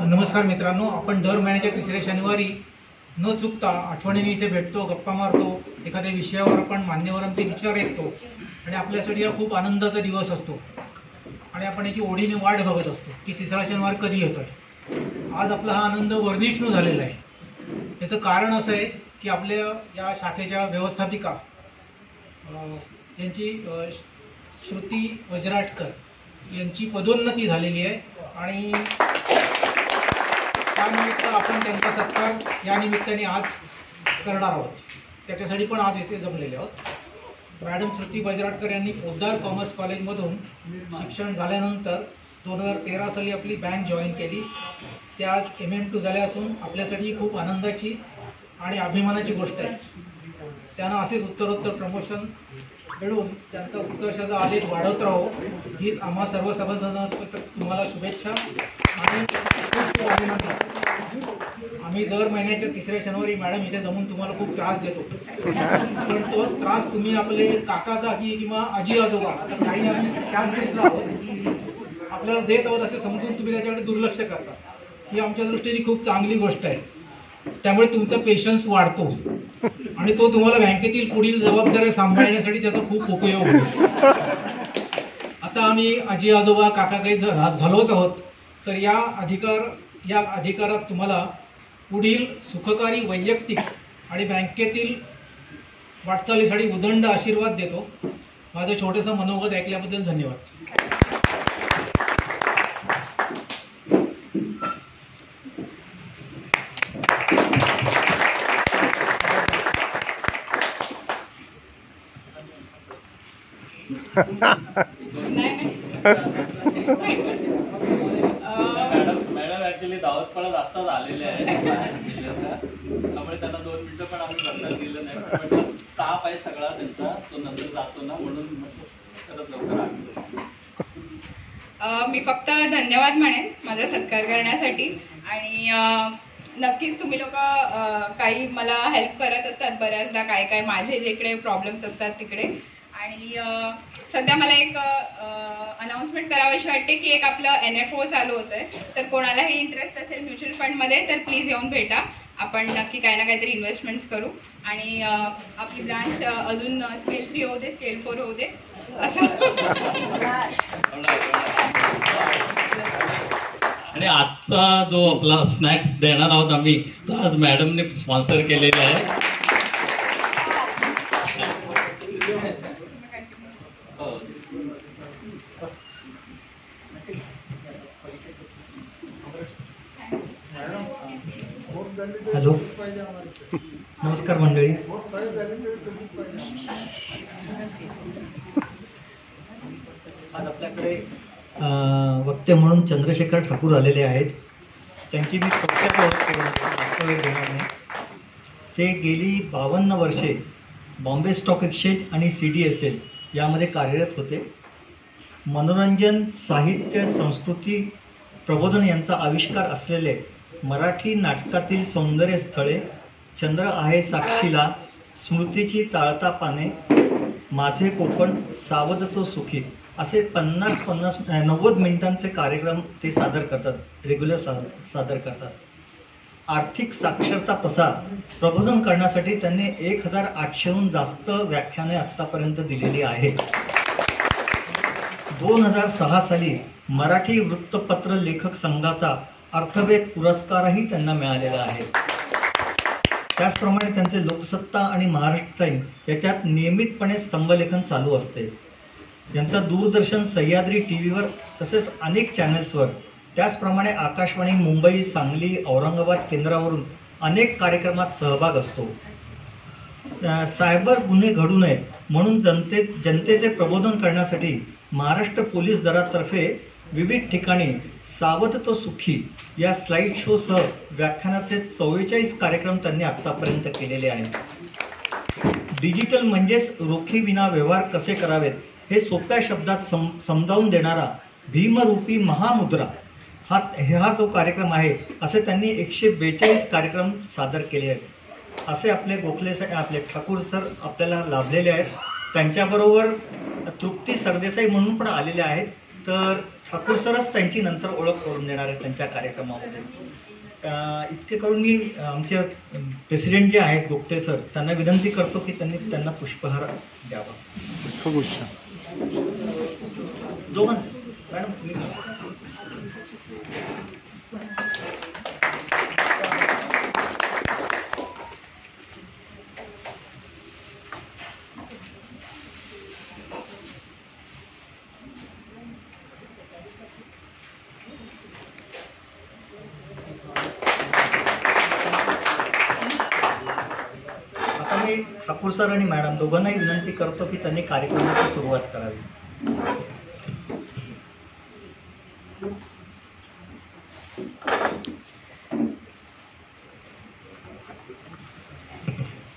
नमस्कार मित्रांनो, आपण दर महिन्याच्या तिसऱ्या शनिवारी न चुकता आठवणीने इथे भेटतो, गप्पा मारतो, एखाद्या विषयावर आपण मान्यवरांचे विचार ऐकतो आणि आपल्यासाठी हा खूप आनंदाचा दिवस असतो आणि आपण याची ओढीने वाट बघत असतो की तिसरा शनिवार कधी येतोय. आज आपला हा आनंद वर्धिष्णू झालेला आहे. याचं कारण असं आहे की आपल्या या शाखेच्या व्यवस्थापिका यांची श्रुती वजराटकर यांची पदोन्नती झालेली आहे आणि त्यानिमित्त आपण त्यांचा सत्कार या निमित्ताने आज करणार आहोत. त्याच्यासाठी पण आज येथे जमलेले आहोत. मॅडम श्रुती वजराटकर यांनी पोद्दार कॉमर्स कॉलेजमधून शिक्षण झाल्यानंतर 2013 साली आपली बँक जॉईन केली. ते आज MM2 झाले असून आपल्यासाठी खूप आनंदाची आणि अभिमानाची गोष्ट आहे. त्यांना असेच उत्तरोत्तर प्रमोशन मिळून त्यांचा उत्कर्षाचा आलेख वाढवत राहो हीच आम्हा सर्व सभासदांना तुम्हाला शुभेच्छा आणि खूप अभिनंदन. आम्ही दर महिन्याच्या तिसऱ्या शनिवारी मॅडम इथे जमून तुम्हाला खूप त्रास देतो, पण तो त्रास तुम्ही आपले काका काकी किंवा आजी आजोबा आता काही आम्ही त्याच स्टेजला आहोत आपल्याला देत आहोत असे समजून तुम्ही त्याच्याकडे दुर्लक्ष करता. ही आमच्या दृष्टीने खूप चांगली गोष्ट आहे. त्यामुळे तुमचा पेशन्स वाढतो आणि तो तुम्हाला बँकेतील पुढील जबाबदाऱ्या सांभाळण्यासाठी त्याचा खूप उपयोग होतो. आता आम्ही आजी आजोबा काका काही झालोच आहोत, तर या अधिकारात तुम्हाला पुढील सुखकारी वैयक्तिक आणि बँकेतील वाटचालीसाठी उदंड आशीर्वाद देतो. माझं छोटंसं मनोगत ऐकल्याबद्दल धन्यवाद. मॅडम ऍक्च्युली दावत पडत आत्ताच आलेले आहेत, त्यामुळे त्यांना 2 मिनिटं पण आम्ही बसायला दिलं नाही. पण स्टाफ आहे सगळा त्यांचा, तो नंतर जातो ना, म्हणून करत लवकर आलो. मी फक्त धन्यवाद म्हणेन माझा सत्कार करण्यासाठी आणि नक्कीच तुम्ही लोक काही मला हेल्प करत असतात बऱ्याचदा, काय माझे जे इकडे प्रॉब्लेम्स असतात तिकडे. आणि सध्या मला एक अनाउन्समेंट करावीशी वाटते की एक आपलं NFO चालू होतं आहे, तर कोणालाही इंटरेस्ट असेल म्युच्युअल फंडमध्ये तर प्लीज येऊन भेटा. आपण नक्की काही ना काहीतरी इन्व्हेस्टमेंट्स करू आणि आपली ब्रांच अजून स्केल 3 होऊ दे, स्केल 4 होऊ दे असं. आणि आजचा जो आपला स्नॅक्स देणार आहोत आम्ही, तो आज मॅडमने स्पॉन्सर केलेला आहे. हॅलो, नमस्कार मंडळी. आज आपल्याकडे वक्ते म्हणून चंद्रशेखर ठाकूर आलेले आहेत. त्यांची मी थोडक्यात ओळख करून वास्तव्य घेणार नाही. ते गेली 52 वर्षे बॉम्बे स्टॉक एक्सचेंज आणि CDSL यामध्ये कार्यरत होते. मनोरंजन, साहित्य, संस्कृती, प्रबोधन यांचा आविष्कार असलेले मराठी नाटकातील सौंदर्य स्थळे, चंद्र आहे साक्षीला, स्मृतीची चाळता पाने, माझे कोकण, सावध तो सुखी असे 90 मिनिटांचे कार्यक्रम ते सादर करतात, रेग्युलर सादर करतात. आर्थिक साक्षरता प्रसार प्रबोधन करण्यासाठी त्यांनी 1800हून जास्त व्याख्याने आतापर्यंत दिलेली आहेत. 2006 साली मराठी वृत्तपत्र लेखक संघाचा अर्थवेध पुरस्कारही त्यांना मिळालेला आहे. त्याचप्रमाणे त्यांचे लोकसत्ता आणि महाराष्ट्र टाइम याच्यात नियमितपणे स्तंभलेखन चालू असते. यांचा दूरदर्शन, सह्याद्री टीव्हीवर तसेच अनेक चॅनल्सवर, त्याचप्रमाणे आकाशवाणी मुंबई, सांगली, औरंगाबाद केंद्रावरून अनेक कार्यक्रमात सहभाग असतो. सायबर गुन्हे घडू नयेत म्हणून जनतेचे प्रबोधन करण्यासाठी महाराष्ट्र पोलीस दलातर्फे विविध ठिकाणी सावध तो सुखी या स्लाइड शो सह व्याख्यानाचे 44 कार्यक्रम त्यांनी आतापर्यंत केलेले आहेत. डिजिटल म्हणजेच रोखीविना व्यवहार कसे करावेत हे सोप्या शब्दात समजावून देणारा भीमरूपी महामुद्रा हा जो कार्यक्रम आहे, असे त्यांनी 142 कार्यक्रम सादर केले आहेत. असे आपले गोखले आपले ठाकूर सर आपल्याला लाभलेले आहेत. त्यांच्याबरोबर तृप्ती सरदेसाई म्हणून पण आलेले आहेत. तर ठाकूर सरच त्यांची नंतर ओळख करून देणार आहेत त्यांच्या कार्यक्रमामध्ये. इतके करून मी आमचे प्रेसिडेंट जे आहेत गोखले सर त्यांना विनंती करतो की त्यांना पुष्पहार द्यावा. दोघांना मॅडम तुम्ही ठाकूर सर आणि मॅडम दोघांनाही विनंती करतो की त्यांनी कार्यक्रमाची सुरुवात करावी.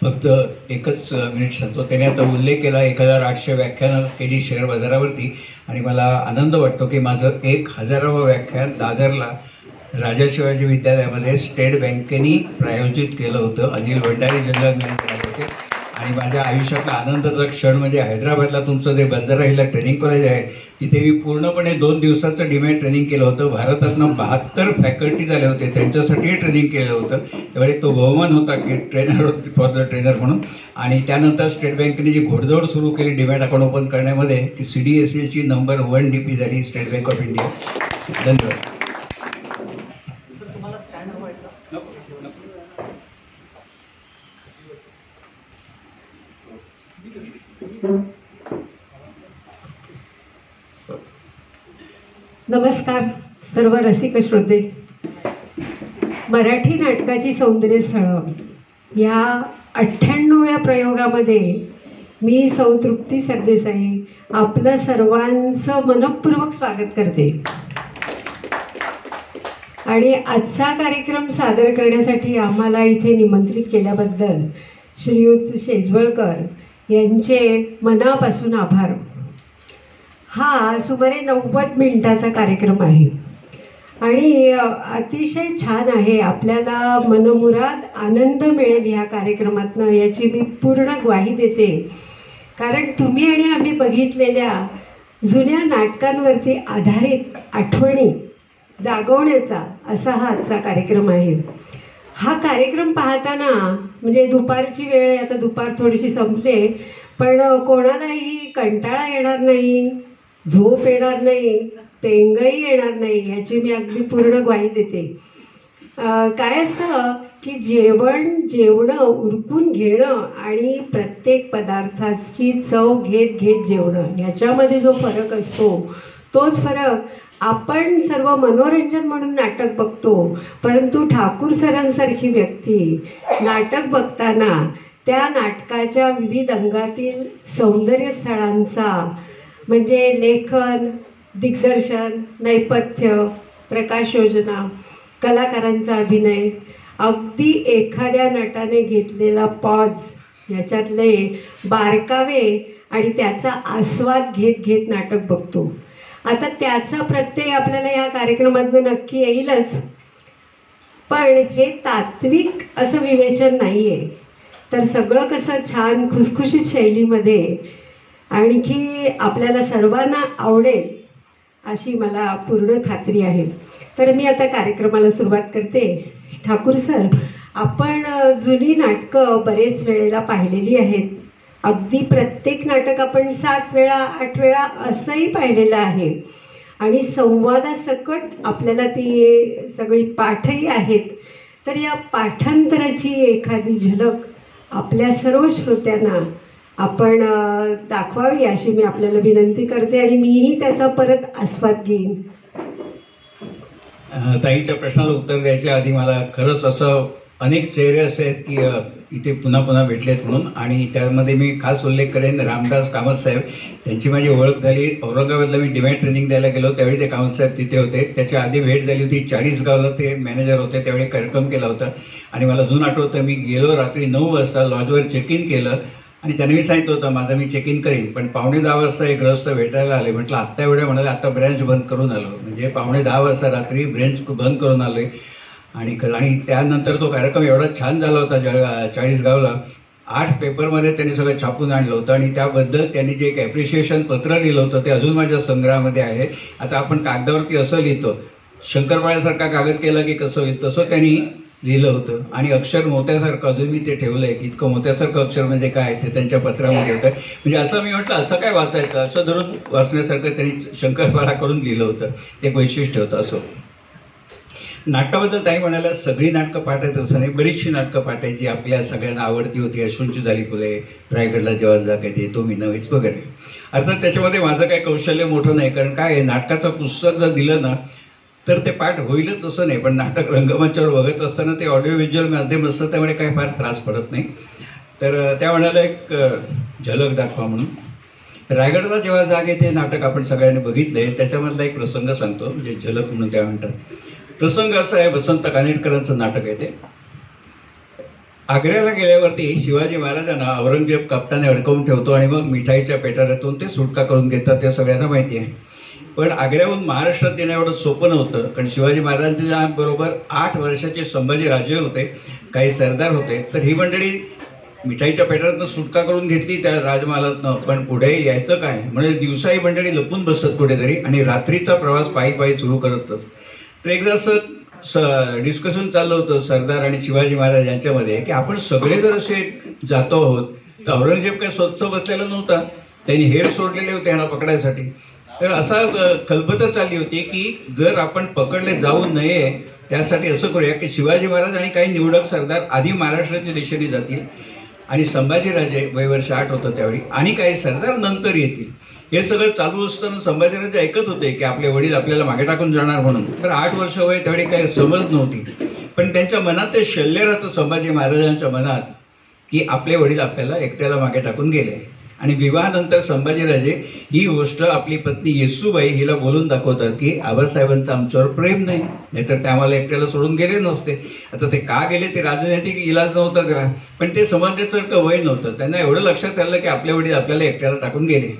फक्त एकच मिनिट सांगतो. त्याने आता उल्लेख केला 1800 व्याख्यानं केली शेअर बाजारावरती आणि मला आनंद वाटतो की माझं 1000वं व्याख्यान दादरला राजा शिवाजी विद्यालयामध्ये स्टेट बँकेने प्रायोजित केलं होतं. अनिल भंडारी जनरल मॅनेजर आले होते आणि माझ्या आयुष्यातला आनंदाचा क्षण म्हणजे हैदराबादला तुमचं जे बंदरा हिलला ट्रेनिंग कॉलेज आहे तिथे मी पूर्णपणे 2 दिवसाचं डिमॅट ट्रेनिंग केलं होतं. भारतातनं 72 फॅकल्टी झाले होते, त्यांच्यासाठी ट्रेनिंग केलं होतं. त्यावेळी तो बहुमान होता की ट्रेनर फॉर द ट्रेनर म्हणून. आणि त्यानंतर स्टेट बँकेने जी घोडदौड सुरू केली डिमॅट अकाउंट ओपन करण्यामध्ये ती CDSLची नंबर 1 DP झाली स्टेट बँक ऑफ इंडिया. धन्यवाद. नमस्कार सर्व रसिक श्रोते. मराठी नाटकाची सौंदर्य स्थळं या 98व्या प्रयोगामध्ये मी सौ तृप्ती सरदेसाई आपलं सर्वांचं मनपूर्वक स्वागत करते. आणि आजचा कार्यक्रम सादर करण्यासाठी आम्हाला इथे निमंत्रित केल्याबद्दल श्रीयुत शेजवळकर यांचे मनापासून आभार. हा सुमारे 90 मिनिटाचा कार्यक्रम आहे आणि अतिशय छान आहे. आपल्याला मनमुराद आनंद मिळेल ह्या कार्यक्रमातनं याची मी पूर्ण ग्वाही देते. कारण तुम्ही आणि आम्ही बघितलेल्या जुन्या नाटकांवरती आधारित आठवणी जागवण्याचा असा हा आजचा कार्यक्रम आहे. हा कार्यक्रम पाहताना म्हणजे दुपारची वेळ आहे, आता दुपार थोडीशी संपले, पण कोणालाही कंटाळा येणार नाही, झोप येणार नाही, पेंगही येणार नाही याची मी अगदी पूर्ण ग्वाही देते. काय असतं की जेवणं उरकून घेणं आणि प्रत्येक पदार्थाची चव घेत जेवणं याच्यामध्ये जो फरक असतो तोच फरक आपण सर्व मनोरंजन म्हणून नाटक बघतो, परंतु ठाकूर सरांसारखी व्यक्ती नाटक बघताना त्या नाटकाच्या विविध अंगातील सौंदर्य स्थळांचा म्हणजे लेखन, दिग्दर्शन, नेपथ्य, प्रकाश योजना, कलाकारांचा अभिनय, अगदी एखाद्या नटाने घेतलेला पॉज याच्यातले बारकावे आणि त्याचा आस्वाद घेत नाटक बघतो. आता त्याचा प्रत्यय आपल्याला या कार्यक्रमातून नक्की येईलच, पण हे तात्विक असं विवेचन नाहीये. तर सगळं कसं छान खुसखुशीत शैलीमध्ये आणखी आपल्याला सर्वांना आवडेल अशी मला पूर्ण खात्री आहे. तर मी आता कार्यक्रमाला सुरुवात करते. ठाकूर सर, आपण जुनी नाटकं बरेच वेळेला पाहिलेली आहेत. अगदी प्रत्येक नाटक आपण 7 वेळा 8 वेळा असंही पाहिलेलं आहे आणि संवादासकट आपल्याला ती सगळी पाठही आहेत. तर या पाठांतराची एखादी झलक आपल्या सर्व श्रोत्यांना आपण दाखवावी अशी मी आपल्याला विनंती करते आणि मीही त्याचा परत आस्वाद घेईन. ताईच्या प्रश्नाला उत्तर द्यायच्या आधी मला खरंच असं अनेक चेहरे असे आहेत की इथे पुन्हा पुन्हा भेटलेत म्हणून, आणि त्यामध्ये मी खास उल्लेख करेन रामदास कामत साहेब. त्यांची माझी ओळख झाली औरंगाबादला मी डिमॅट ट्रेनिंग द्यायला गेलो त्यावेळी ते कामत साहेब तिथे होते. त्याच्या आधी भेट झाली होती 40 गावला ते मॅनेजर होते, त्यावेळी कार्यक्रम केला होता आणि मला अजून आठवतं मी गेलो रात्री 9 वाजता लॉजवर चेक इन केलं आणि त्याने मी सांगितलं होतं माझं मी चेक इन करीन, पण 9:45 वाजता एक ग्रस्त भेटायला आले. म्हटलं आत्ता एवढ्या म्हणाले आता ब्रँच बंद करून आलो, म्हणजे 9:45 वाजता रात्री ब्रँच बंद करून आलोय. आणि त्यानंतर तो कार्यक्रम एवढा छान झाला होता चाळीसगावला. 8 पेपरमध्ये त्यांनी सगळं छापून आणलं होतं आणि त्याबद्दल त्यांनी जे एक ॲप्रिशिएशन पत्र लिहिलं होतं ते अजून माझ्या संग्रहामध्ये आहे. आता आपण कागदावरती असं लिहितो, शंकरपाळ्यासारखा कागद केला की कसं होईल तसं त्यांनी लिहिलं होतं आणि अक्षर मोत्यासारखं अजून मी ते ठेवलंय की इतकं मोत्यासारखं अक्षर म्हणजे काय ते त्यांच्या पत्रामध्ये होतं. म्हणजे असं मी म्हटलं असं काय वाचायचं, असं धरून वाचण्यासारखं त्यांनी शंकरपाळा करून लिहिलं होतं. ते एक वैशिष्ट्य होतं. असं नाटकाबद्दल ताई म्हणाल्या सगळी नाटकं पाठ आहेत असं नाही, बरीचशी नाटकं पाठ आहेत जी आपल्या सगळ्यांना आवडती होती. अश्रूंची झाली फुले, रायगडला जेव्हा जागे तो मी नव्हेच वगैरे. अर्थात त्याच्यामध्ये माझं काही कौशल्य मोठं नाही, कारण काय आहे नाटकाचं पुस्तक जर दिलं ना तर ते पाठ होईलच असं नाही, पण नाटक रंगमंचावर बघत असताना ते ऑडिओ व्हिज्युअल माध्यम असतं त्यामुळे काही फार त्रास पडत नाही. तर त्या म्हणाला एक झलक दाखवा म्हणून. रायगडला जेव्हा जाग येते नाटक आपण सगळ्यांनी बघितलंय, त्याच्यामधला एक प्रसंग सांगतो, म्हणजे झलक म्हणून त्या म्हणतात. प्रसंग असा आहे, वसंत कानेटकरांचं नाटक आहे ते. आग्र्याला गेल्यावरती शिवाजी महाराजांना औरंगजेब कप्ताने अडकवून ठेवतो आणि मग मिठाईच्या पेटाऱ्यातून ते सुटका करून घेतात, ते सगळ्यांना माहिती आहे. पण आग्र्याहून महाराष्ट्रात येणं एवढं सोपं नव्हतं, कारण शिवाजी महाराजांच्या बरोबर 8 वर्षाचे संभाजी राजे होते, काही सरदार होते. तर ही मंडळी मिठाईच्या पेटाऱ्यातनं सुटका करून घेतली त्या राजमहालातनं, पण पुढे यायचं काय, म्हणजे दिवसा ही मंडळी लपून बसत कुठेतरी आणि रात्रीचा प्रवास पायी पायी सुरू करत. तर एकदा असं डिस्कशन चाललं होतं सरदार आणि शिवाजी महाराज यांच्यामध्ये की आपण सगळे जर असे जातो आहोत तर औरंगजेब काय स्वच्छ बसलेला नव्हता, त्यांनी हेर सोडलेले होते यांना पकडायसाठी. तर असा कल्पना चालली होती की जर आपण पकडले जाऊ नये त्यासाठी असं करूया की शिवाजी महाराज आणि काही निवडक सरदार आधी महाराष्ट्राच्या दिशेने जातील आणि संभाजीराजे वयवर्ष 8 होतं त्यावेळी आणि काही सरदार नंतर येतील. हे सगळं चालू असताना संभाजीराजे ऐकत होते की आपले वडील आपल्याला मागे टाकून जाणार म्हणून. तर 8 वर्ष वय त्यावेळी काही समज नव्हती, पण त्यांच्या मनात ते शल्य राहतं संभाजी महाराजांच्या मनात की आपले वडील आपल्याला एकट्याला मागे टाकून गेले. आणि विवाहानंतर संभाजीराजे ही गोष्ट आपली पत्नी येसूबाई हिला बोलून दाखवतात की आबासाहेबांचं आमच्यावर प्रेम नाही, नाहीतर ते आम्हाला एकट्याला सोडून गेले नसते. आता ते का गेले ते राजनैतिक इलाज नव्हता का, पण ते समजण्यासारखं वय नव्हतं. त्यांना एवढं लक्षात आलं की आपल्या वडील आपल्याला एकट्याला टाकून गेले.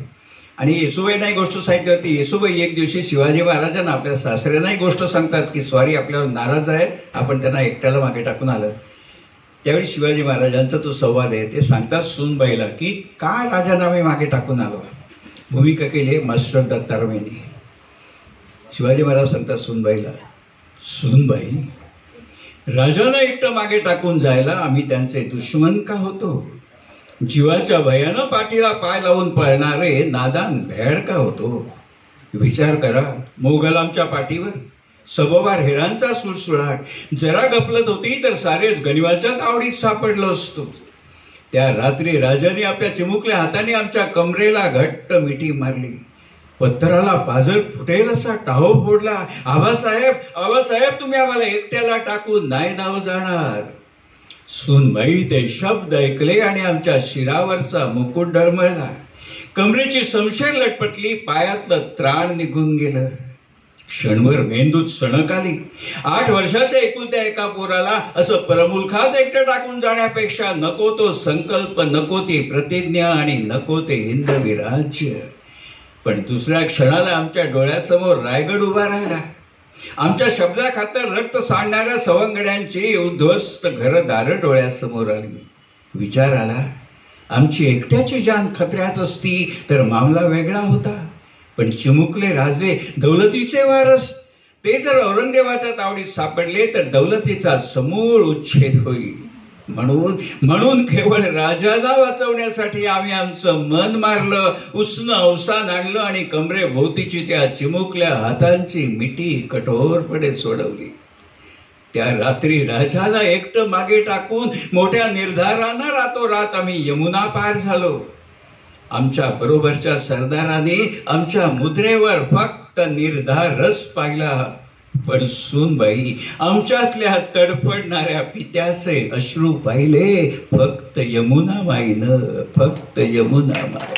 आणि येसूबाईंना ही गोष्ट सांगितली होती. येसूबाई एक दिवशी शिवाजी महाराजांना आपल्या सासऱ्यांना ही गोष्ट सांगतात की स्वारी आपल्यावर नाराज आहे, आपण त्यांना एकट्याला मागे टाकून आलं. त्यावेळी शिवाजी महाराजांचा तो संवाद आहे, ते सांगतात सूनबाईला की का राजांना मागे टाकून आलो. भूमिका केली मास्टर दत्ताराम यांनी. शिवाजी महाराज सांगतात सूनबाईला, सूनबाई राजांना एकटं मागे टाकून जायला आम्ही त्यांचे दुश्मन का होतो? जीवाच्या भयानं पाठीला पाय लावून पळणारे नादान भेड का होतो? विचार करा, मोगल आमच्या पाठीवर, सभोवार हेरांचा सुळसुळाट, जरा गपलत होती तर सारेच गनिवाच्या तावडीत सापडलो असतो. त्या रात्री राजाने आपल्या चिमुकल्या हाताने आमच्या कमरेला घट्ट मिठी मारली, पत्थराला पाजर फुटेल असा टाहो फोडला. आबासाहेब, आबासाहेब तुम्ही आम्हाला एकट्याला टाकून नाही नाव जाणार. सूनबाई ते शब्द ऐकले आणि आमच्या शिरावरचा मुकुट डळमळला, कमरेची समशेर लटपटली, पायातलं त्राण निघून गेलं. क्षणभर मेंदूत सणक आली. 8 वर्षाच्या एकुलत्या एका पोराला असं परमुलखात एकटं टाकून जाण्यापेक्षा नको तो संकल्प, नको ती प्रतिज्ञा आणि नको ते हिंदवी राज्य. पण दुसऱ्या क्षणाला आमच्या डोळ्यासमोर रायगड उभा राहिला. आमच्या शब्दाखातर रक्त सांडणाऱ्या सवंगड्यांची उद्ध्वस्त घरदार डोळ्यासमोर आली. विचार आला, आमची एकट्याची जान खतऱ्यात असती तर मामला वेगळा होता. पण चिमुकले राजे, दौलतीचे वारस, ते जर औरंगजेबाच्या तावडीत सापडले तर दौलतीचा समूळ उच्छेद होईल. म्हणून केवळ राजाला वाचवण्यासाठी आम्ही आमचं मन मारलं, उसनं अवसान आणलं आणि कमरे भोवतीची त्या चिमुकल्या हातांची मिठी कठोरपणे सोडवली. त्या रात्री राजाला एकटं मागे टाकून मोठ्या निर्धारानं रातोरात आम्ही यमुना पार झालो. आमच्या बरोबरच्या सरदाराने आमच्या मुद्रेवर फक्त निर्धारच पाहिला, पण सूनबाई आमच्यातल्या तडफडणाऱ्या पित्याचे अश्रू पाहिले फक्त यमुना माईनं, फक्त यमुना माई.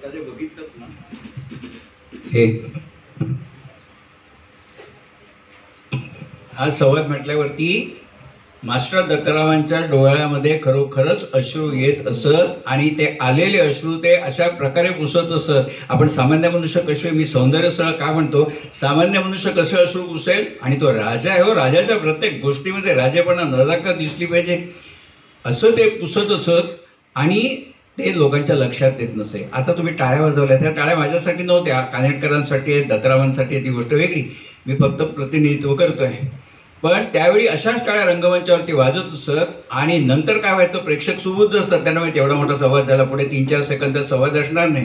बघितलं ना हे, हा संवाद म्हटल्यावरती मास्टर दत्तरावांच्या डोळ्यामध्ये खरोखरच अश्रू येत असत आणि ते आलेले अश्रू ते अशा प्रकारे पुसत असत. आपण सामान्य मनुष्य कसे, मी सौंदर्य स्थळ का म्हणतो, सामान्य मनुष्य कसे अश्रू पुसेल, आणि तो राजा आहे हो, राजाच्या प्रत्येक गोष्टीमध्ये राजेपणा नजाकत दिसली पाहिजे असं ते पुसत असत आणि ते लोकांच्या लक्षात येत नसे. आता तुम्ही टाळ्या वाजवल्या, त्या टाळ्या माझ्यासाठी नव्हत्या, कानेटकरांसाठी आहेत, दत्तरावांसाठी आहे, ती गोष्ट वेगळी, मी फक्त प्रतिनिधित्व करतोय. पण त्यावेळी अशाच टाळ्या रंगमंचावरती वाजत असत आणि नंतर काय व्हायचं, प्रेक्षक सुबुद्ध असतात, त्यांना माहिती एवढा मोठा संवाद झाला, पुढे 3-4 सेकंद संवाद असणार नाही,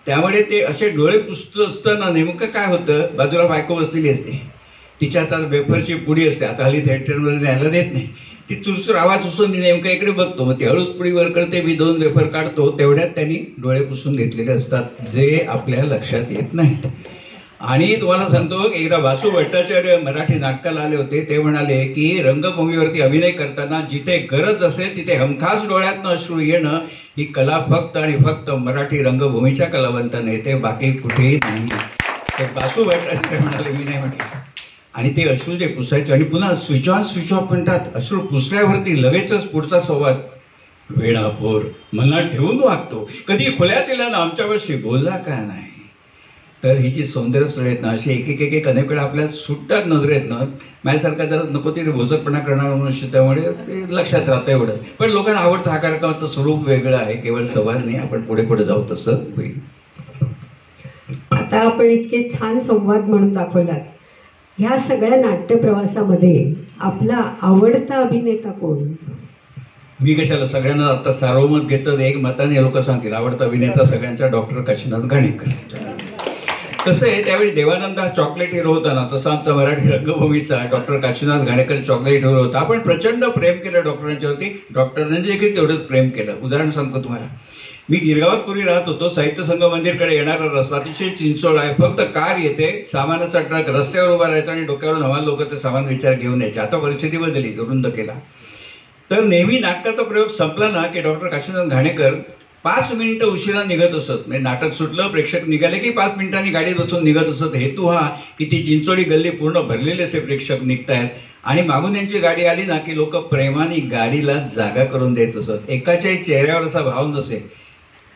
त्यामुळे ते असे डोळे पुसत असताना नेमकं काय होतं, बाजूला बायको बसलेली असते, तिच्या हातात वेफरची पुडी असते, आता हल्ली थिएटरमध्ये न्यायला देत नाही, ती चुरचूर आवाज उसून मी नेमकं इकडे बघतो, मग ती हळूच पुडी वर करते, मी 2 वेफर काढतो, तेवढ्यात त्यांनी डोळे पुसून घेतलेले असतात जे आपल्या लक्षात येत नाहीत. आणि तुम्हाला सांगतो, एकदा वासू भट्टाचार्य मराठी नाटकाला आले होते, ते म्हणाले की रंगभूमीवरती अभिनय करताना जिथे गरज असेल तिथे हमखास डोळ्यातनं अश्रू येणं ही कला फक्त आणि फक्त मराठी रंगभूमीच्या कलावंतांना येते, बाकी कुठेही नाही. तर वासू भट्टाचार्य म्हणाले, मी नाही म्हटलं. आणि ते अश्रू जे पुसायचे आणि पुन्हा स्विच ऑन स्विच ऑफ म्हणतात, अश्रू पुसल्यावरती लगेचच पुढचा संवाद, वेळापोर मनात ठेवून वागतो, कधी खुल्यात येला ना आमच्यापाशी बोलला का नाही. तर ही जी सौंदर्य स्थळ आहेत ना, अशी एक अनेक वेळा आपल्या सुटतात नजरेतनं, माझ्यासारखा जरा नको तरी भोजकपणा करणारा मनुष्य, त्यामुळे ते लक्षात राहतं एवढं. पण लोकांना आवडतं, हा कार्यक्रमाचं स्वरूप वेगळं आहे, केवळ संवाद नाही, आपण पुढे पुढे जाऊ तसं होईल. आता आपण इतके छान संवाद म्हणून दाखवलात. ह्या सगळ्या नाट्य प्रवासामध्ये आपला आवडता अभिनेता कोण? मी कशाला सगळ्यांना आता सार्वमत घेतं, एक मताने लोक सांगतील आवडता अभिनेता सगळ्यांचा डॉक्टर काशीनाथ घाणेकर. कसं आहे, त्यावेळी देवानंद हा चॉकलेट हिरो होता ना, तसा आमचा मराठी रंगभूमीचा doctor Kashinath Ghanekar chocolate hero होता. आपण प्रचंड प्रेम केलं डॉक्टरांच्यावरती, डॉक्टरांनी देखील तेवढंच प्रेम केलं. उदाहरण सांगतो तुम्हाला, मी गिरगावात पूर्वी राहत होतो, साहित्य संघ मंदिरकडे येणारा रस्ता अतिशय चिंचोळ आहे, फक्त कार येते, सामानाचा ट्रक रस्त्यावर उभा राहायचा आणि डोक्यावरून हवाल लोक ते सामान विचार घेऊन यायचे. आता परिस्थिती बदलली, रुंद केला. तर नेहमी नाटकाचा प्रयोग संपला ना की डॉक्टर काशीनाथ घाणेकर 5 मिनिटं उशिरा निघत असत. म्हणजे नाटक सुटलं, प्रेक्षक निघाले की 5 मिनिटांनी गाडीत बसून निघत असत. हेतू हा की ती चिंचोळी गल्ली पूर्ण भरलेले असे प्रेक्षक निघतायत आणि मागून यांची गाडी आली ना की लोक प्रेमाने गाडीला जागा करून देत असत. एकाच्याही चेहऱ्यावर असा भाव नसे,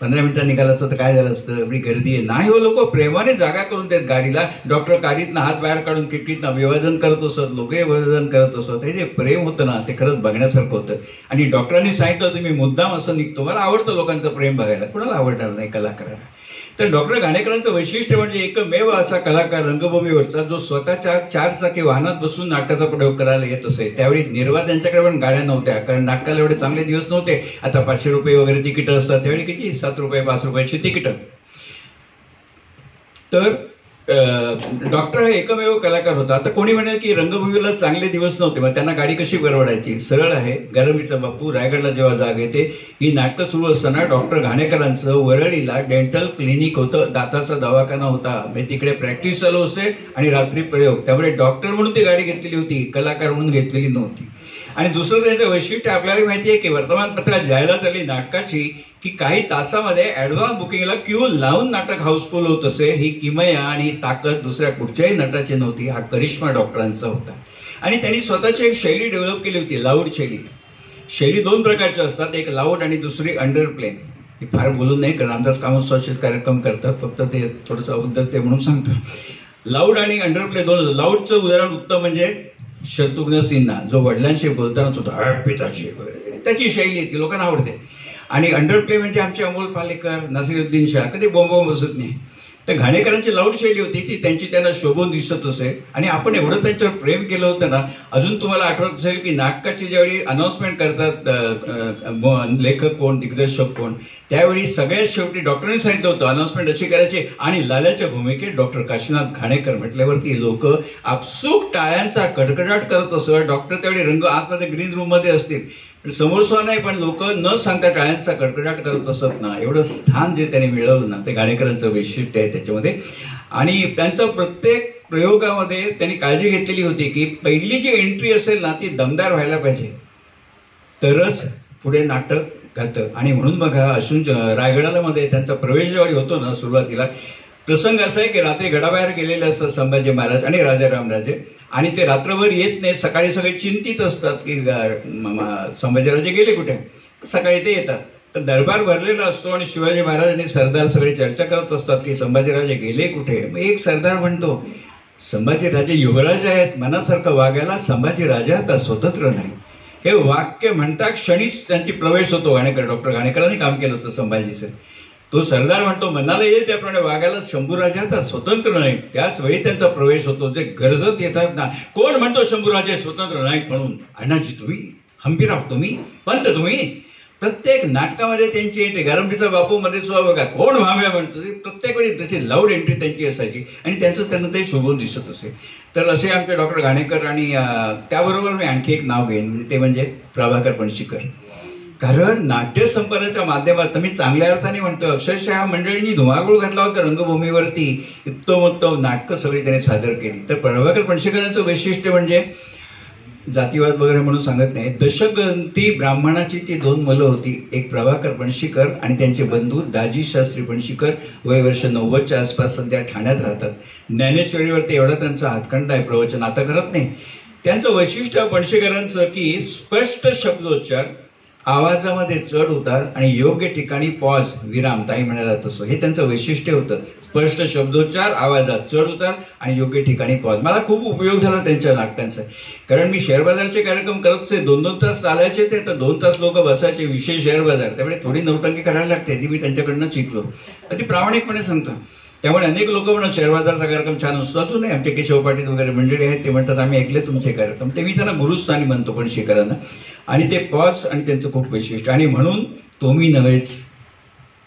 15 मिनिटं निघालं असतं तर काय झालं असतं, एवढी गर्दी आहे नाही हो, लोक प्रेमाने जागा करून देत गाडीला. डॉक्टर गाडीतनं हात बाहेर काढून खिडकीतनं अभिवादन करत असत, लोकही अभिवादन करत असत. हे जे प्रेम होतं ना ते खरंच बघण्यासारखं होतं. आणि डॉक्टरांनी सांगितलं तुम्ही मुद्दाम असं निघतो, मला आवडतं लोकांचं प्रेम बघायला, कुणाला आवडणार नाही कलाकाराला. तर डॉक्टर घाणेकरांचं वैशिष्ट्य म्हणजे एकमेव असा कलाकार रंगभूमीवरचा जो स्वतःच्या 4 चाकी वाहनात बसून नाटकाचा प्रयोग करायला येत असे. त्यावेळी निर्वाद यांच्याकडे पण गाड्या नव्हत्या, कारण नाटकाला एवढे चांगले दिवस नव्हते. आता 500 रुपये वगैरे तिकीटं असतात, त्यावेळी किती 7 रुपये 5 रुपयाची तिकीटं. तर डॉक्टर हा एकमेव कलाकार होता. आता कोणी म्हणेल की रंगभूमीला चांगले दिवस नव्हते, मग त्यांना गाडी कशी परवडायची. सरळ आहे, गरमीचा बापू रायगडला जेव्हा जाग येते, ही नाटकं सुरू असताना डॉक्टर घाणेकरांचं वरळीला डेंटल क्लिनिक होतं, दाताचा दवाखाना होता. म्हणजे तिकडे प्रॅक्टिस चालू असे आणि रात्री प्रयोग, त्यामुळे डॉक्टर म्हणून ती गाडी घेतलेली होती, कलाकार म्हणून घेतलेली नव्हती. आणि दुसरं त्याचं वैशिष्ट्य आपल्याला माहिती आहे की वर्तमानपत्रात जाहिरात आली नाटकाची की काही तासामध्ये ऍडव्हान्स बुकिंगला क्यू लावून नाटक हाऊसफुल होत असे. ही किमया आणि ताकद दुसऱ्या कुठच्याही नटाची नव्हती, हा करिश्मा डॉक्टरांचा होता. आणि त्यांनी स्वतःची एक शैली डेव्हलप केली होती, लाऊड शैली. शैली 2 प्रकारच्या असतात, एक लाऊड आणि दुसरी अंडरप्ले. फार बोलून नाही कारण आमदार कामोत्सवाचे कार्यक्रम करतात, फक्त ते थोडंसं उद्धट ते म्हणून सांगतो. लाऊड आणि अंडरप्ले 2. लाऊडचं उदाहरण उत्तम म्हणजे शत्रुघ्न सिन्हा, जो वडिलांशी बोलतानाच होता पिताजी वगैरे, त्याची शैली आहे, ती लोकांना आवडते. आणि अंडरप्ले म्हणजे आमचे अमोल पालेकर, नसीरुद्दीन शाह, कधी बोंब बसत नाही. तर घाणेकरांची लाऊड शैली होती ती त्यांची त्यांना शोभून दिसत असे. आणि आपण एवढं त्यांच्यावर प्रेम केलं होतं ना, अजून तुम्हाला आठवत असेल की नाटकाची ज्यावेळी अनाउन्समेंट करतात लेखक कोण, दिग्दर्शक कोण, त्यावेळी सगळ्यात शेवटी डॉक्टरांनी सांगितलं होतं अनाउन्समेंट अशी करायची आणि लाल्याच्या भूमिकेत डॉक्टर काशीनाथ घाणेकर म्हटल्यावरती लोक आपसूक टाळ्यांचा कडकडाट करत असत. डॉक्टर त्यावेळी रंग आतमध्ये ग्रीन रूम मध्ये असतील, समोरसुद्धा नाही, पण लोक न सांगता टाळ्यांचा कडकडाट करत असत ना. एवढं स्थान जे त्यांनी मिळवलं ना, ते घाणेकरांचं वैशिष्ट्य आहे त्याच्यामध्ये. आणि त्यांचं प्रत्येक प्रयोगामध्ये त्यांनी काळजी घेतलेली होती की पहिली जी एंट्री असेल ना ती दमदार व्हायला पाहिजे, तरच पुढे नाटक घातं. आणि म्हणून बघा, अश्विन रायगडाला मध्ये त्यांचा प्रवेश ज्यावेळी होतो ना सुरुवातीला, प्रसंग असा आहे की रात्री गडाबाहेर गेलेले असतात संभाजी महाराज आणि राजारामराजे, आणि ते रात्रभर येत नाही. सकाळी सगळे चिंतित असतात की संभाजीराजे गेले कुठे. सकाळी ते येतात, तर दरबार भरलेला असतो आणि शिवाजी महाराज आणि सरदार सगळे चर्चा करत असतात की संभाजीराजे गेले कुठे. मग एक सरदार म्हणतो, संभाजीराजे युवराज आहेत, मनासारखं वागायला. संभाजीराजे आता स्वतंत्र नाही. हे वाक्य म्हणता क्षणीच त्यांची प्रवेश होतो घाणेकर. डॉक्टर घाणेकरांनी काम केलं होतं संभाजीचं. तो सरदार म्हणतो, मनाला येईल त्याप्रमाणे वागायला शंभूराजे आता स्वतंत्र नाही. त्याच वेळी त्यांचा प्रवेश होतो. जे गरजत येतात ना, कोण म्हणतो शंभूराजे स्वतंत्र नाहीत म्हणून? अण्णाजी तुम्ही, हंबीराव तुम्ही, पंत तुम्ही. प्रत्येक नाटकामध्ये त्यांची एंट्री, गरमटीचा बापू मध्ये सुद्धा बघा कोण व्हाव्या म्हणतो, प्रत्येक वेळी तशी लाऊड एंट्री त्यांची असायची आणि त्यांचं त्यांना ते शोभून दिसत असे. तर असे आमचे डॉक्टर घाणेकर. आणि त्याबरोबर मी आणखी एक नाव घेईन, ते म्हणजे प्रभाकर पणशीकर. कारण नाट्य संपदाच्या माध्यमात मी चांगल्या अर्थाने म्हणतो, अक्षरशः मंडळींनी धुमाकूळ घातला होता रंगभूमीवरती. उत्तम नाटकं सगळी त्यांनी सादर केली. तर प्रभाकर पणशीकरांचं वैशिष्ट्य म्हणजे जातीवाद वगैरे म्हणून सांगत नाही, दशगंती ब्राह्मणाची ती 2 मुलं होती. एक प्रभाकर पणशीकर आणि त्यांचे बंधू दाजी शास्त्री पणशीकर, वय वर्ष 90च्या आसपास, सध्या ठाण्यात राहतात. ज्ञानेश्वरीवरती एवढा त्यांचा हातखंड आहे, प्रवचन आता करत नाही. त्यांचं वैशिष्ट्य पणशीकरांचं की स्पष्ट शब्दोच्चार, आवाजामध्ये चढ उतार आणि योग्य ठिकाणी पॉज, विराम, ताई म्हणाला तसं, हे त्यांचं वैशिष्ट्य होतं. स्पष्ट शब्दोच्चार, आवाजात चढ उतार आणि योग्य ठिकाणी पॉज. मला खूप उपयोग झाला त्यांच्या नाटकांचा. कारण मी शेअर बाजारचे कार्यक्रम करत असे, 2-2 तास चालायचे ते, तर 2 तास लोक बसायचे. विशेष शेअर बाजार, त्यामुळे थोडी नौटंकी करायला लागते, ती मी त्यांच्याकडनं शिकलो. तर ती प्रामाणिकपणे सांगतो. त्यामुळे अनेक लोक म्हणत शेअर बाजारचा कार्यक्रम छान असतो. नाही, आमचे केशव पाटील वगैरे मंडळी आहेत, ते म्हणतात आम्ही ऐकले तुमचे कार्यक्रम. ते मी त्यांना गुरुस्थानी म्हणतो पणशीकरांना. आणि ते पॉज आणि त्यांचं खूप वैशिष्ट्य. आणि म्हणून तुम्ही नव्हेच,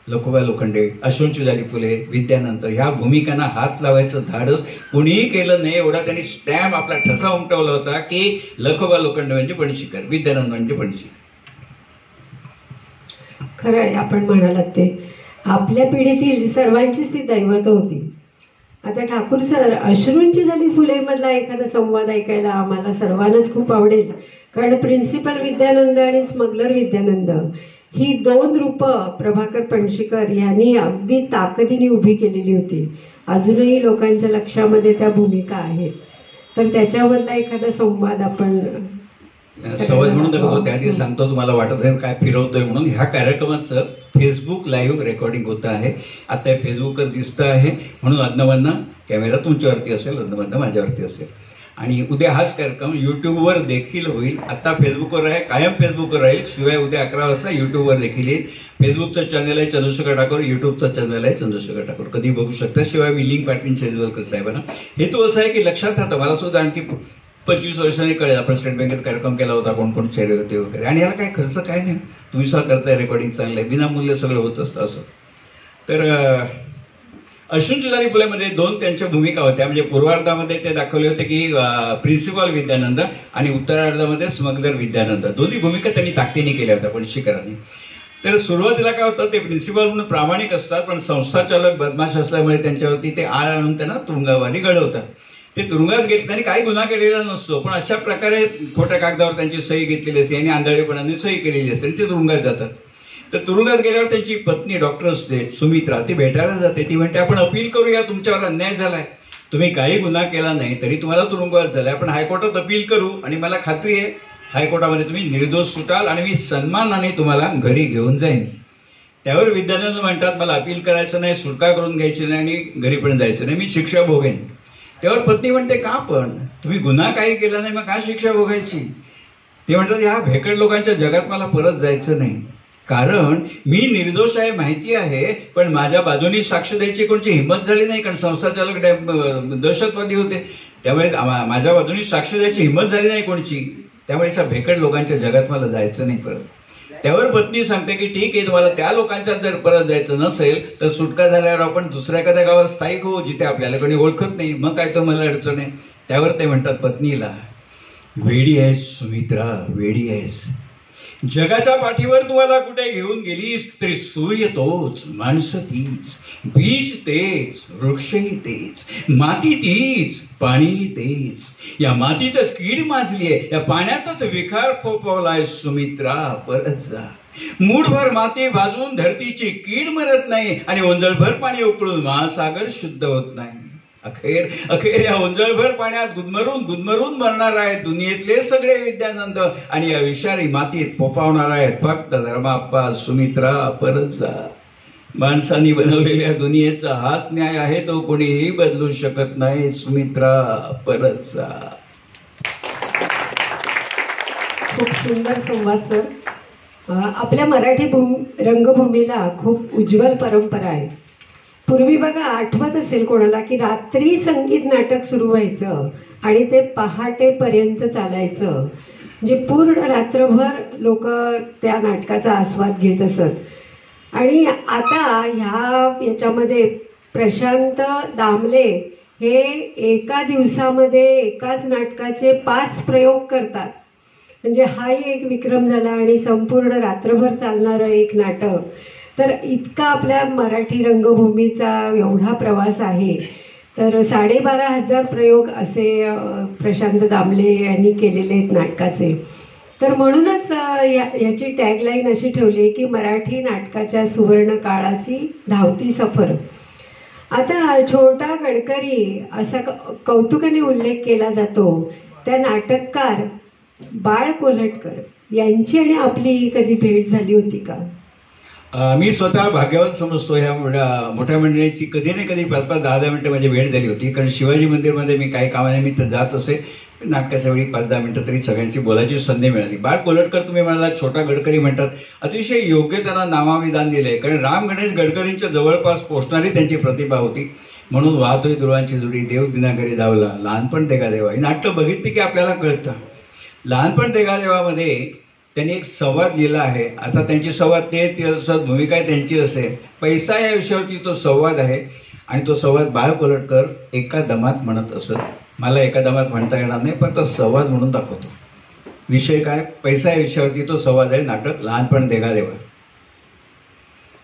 लखोबा लोखंडे, अश्रूंची फुले, विद्यानंद, ह्या भूमिकांना हात लावायचं धाडस कुणीही केलं नाही. एवढा त्यांनी स्टॅम्प, आपला ठसा उमटवला होता की लखोबा लोखंडे म्हणजे पणशीकर, विद्यानंद म्हणजे पणशीकर. खरं आहे, आपण म्हणालात ते आपल्या पिढीतील सर्वांचीच ती दैवत होती. आता ठाकूर सर, अश्रूंची झाली फुले मधला एखादा संवाद ऐकायला आम्हाला सर्वांनाच खूप आवडेल. कारण प्रिन्सिपल विद्यानंद आणि स्मगलर विद्यानंद ही 2 रूपं प्रभाकर पणशीकर यांनी अगदी ताकदीने उभी केलेली होती. अजूनही लोकांच्या लक्षामध्ये त्या भूमिका आहेत. तर त्याच्यामधला एखादा संवाद आपण संवाद म्हणून दाखवतो. त्याआधी सांगतो, तुम्हाला वाटत आहे काय फिरवतोय म्हणून. ह्या कार्यक्रमाचं फेसबुक लाईव्ह रेकॉर्डिंग होतं आहे. आता हे फेसबुकवर दिसतं आहे, म्हणून अधनमधनं कॅमेरा तुमच्यावरती असेल, अधनमधनं माझ्यावरती असेल. आणि उद्या हाच कार्यक्रम युट्यूबवर देखील होईल. आता फेसबुकवर आहे, कायम फेसबुकवर राहील. शिवाय उद्या 11 वाजता युट्यूबवर देखील येईल. फेसबुकचं चॅनल आहे चंद्रशेखर ठाकूर, युट्यूबचं चॅनल आहे चंद्रशेखर ठाकूर, कधी बघू शकता. शिवाय मी लिंक पाठवीन शेजवलकर साहेबांना. हेतू असा आहे की लक्षात राहतं, मला सुद्धा आणखी 25 वर्षांनी कळेल आपण स्टेट बँकेत कार्यक्रम केला होता, कोण कोण चेहरे होते वगैरे. आणि याला काही खर्च काय नाही, तुम्ही स्वतः करताय, रेकॉर्डिंग चांगलं आहे, विनामूल्य सगळं होत असतं असं. तर अश्रूंची झाली फुलेमध्ये 2 त्यांच्या भूमिका होत्या. म्हणजे पूर्वार्धामध्ये ते दाखवले होते की प्रिन्सिपल विद्यानंद आणि उत्तरार्धामध्ये स्मगलर विद्यानंद, दोन्ही भूमिका त्यांनी ताकदीने केल्या होत्या पणशीकरांनी. तर सुरुवातीला काय होतं, ते प्रिन्सिपल म्हणून प्रामाणिक असतात, पण संस्थाचालक बदमाश असल्यामुळे त्यांच्यावरती ते आळ आणून त्यांना तुरुंगावारी घडवतात. ते तुरुंगात गेले, त्यांनी काही गुन्हा केलेला नसतो, पण अशा प्रकारे खोट्या कागदावर त्यांची सही घेतलेली असते आणि आंधळेपणाने सही केलेली असते आणि ते तुरुंगात जातात. तर तुरुंगात गेल्यावर त्यांची पत्नी डॉक्टर असते सुमित्रा, ती भेटायला जाते. ती म्हणते आपण अपील करूया, तुमच्यावर अन्याय झालाय, तुम्ही काही गुन्हा केला नाही तरी तुम्हाला तुरुंगवास झालाय, आपण हायकोर्टात अपील करू आणि मला खात्री आहे हायकोर्टामध्ये तुम्ही निर्दोष सुटाल आणि मी सन्मानाने तुम्हाला घरी घेऊन जाईन. त्यावर विद्यानंद म्हणतात मला अपील करायचं नाही, सुटका करून घ्यायची नाही आणि घरी पण जायचं नाही, मी शिक्षा भोगेन. त्यावर पत्नी म्हणते का, पण तुम्ही गुन्हा काही केला नाही, मग का शिक्षा भोगायची? ते म्हणतात ह्या भेकड लोकांच्या जगात मला परत जायचं नाही, कारण मी निर्दोष आहे माहिती आहे, पण माझ्या बाजूनी साक्ष द्यायची कोणची हिंमत झाली नाही, कारण संस्थाचालक दहशतवादी होते, त्यामुळे माझ्या बाजूनी साक्ष द्यायची हिंमत झाली नाही कोणची, त्यामुळे अशा भेकड लोकांच्या जगात मला जायचं नाही परत. त्यावर पत्नी सांगते की ठीक आहे, तुम्हाला त्या लोकांच्यात जर परत जायचं नसेल तर सुटका झाल्यावर आपण दुसऱ्या एखाद्या गावात स्थायिक होऊ जिथे आपल्याला कोणी ओळखत नाही, मग काय तर मला अडचण आहे. त्यावर ते म्हणतात पत्नीला, वेडी आहेस सुमित्रा, वेडी आहेस, जगाच्या पाठीवर तुम्हाला कुठे घेऊन गेलीस तरी सूर्य तोच, माणसं तीच, बीज तेच, वृक्षही तेच, माती तीच, पाणी तेच. या मातीतच कीड माजलीये, या पाण्यातच विखार फोफवलाय सुमित्रा, परत जा. मूठभर माती भाजून धरतीची कीड मरत नाही आणि ओंजळभर पाणी उकळून महासागर शुद्ध होत नाही. अखेर या ओंजळभर पाण्यात गुदमरून मरणार आहेत दुनियेतले सगळे विद्यानंद आणि या विषारी मातीत फोफावणार आहेत फक्त धर्माप्पा, सुमित्रा, परत जा. माणसांनी बनवलेल्या दुनियेचा हाच न्याय आहे, तो कोणीही बदलू शकत नाही. सुमित्रा, परत जा. खूप सुंदर संवाद सर. आपल्या मराठी रंगभूमीला खूप उज्ज्वल परंपरा आहे. पूर्वी बघा, आठवत असेल कोणाला की रात्री संगीत नाटक सुरू व्हायचं आणि ते पहाटेपर्यंत चालायचं. म्हणजे पूर्ण रात्रभर लोक त्या नाटकाचा आस्वाद घेत असत. आणि आता याच्यामध्ये प्रशांत दामले हे एका दिवसामध्ये एकाच नाटकाचे 5 प्रयोग करतात. म्हणजे हाही एक विक्रम झाला आणि संपूर्ण रात्रभर चालणारं एक नाटक. तर इतका आपल्या मराठी रंगभूमीचा एवढा प्रवास आहे. तर 12,500 प्रयोग असे प्रशांत दामले यांनी केलेले आहेत नाटकाचे. तर म्हणूनच याची टॅगलाईन अशी ठेवली की मराठी नाटकाच्या सुवर्ण काळाची धावती सफर. आता छोटा गडकरी असा कौतुकाने उल्लेख केला जातो त्या नाटककार बाळ कोल्हटकर यांची आणि आपली कधी भेट झाली होती का? मी स्वतः भाग्यवान समजतो. ह्या मोठ्या मंडळीची कधी ना कधी 5-10 मिनिटं माझी भेट झाली होती. कारण शिवाजी मंदिरमध्ये मी काही कामानिमित्त जात असे. नाटकाच्या वेळी 5-10 मिनिटं तरी सगळ्यांची बोलायची संधी मिळाली. बाळ कोल्हटकर तुम्ही म्हणाला छोटा गडकरी म्हणतात, अतिशय योग्य त्यांना नामाविधान दिलंय. कारण राम गणेश गडकरींच्या जवळपास पोहोचणारी त्यांची प्रतिभा होती. म्हणून वाहतोय दुर्वांची दुरी, देव दिनाकरी धावला, लहानपण देगा देवा ही नाटकं बघितली की आपल्याला कळतं. लहानपण देगा देवामध्ये त्यांनी एक संवाद लिहिला आहे. आता त्यांची संवाद ते असत, भूमिका त्यांची असे. पैसा या विषयावरती तो संवाद आहे आणि तो संवाद बाळ कोल्हटकर एका दमात म्हणत असत. मला एका दमात म्हणता येणार नाही, पण तो संवाद म्हणून दाखवतो. विषय काय? पैसा या विषयावरती तो संवाद आहे. नाटक लहानपण देगा देवा.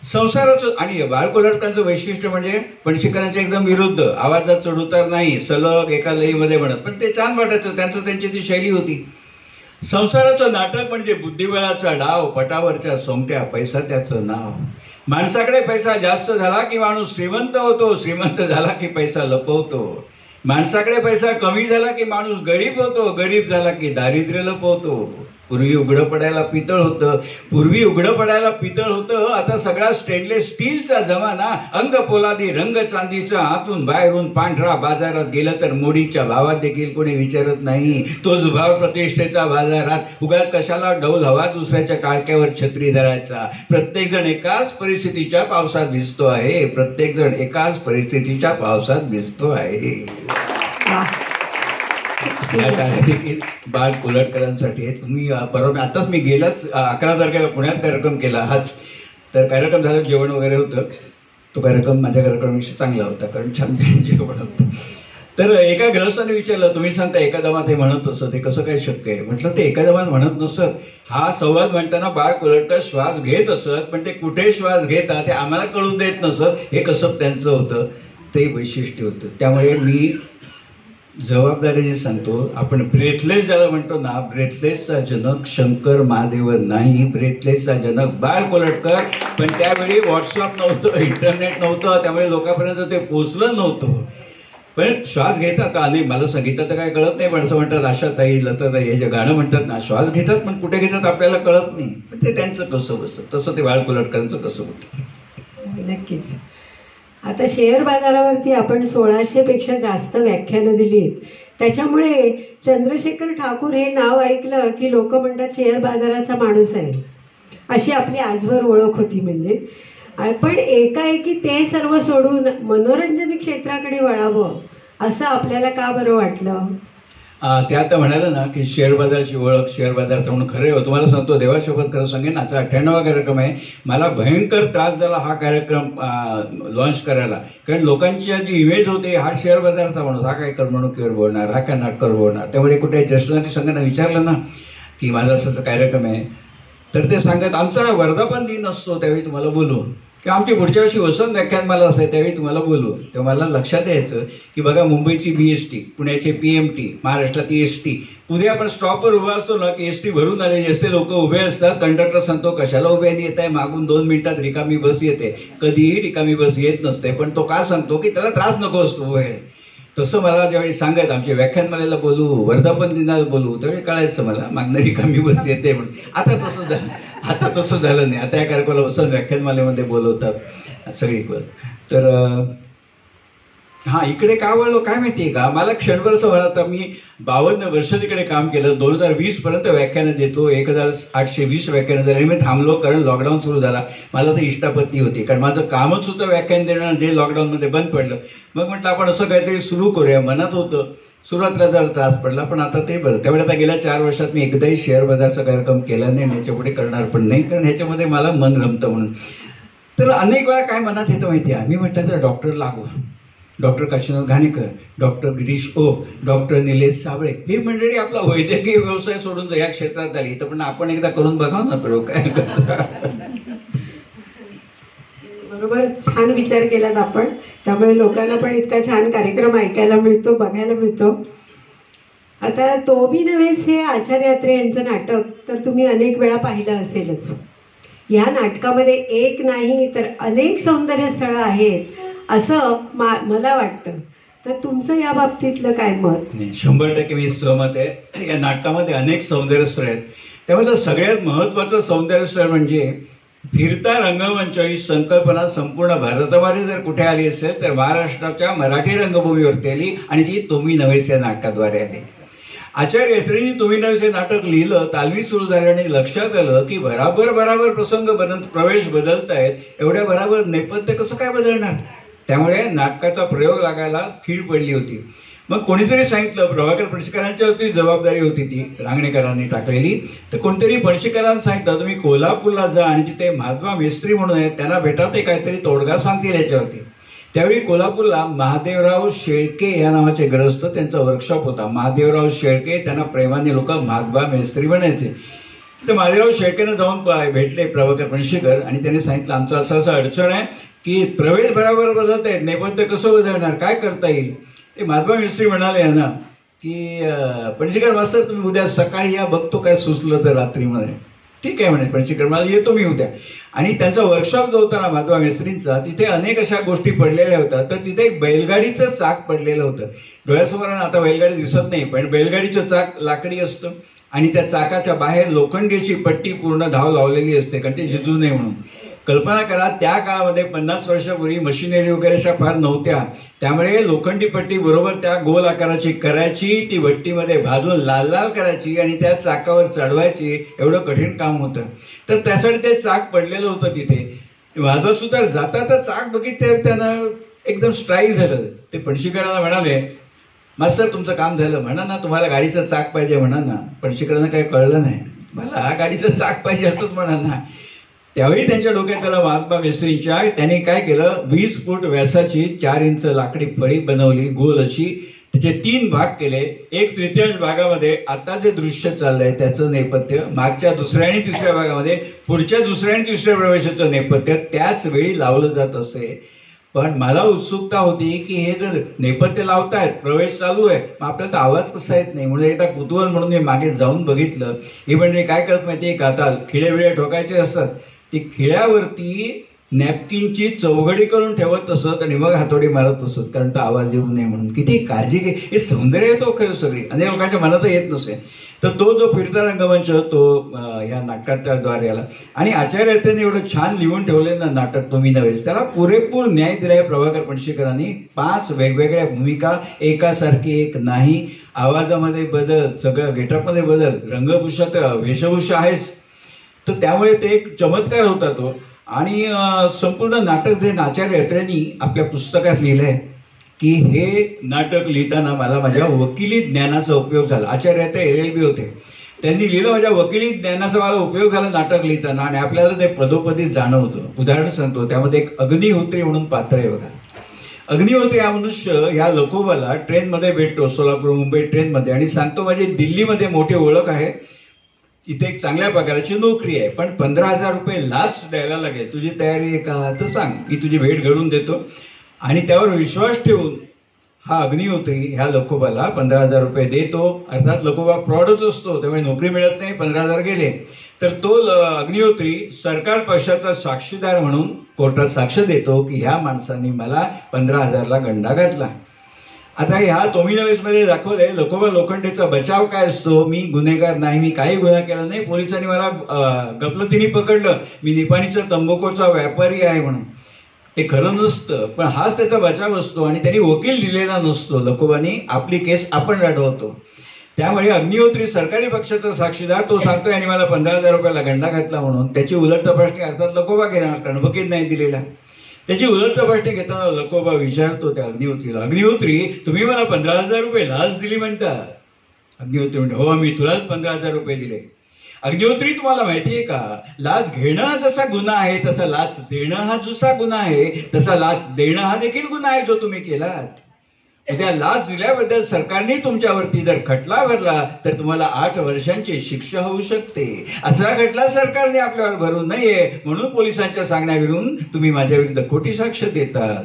संसाराचं आणि बाळ कोल्हटकरांचं वैशिष्ट्य म्हणजे पणशीकरांच्या एकदम विरुद्ध, आवाजात चढउतार नाही, सलग एका लईमध्ये म्हणत, पण ते छान वाटायचं. त्यांची ती शैली होती. संसाराचं नाटक म्हणजे बुद्धिबळाचा डाव, पटावरच्या सोंगट्या, पैसा त्याचं नाव. माणसाकडे पैसा जास्त झाला की माणूस श्रीमंत होतो, श्रीमंत झाला की पैसा लपवतो. माणसाकडे पैसा कमी झाला की माणूस गरीब होतो, गरीब झाला की दारिद्र्य लपवतो. पूर्वी उघडं पडायला पितळ होतं, आता सगळा स्टेनलेस स्टीलचा जमाना. अंग पोलादी, रंग चांदीचा, आतून बाहेरून पांढरा. बाजारात गेलं तर मोडीच्या भावात देखील कोणी विचारत नाही. तोच भाव प्रतिष्ठेचा बाजारात. उगाच कशाला डौल हवा दुसऱ्याच्या काळक्यावर छत्री धरायचा. प्रत्येक जण एकाच परिस्थितीच्या पावसात भिजतो आहे. बाळ कोल्हटकरांसाठी तुम्ही परवा आताच मी गेलाच 11 तारखेला पुण्यात कार्यक्रम केला हाच. तर कार्यक्रम झाला, जेवण वगैरे होतं. तो कार्यक्रम माझ्या कार्यक्रमापेक्षा चांगला होता, कारण छान जेवण होतं. तर एका गृहस्थाने विचारलं, तुम्ही सांगता एका दमात हे म्हणत असत, हे कसं काय शक्य आहे? म्हटलं ते एका दमात म्हणत नसत. हा संवाद म्हणताना बाळ कोल्हटकर श्वास घेत असत, पण ते कुठे श्वास घेतात ते आम्हाला कळू देत नसत. हे कसं त्यांचं होतं, ते वैशिष्ट्य होतं. त्यामुळे मी जबाबदारीने सांगतो, आपण ब्रेथलेस ज्याला म्हणतो ना, ब्रेथलेसचा जनक शंकर महादेव नाही, ब्रेथलेसचा जनक बाळ कोल्हटकर. पण त्यावेळी व्हॉट्सअप नव्हतं, इंटरनेट नव्हतं, त्यामुळे लोकांपर्यंत ते पोचलं नव्हतं. पण श्वास घेतात. आणि मला संगीतात तर काय कळत नाही, माणसं म्हणतात आशाताई, लताताई, हे जे गाणं म्हणतात ना, श्वास घेतात, पण कुठे घेतात आपल्याला कळत नाही. पण ते त्यांचं कसं बसतं, तसं ते बाळ कोल्हटकरांचं कसं होतं. नक्कीच. आता शेअर बाजारावरती आपण 1600 पेक्षा जास्त व्याख्यानं दिलीत. त्याच्यामुळे चंद्रशेखर ठाकूर हे नाव ऐकलं की लोक म्हणतात शेअर बाजाराचा माणूस आहे, अशी आपली आजवर ओळख होती. म्हणजे पण एकाएकी ते सर्व सोडून मनोरंजन क्षेत्राकडे वळावं असं आपल्याला का बरं वाटलं? ते आता म्हणालं ना की शेअर बाजाराची ओळख, शेअर बाजाराचं म्हणून खरं तुम्हाला सांगतो, देवाशोबत खरं सांगेन, आजचा 98वा कार्यक्रम आहे. मला भयंकर त्रास झाला हा कार्यक्रम लॉन्च करायला. कारण लोकांची जी इमेज होते, हा शेअर बाजाराचा माणूस, हा काय करमणुकीवर बोलणार, हा काय नाटकावर बोलणार. त्यामुळे कुठे ज्येष्ठ नाट्य संघाने विचारलं ना की माझा असा कार्यक्रम आहे, तर ते सांगत आमचा वर्धापन दिन असतो त्यावेळी तुम्हाला बोलू, किंवा आमची पुढच्या वर्षी वसंत व्याख्यानमाला असेल त्यावेळी तुम्हाला बोलू. तेव्हा मला लक्षात यायचं की बघा मुंबईची BST, पुण्याचे PMT, महाराष्ट्रातली ST, उद्या आपण स्टॉपवर उभा असतो ना की ST भरून आलेली असते, लोक उभे असतात, कंडक्टर सांगतो कशाला उभ्याने येत आहे, मागून 2 मिनिटात रिकामी बस येते. कधीही रिकामी बस येत नसते, पण तो का सांगतो की त्याला त्रास नको असतो उभे. तसं मला ज्यावेळी सांगत आमच्या व्याख्यानमालेला बोलू, वर्धापन दिनाला बोलू, त्यावेळी कळायचं मला मागणं रिकामी बस येते म्हणून. आता तसं झालं नाही. आता या कार्यक्रमाला वसंत व्याख्यानमालेमध्ये बोलवतात सगळीकडे. तर इकडे का वळलो काय माहितीये का, मला क्षणभर असं म्हणत, मी 52 वर्ष तिकडे काम केलं. 2020 पर्यंत व्याख्यानं देतो, 1820 व्याख्यानं झाली. मी थांबलो कारण लॉकडाऊन सुरू झाला. मला तर इष्टापत्ती होती, कारण माझं कामच होतं व्याख्यान देणं, जे लॉकडाऊनमध्ये बंद पडलं. मग म्हटलं आपण असं काहीतरी सुरू करूया. मनात होतं, सुरुवातीला जरा त्रास पडला, पण आता ते बरं. त्यामुळे आता गेल्या 4 वर्षात मी एकदाही शेअर बाजारचा कार्यक्रम केला नाही, ह्याच्या पुढे करणार पण नाही, कारण ह्याच्यामध्ये मला मन रमतं म्हणून. तर अनेक वेळा काय मनात येतं माहिती आहे, मी म्हटलं तर doctor Lagu, doctor Kashinath Ghanekar, doctor Girish Oak, doctor Nilesh Sable, ही मंडळी आपला वैद्यकीय व्यवसाय सोडून या क्षेत्रात आली. तर पण आपण एकदा करून बघावं ना प्रयोग काय बरोबर, छान विचार केलात आपण. त्यामुळे लोकांना पण इतका छान कार्यक्रम ऐकायला मिळतो, बघायला मिळतो. आता तो भी नव्हेस हे आचार्य अत्रे यांचं नाटक तर तुम्ही अनेक वेळा पाहिलं असेलच. या नाटकामध्ये एक नाही तर अनेक सौंदर्य स्थळं आहेत असं मला वाटतं. तर तुमचं या बाबतीतलं काय मत? 100% मी सहमत आहे. या नाटकामध्ये अनेक सौंदर्य स्थळ आहेत. त्यामध्ये सगळ्यात महत्वाचं सौंदर्य स्थळ म्हणजे फिरता रंगमंच ही संकल्पना संपूर्ण भारतामध्ये जर कुठे आली असेल तर महाराष्ट्राच्या मराठी रंगभूमीवरती आली, आणि ती तुम्ही नव्हेच या नाटकाद्वारे आली. आचार्य अत्रेंनी तुम्ही नव्हेच हे नाटक लिहिलं, तालमी सुरू झाल्याने लक्षात आलं की बराबर प्रसंग प्रवेश बदलतायत, एवढ्या बराबर नेपथ्य कसं काय बदलणार. त्यामुळे नाटकाचा प्रयोग लागायला खीळ पडली होती. मग कोणीतरी सांगितलं, प्रभाकर पणशीकरांच्या होती जबाबदारी होती ती रांगणेकरांनी टाकलेली, तर कोणतरी पणशीकरांना सांगितलं तुम्ही कोल्हापूरला जा आणि तिथे महात्मा मेस्त्री म्हणून आहेत, त्यांना भेटा, ते काहीतरी तोडगा सांगतील याच्यावरती. त्यावेळी कोल्हापूरला महादेवराव शेळके या नावाचे ग्रस्त, त्यांचा वर्कशॉप होता. महादेवराव शेळके, त्यांना प्रेमाने लोक महात्मा मेस्त्री म्हणायचे. तर महादेवराव शेळकेनं जाऊन भेटले प्रभाकर पणशीकर आणि त्यांनी सांगितलं आमचं असं अडचण आहे की प्रवेश बरोबर बदलत आहेत, नेपथ्य कसं बदलणार, काय करता येईल. ते महात्मा मिस्त्री म्हणाले ना की पणशीकर मास्तर तुम्ही उद्या सकाळी या, बघतो काय सुचलं तर रात्रीमध्ये. ठीक आहे म्हणे पणशीकर, मला येतो मी उद्या. आणि त्यांचा वर्कशॉप जो होता ना महात्मा मिस्त्रींचा, तिथे अनेक अशा गोष्टी पडलेल्या होत्या. तर तिथे एक बैलगाडीचं चाक पडलेलं होतं. डोळ्यासमोर आता बैलगाडी दिसत नाही, पण बैलगाडीचं चाक लाकडी असतं आणि त्या चाकाच्या बाहेर लोखंडीची पट्टी पूर्ण धाव लावलेली असते, कारण ते झिजू नये म्हणून. कल्पना करा, त्या काळामध्ये 50 वर्षापूर्वी मशिनरी वगैरे अशा फार नव्हत्या, त्यामुळे लोखंडी पट्टी बरोबर त्या गोल आकाराची करायची, ती भट्टीमध्ये भाजून लाल लाल करायची आणि त्या चाकावर चढवायची, एवढं कठीण काम होतं. तर त्यासाठी ते चाक पडलेलं होतं तिथे. वाजवत सुद्धा जाता चाक बघितलं त्यानं एकदम स्ट्राईक झालं. ते पणशीकरांना म्हणाले मास्तर तुमचं काम झालं, म्हणा ना तुम्हाला गाडीचं चाक पाहिजे म्हणा ना. पणशीकरांना काही कळलं नाही, मला गाडीचं चाक पाहिजे असंच म्हणा ना. त्यावेळी त्यांच्या डोक्यात त्याला महात्मा मेस्त्रींच्या, त्यांनी काय केलं, 20 फूट व्यासाची 4 इंच लाकडी फळी बनवली गोल अशी, त्याचे 3 भाग केले. 1/3 भागामध्ये आता जे दृश्य चाललंय त्याचं नेपथ्य, मागच्या 2ऱ्या आणि 3ऱ्या भागामध्ये पुढच्या 2ऱ्या आणि 3ऱ्या प्रवेशाचं नेपथ्य त्याच वेळी लावलं जात असे. पण मला उत्सुकता होती की हे जर नेपथ्य लावतायत, प्रवेश चालू आहे, मग आपल्याला आवाज कसा येत नाही, म्हणून एकदा कुतूहल म्हणून मी मागे जाऊन बघितलं. ही म्हणजे काय करत माहितीये का, आता खिळे बिळे ठोकायचे असतात, ती खिळ्यावरती नॅपकिनची चौघडी करून ठेवत असत आणि मग हातोडी मारत असत, कारण तो आवाज येऊ नये म्हणून. किती काळजी घे, हे सौंदर्य येतो खरं सगळी, अनेक लोकांच्या मनात येत नसे. तर तो जो फिरता रंगमंच तो या नाटकाच्या द्वारे आला. आणि आचार्य त्यांनी एवढं छान लिहून ठेवले ना नाटक तुम्ही नव्हेच, त्याला पुरेपूर न्याय दिलाय प्रभाकर पणशीकरांनी. 5 वेगवेगळ्या भूमिका, एकासारखी एक नाही, आवाजामध्ये बदल, सगळं गेटअपमध्ये बदल, रंगभूषात वेशभूषा आहेच. तर त्यामुळे ते एक चमत्कार होता तो. आणि संपूर्ण नाटक जे आचार्य अत्रेंनी आपल्या पुस्तकात लिहिलंय की हे नाटक लिहिताना मला माझ्या वकिली ज्ञानाचा उपयोग झाला. आचार्य अत्रे LLB होते, त्यांनी लिहिलं माझ्या वकिली ज्ञानाचा मला उपयोग झाला नाटक लिहिताना. आणि आपल्याला ते पदोपदी जाणवतं. उदाहरण सांगतो, त्यामध्ये एक अग्निहोत्री म्हणून पात्र आहे बघा. अग्निहोत्री हा मनुष्य या लखोबाला ट्रेनमध्ये भेटतो, सोलापूर मुंबई ट्रेनमध्ये, आणि सांगतो माझी दिल्लीमध्ये मोठी ओळख आहे, इथे एक चांगल्या पगाराची नोकरी आहे, पण 15,000 रुपये लाच द्यायला लागेल, तुझी तयारी आहे का तर सांग, मी तुझी भेट घडवून देतो. आणि त्यावर विश्वास ठेवून हा अग्निहोत्री ह्या लोकोबाला 15,000 रुपये देतो. अर्थात लोकोबा फ्रॉडच असतो, त्यामुळे नोकरी मिळत नाही, 15,000 गेले. तर तो अग्निहोत्री सरकार पक्षाचा साक्षीदार म्हणून कोर्टात साक्ष देतो की ह्या माणसांनी मला 15,000ला गंडा घातला. आता ह्या टॉमिनोवेसमध्ये दाखवलंय लोकोबा लोखंडेचा बचाव काय असतो. मी गुन्हेगार नाही, मी काही गुन्हा केला नाही, पोलिसांनी मला गफलतीने पकडलं, मी निपाणीचा तंबाखूचा व्यापारी आहे म्हणून. ते खरं नसतं, पण हाच त्याचा बचाव असतो आणि त्यांनी वकील दिलेला नसतो. लोकोबानी आपली केस आपण लढवतो. त्यामुळे अग्निहोत्री सरकारी पक्षाचा साक्षीदार, तो सांगतोय आणि मला 15,000 रुपयाला गंडा घातला म्हणून. त्याची उलट तपासणी अर्थात लोकोबा घेणार, कारण वकील नाही दिलेला. त्याची उलट तपासणी घेताना लोकोबा विचारतो त्या अग्निहोत्रीला, अग्निहोत्री तुम्ही मला 15,000 रुपये लाच दिली म्हणता. अग्निहोत्री म्हणतो, हो मी तुलाच 15,000 रुपये दिले. अग्निहोत्री तुम्हाला माहितीये का, लाच घेणं हा जसा गुन्हा आहे तसा लाच देणं हा दुसरा गुन्हा आहे, तसा लाच देणं हा देखील गुन्हा आहे जो तुम्ही केलात. उद्या लाच दिल्याबद्दल सरकारने तुमच्यावरती जर खटला भरला तर तुम्हाला 8 वर्षांची शिक्षा होऊ शकते. असा खटला सरकारने आपल्यावर भरू नये म्हणून पोलिसांच्या सांगण्यावरून तुम्ही माझ्या विरुद्ध खोटी साक्ष देतात.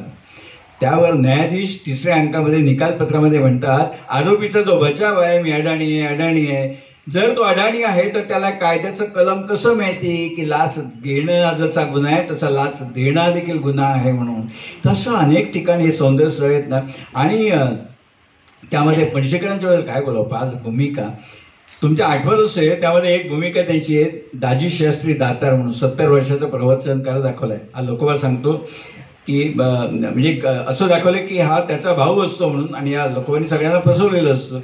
त्यावर न्यायाधीश 3ऱ्या अंकामध्ये निकालपत्रामध्ये म्हणतात, आरोपीचा जो बचाव आहे, मी अडाणी आहे, जर तो अडाणी आहे तर त्याला कायद्याचं कलम कसं माहिती की लाच घेणं जसा गुन्हा आहे तसा लाच देणं देखील गुन्हा आहे म्हणून. तसं अनेक ठिकाणी हे सौंदर्य आहेत ना. आणि त्यामध्ये पणशीकरांच्या वेळेला काय बोलावं, 5 भूमिका तुमच्या आठवत असेल. त्यामध्ये एक भूमिका त्यांची आहे दाजी शास्त्री दातार म्हणून, 70 वर्षाचा प्रवचनकार दाखवलाय. हा लोकोबा सांगतो की म्हणजे असं दाखवलं की हा त्याचा भाऊ असतो म्हणून, आणि या लोकोबांनी सगळ्यांना फसवलेलं असतं.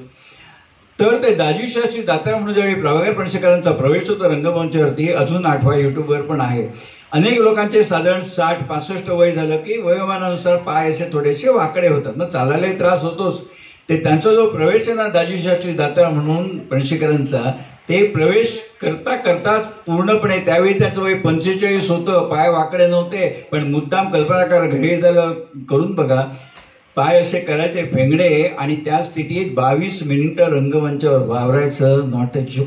तर ते दाजी शास्त्री दातार म्हणून ज्यावेळी प्रभाकर पणशीकरांचा प्रवेश होतो रंगमंचावरती, अजून आठवा युट्यूबवर पण आहे. अनेक लोकांचे साधारण 60-65 वय झालं की वयोमानानुसार पाय असे थोडेसे वाकडे होतात, मग चालायलाही त्रास होतोच. ते त्यांचा जो प्रवेश आहे ना दाजी शास्त्री दातार म्हणून पणशीकरांचा, ते प्रवेश करता करताच पूर्णपणे, त्यावेळी त्याचं वय 45 होतं, पाय वाकडे नव्हते, पण मुद्दाम कल्पना करा, घरी झालं करून बघा, पाय असे करायचे फेंगडे आणि त्या स्थितीत 22 मिनिटं रंगमंचावर वावरायचं, नॉट अ जोक.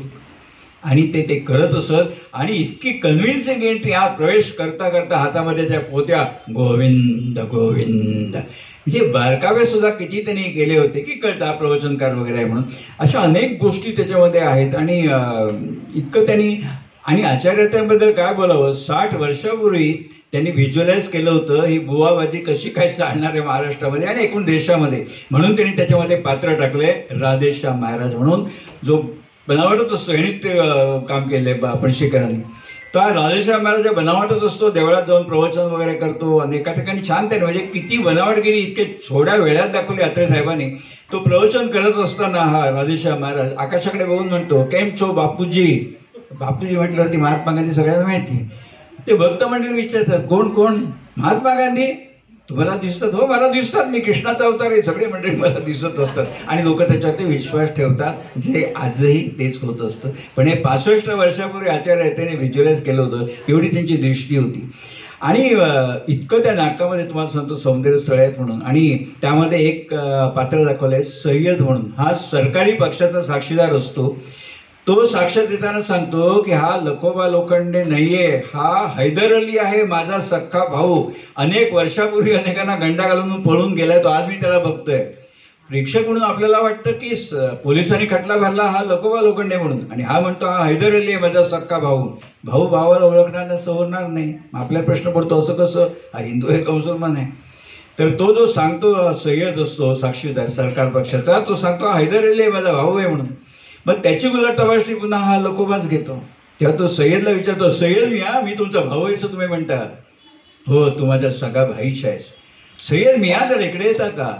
आणि ते करत असत आणि इतकी कन्व्हिन्सिंग एंट्री, हा प्रवेश करता करता हातामध्ये त्या पोत्या गोविंद गोविंद, म्हणजे बारकावे सुद्धा किती त्यांनी केले होते की कळता प्रवचनकार वगैरे आहे म्हणून. अशा अनेक गोष्टी त्याच्यामध्ये आहेत. आणि इतकं त्यांनी, आणि आचार्यत्यांबद्दल काय बोलावं, 60 वर्षापूर्वी त्यांनी व्हिज्युअलाइज केलं होतं ही बुवाबाजी कशी काय चालणार आहे महाराष्ट्रामध्ये आणि एकूण देशामध्ये, म्हणून त्यांनी त्याच्यामध्ये पात्र टाकले राधेश्याम महाराज म्हणून, जो बनावटच असतो. यांनीच ते काम केलंय पणशीकरांनी. तर राधेश्याम महाराज बनावटच असतो, देवळात जाऊन प्रवचन वगैरे करतो, अनेका ठिकाणी छान त्याने, म्हणजे किती बनावटगिरी इतके छोड्या वेळात दाखवली अत्रे साहेबांनी. तो प्रवचन करत असताना हा राधेश्याम महाराज आकाशाकडे बघून म्हणतो, केम छो बापूजी. बापूजी म्हटल्यावरती महात्मा गांधी सगळ्यांना माहिती. ते भक्त मंडळी विचारतात, कोण कोण, महात्मा गांधी तुम्हाला दिसतात? हो मला दिसतात, मी कृष्णाचा अवतार आहे. सगळे मंडळी मला दिसत असतात आणि लोक त्याच्यावरती विश्वास ठेवतात, जे आजही तेच होत असतं. पण हे 65 वर्षापूर्वी आचार्य त्याने व्हिज्युअलाइज केलं होतं, एवढी त्यांची दृष्टी होती. आणि इतकं त्या नाटकामध्ये तुम्हाला सांगतो सौंदर्य स्थळ आहेत म्हणून. आणि त्यामध्ये एक पात्र दाखवलंय सय्यद म्हणून, हा सरकारी पक्षाचा साक्षीदार असतो. तो साक्ष देताना सांगतो की हा लखोबा लोखंडे नाहीये, हा हैदर अली आहे, माझा सख्खा भाऊ. अनेक वर्षापूर्वी अनेकांना गंडा घालून पळून गेलाय तो, आज मी त्याला बघतोय. प्रेक्षक म्हणून आपल्याला वाटतं की पोलिसांनी खटला भरला हा लखोबा लोखंडे म्हणून, आणि हा म्हणतो हा हैदर अली आहे माझा सख्खा भाऊ. भाऊ भावाला ओळखणार सवरणार नाही. आपल्याला प्रश्न पडतो असं कसं, हा हिंदू आहे का मुसलमान आहे. तर तो जो सांगतो सय्यद असतो साक्षीदार सरकार पक्षाचा, तो सांगतो हैदर अली आहे माझा भाऊ आहे म्हणून. मग त्याची उलट तपासणी पुन्हा हा लखोबाच घेतो. तेव्हा तो सय्यदला विचारतो, सय्यद मिया मी तुमचा भाऊ आहे असं तुम्ही म्हणता? हो तू माझा सगळा भाईच आहेस. सय्यद मिया जर इकडे येता का?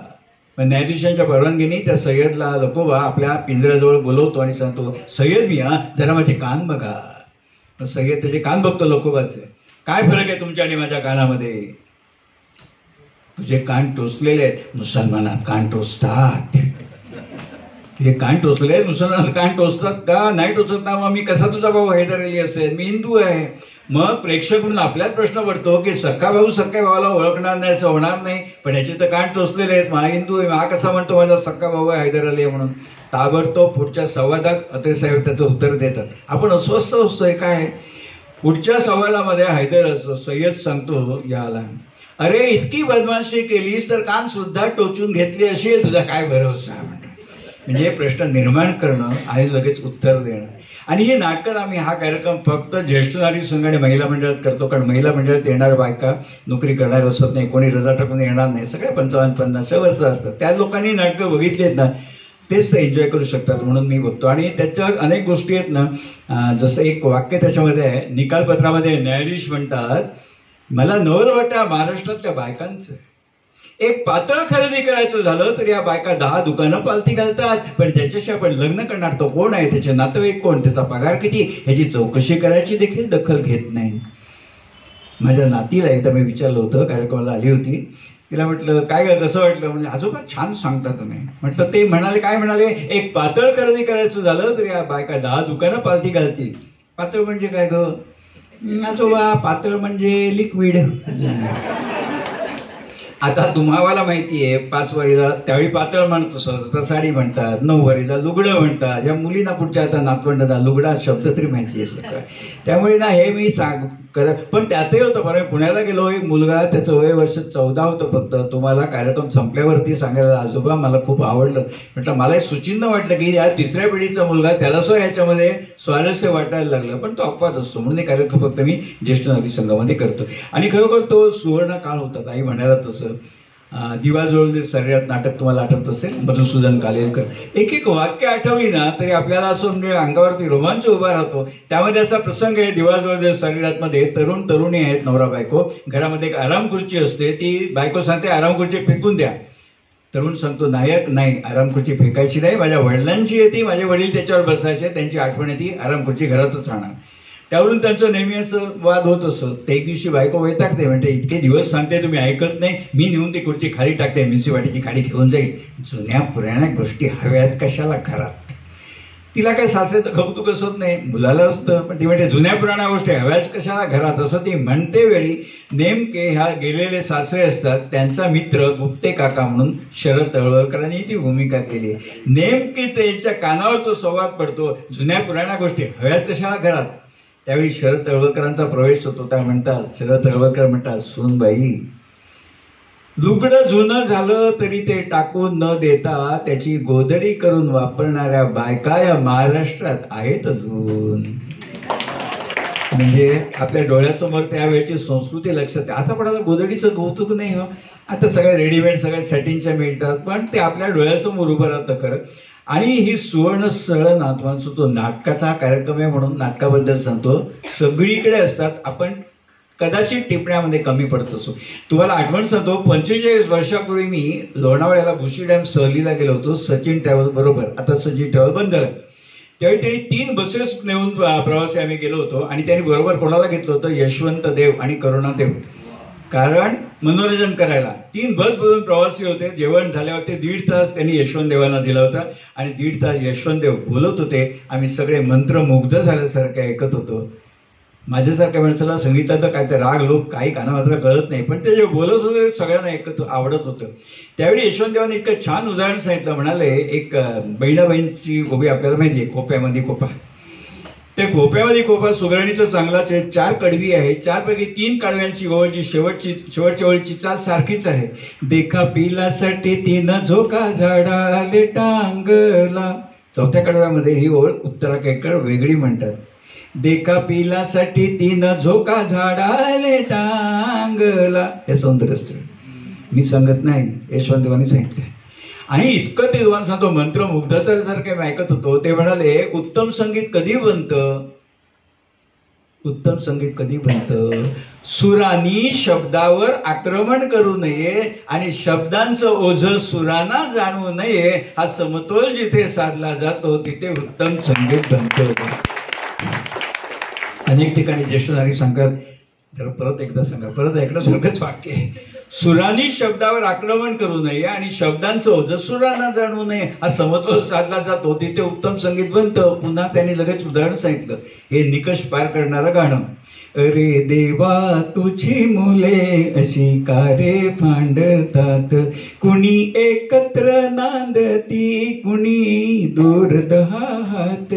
न्यायाधीशांच्या परवानगीने त्या सय्यदला लखोबा आपल्या पिंजऱ्याजवळ बोलवतो आणि सांगतो, सय्यद मिया जरा माझे कान बघा. सय्यद त्याचे कान बघतो लखोबाचे. काय फरक आहे तुमच्या आणि माझ्या कानामध्ये? तुझे कान टोचलेले आहेत, मुसलमानात कान टोचतात. हे कान टोचले, मुसलमान कान टोचतात का? नाही टोचत ना. मग मी कसा तुझा भाऊ हैदर अली असेल? मी हिंदू आहे. मग प्रेक्षक म्हणून आपल्यात प्रश्न पडतो की सख्खा भाऊ सख्या भावाला ओळखणार नाही, असं होणार नाही. पण याचे तर कान टोचलेले आहेत. हा हिंदू आहे, हा कसा म्हणतो माझा सख्खा भाऊ आहे हैदर अली म्हणून? ताबडतोब पुढच्या संवादात अत्रे साहेब त्याचं उत्तर देतात. आपण अस्वस्थ असतोय काय? पुढच्या सवालामध्ये हैदर सय्यद सांगतो याला, अरे इतकी बदमाशी केलीस तर कान सुद्धा टोचून घेतली असेल, तुझा काय भरोसा? म्हणतात. म्हणजे प्रश्न निर्माण करणं आणि लगेच उत्तर देणं. आणि ही नाटकं आम्ही हा कार्यक्रम फक्त ज्येष्ठ नारी संघ आणि महिला मंडळात करतो, कारण महिला मंडळात येणाऱ्या बायका नोकरी करणार असत नाही, कोणी रजा टाकून येणार नाही, सगळे 55-50 वर्ष असतात. त्या लोकांनी नाटकं बघितली आहेत ना, तेच ते एन्जॉय करू शकतात म्हणून मी बघतो. आणि त्याच्यावर अनेक गोष्टी आहेत ना, जसं एक वाक्य त्याच्यामध्ये आहे, निकालपत्रामध्ये न्यायाधीश म्हणतात, मला नवल वाटतं महाराष्ट्रातल्या बायकांचं एक पातळ खरेदी करायचं झालं तर या बायका 10 दुकानं पालती घालतात, पण ज्याच्याशी आपण लग्न करणार तो कोण आहे, त्याचे नातेवाईक कोण, त्याचा पगार किती, ह्याची चौकशी करायची देखील दखल घेत नाही. माझ्या नातीला एकदा मी विचारलं होतं, कार्यक्रमाला आली होती, तिला म्हटलं काय कसं वाटलं? म्हणजे आजोबा छान सांगता तुम्ही. म्हटलं ते म्हणाले काय म्हणाले, एक पातळ खरेदी करायचं झालं तर या बायका 10 दुकानं पालती घालतील. पातळ म्हणजे काय ग आजोबा? पातळ म्हणजे लिक्विड. आता तुम्हाला माहितीये 5 वारीला त्यावेळी पातळ म्हणत असत, तर साडी म्हणतात, 9 वारीला लुगडं म्हणतात. या मुलींना पुढच्या आता नातवंडांना लुगडा शब्द तरी माहिती आहे. त्यामुळे ना हे मी पण त्यातही होतं. पण पुण्याला गेलो, एक मुलगा, त्याचं वय वर्ष 14 होतं फक्त. तुम्हाला कार्यक्रम संपल्यावरती सांगायला, आजोबा मला खूप आवडलं. म्हटलं मला एक सुचिन्ह वाटलं की या 3ऱ्या पिढीचा मुलगा, त्याला सो याच्यामध्ये स्वारस्य वाटायला लागलं. पण तो अपवाद असतो म्हणून कार्यक्रम फक्त मी ज्येष्ठ नागरिक संघामध्ये करतो. आणि खरोखर तो सुवर्ण काळ होता. ताई म्हणाला तसं. दिवाजवळ शरीरात नाटक तुम्हाला आठवत असेल, मधुसूदन कालेलकर. एक एक वाक्य आठवली ना तरी आपल्याला असं म्हणजे अंगावरती रोमांच उभा राहतो. त्यामध्ये असा प्रसंग आहे, दिवाजवळ शरीरात मध्ये तरुण तरुणी आहेत, नवरा बायको. घरामध्ये एक आराम खुर्ची असते, ती बायको सांगते आराम खुर्ची फेकून द्या. तरुण सांगतो नायक नाही, आराम खुर्ची फेकायची नाही, माझ्या वडिलांची येते, माझे वडील त्याच्यावर बसायचे, त्यांची आठवण येते, आराम खुर्ची घरातच राहणार. त्यावरून त्यांचं नेहमी असं वाद होत असत. ते एक दिवशी बायको वैतागते, म्हणते इतके दिवस सांगते तुम्ही ऐकत नाही, मी नेऊन ती खुर्ची खाली टाकते, म्युन्सिपालिटीची खाली घेऊन जाईल. जुन्या पुराण्या गोष्टी हव्यात कशाला घरात? तिला काही सासऱ्याचं कौतुक असत नाही, मुलाला असतं, पण ती म्हणते जुन्या पुराण्या गोष्टी हव्याच कशाला घरात, असं ती म्हणते. वेळी नेमके ह्या गेलेले सासरे असतात, त्यांचा मित्र गुप्ते काका म्हणून शरद तळवळकरांनी ती भूमिका केली. नेमकी त्यांच्या कानावर तो संवाद पडतो, जुन्या पुराण्या गोष्टी हव्यात कशाला घरात. त्यावेळी शरद तळवळकरांचा प्रवेश होतो. त्या म्हणतात, शरद तळवळकर म्हणतात, सूनबाई, लुगडं जुनं झालं तरी ते टाकून न देता त्याची गोदडी करून वापरणाऱ्या बायका या महाराष्ट्रात आहेत अजून. म्हणजे आपल्या डोळ्यासमोर त्यावेळेची संस्कृती लक्षात आहे. आता पण गोदडीचं कौतुक नाही हो, आता सगळ्या रेडीमेड सगळ्या सेटिंगच्या मिळतात, पण ते आपल्या डोळ्यासमोर उभं राहतं खरं. आणि ही सुवर्ण स्थळ नातवांचा तो नाटकाचा कार्यक्रम आहे म्हणून नाटकाबद्दल सांगतो. सगळीकडे असतात, आपण कदाचित टिपण्यामध्ये कमी पडत असो. तुम्हाला आठवण सांगतो, 45 वर्षापूर्वी मी लोणावळ्याला भुशी डॅम सहलीला गेलो होतो सचिन ट्रॅव्हल बरोबर. आता सचिन ट्रॅव्हल बंद झालं. त्यावेळी त्यांनी 3 बसेस नेऊन प्रवासी आम्ही गेलो होतो. आणि त्यांनी बरोबर कोणाला घेतलं होतं, यशवंत देव आणि करुणादेव, कारण मनोरंजन करायला. 3 बसमधून प्रवासी होते. जेवण झाल्यावरती 1.5 तास त्यांनी यशवंत देवांना दिला होता आणि 1.5 तास यशवंत देव बोलत होते. आम्ही सगळे मंत्रमुग्ध झाल्यासारखे ऐकत होतो. माझ्यासारख्या माणसाला संगीताचं काय ते राग लोक काही कानामात्र कळत नाही, पण ते जे बोलत होते सगळ्यांना ऐकत आवडत होतं. त्यावेळी यशवंत देवांनी इतकं छान उदाहरण सांगितलं. म्हणाले, एक बहिणाबाईंची उभी आपल्याला माहिती आहे, खोप्यामध्ये खोपा. त्या खोप्यामध्ये खोपा सुगरणीचं चांगलाच आहे. 4 कडवी आहे, 4 पैकी 3 कडव्यांची ओळची शेवटच्या ओळीची चाल सारखीच आहे. देखा पिलासाठी 3 झोका झाडाले टांगला. 4थ्या कडव्यामध्ये ही ओळ उत्तराखंडकडे वेगळी म्हणतात. देखा पिलासाठी 3 झोका झाडाले टांगला. हे सौंदर्यस्थळ मी सांगत नाही, यशवंत देवांनी सांगितलंय. आणि इतकं ते देवान सांगतो, मंत्रमुग्धतर सारखे मी ऐकत होतो. ते म्हणाले, उत्तम संगीत कधी बनतं, उत्तम संगीत कधी बनतं, सुरांनी शब्दावर आक्रमण करू नये आणि शब्दांचं ओझं सुरांना जाणवू नये. हा समतोल जिथे साधला जातो तिथे उत्तम संगीत बनतं. अनेक ठिकाणी ज्येष्ठ नागरिक सांगतात, तर परत एकदा सांगा, परत ऐकण्यासारखंच वाक्य आहे. सुरांनी शब्दावर आक्रमण करू नये आणि शब्दांचं ओझं सुरांना जाणवू नये, हा समतोल साधला जातो. तिथे उत्तम संगीत बनतं. पुन्हा त्यांनी लगेच उदाहरण सांगितलं, हे निकष पार करणारं गाणं. अरे देवा तुझी मुले अशी कारे फांडतात, कुणी एकत्र नांदती, कुणी दूर दहात.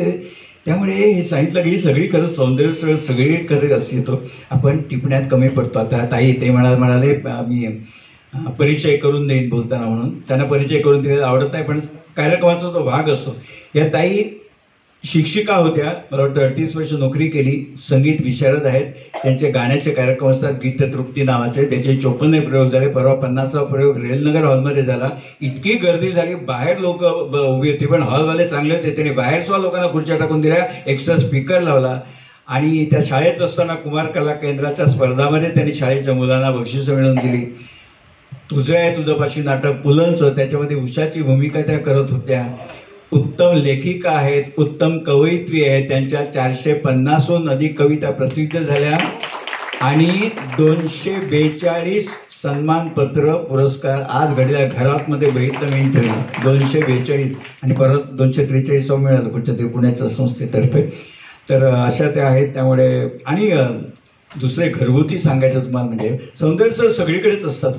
त्यामुळे हे सांगितलं की ही सगळी खरं सौंदर्य सगळीकडे असतो. आपण टिपण्यात कमी पडतो. आता ताई ते म्हणाले मी परिचय करून देईन बोलताना म्हणून, त्यांना परिचय करून दिलेला आवडत नाही, पण कार्यक्रमाचा तो भाग असतो. या ताई शिक्षिका होत्या, मला वाटतं 38 वर्ष नोकरी केली, संगीत विशारद आहेत. त्यांचे गाण्याचे कार्यक्रम असतात, गीततृप्ती नावाचे, त्याचे 54 प्रयोग झाले. परवा 50वा प्रयोग रेलनगर हॉलमध्ये झाला. इतकी गर्दी झाली, बाहेर लोक उभी होती, पण हॉलवाले चांगले होते, त्यांनी बाहेर सुद्धा लोकांना खुर्च्या टाकून दिल्या, एक्स्ट्रा स्पीकर लावला. आणि त्या शाळेत असताना कुमार कला केंद्राच्या स्पर्धामध्ये त्यांनी शाळेच्या मुलांना बक्षिसं मिळवून दिली. तुझं आहे तुझं पाशी नाटक पुलंचं, त्याच्यामध्ये उषाची भूमिका त्या करत होत्या. उत्तम लेखिका आहेत, उत्तम कवयित्री आहेत. त्यांच्या 450हून अधिक कविता प्रसिद्ध झाल्या आणि 242 सन्मानपत्र पुरस्कार आज घडल्या. घरात बघितलं मी इंटरव्ह्यू, 242 आणि परत 243 मिळालं कुठच्या तरी पुण्याच्या संस्थेतर्फे. तर अशा त्या आहेत. त्यामुळे आणि दुसरे घरगुती सांगायचं तुम्हाला म्हणजे सौंदर्य सगळीकडेच असतात.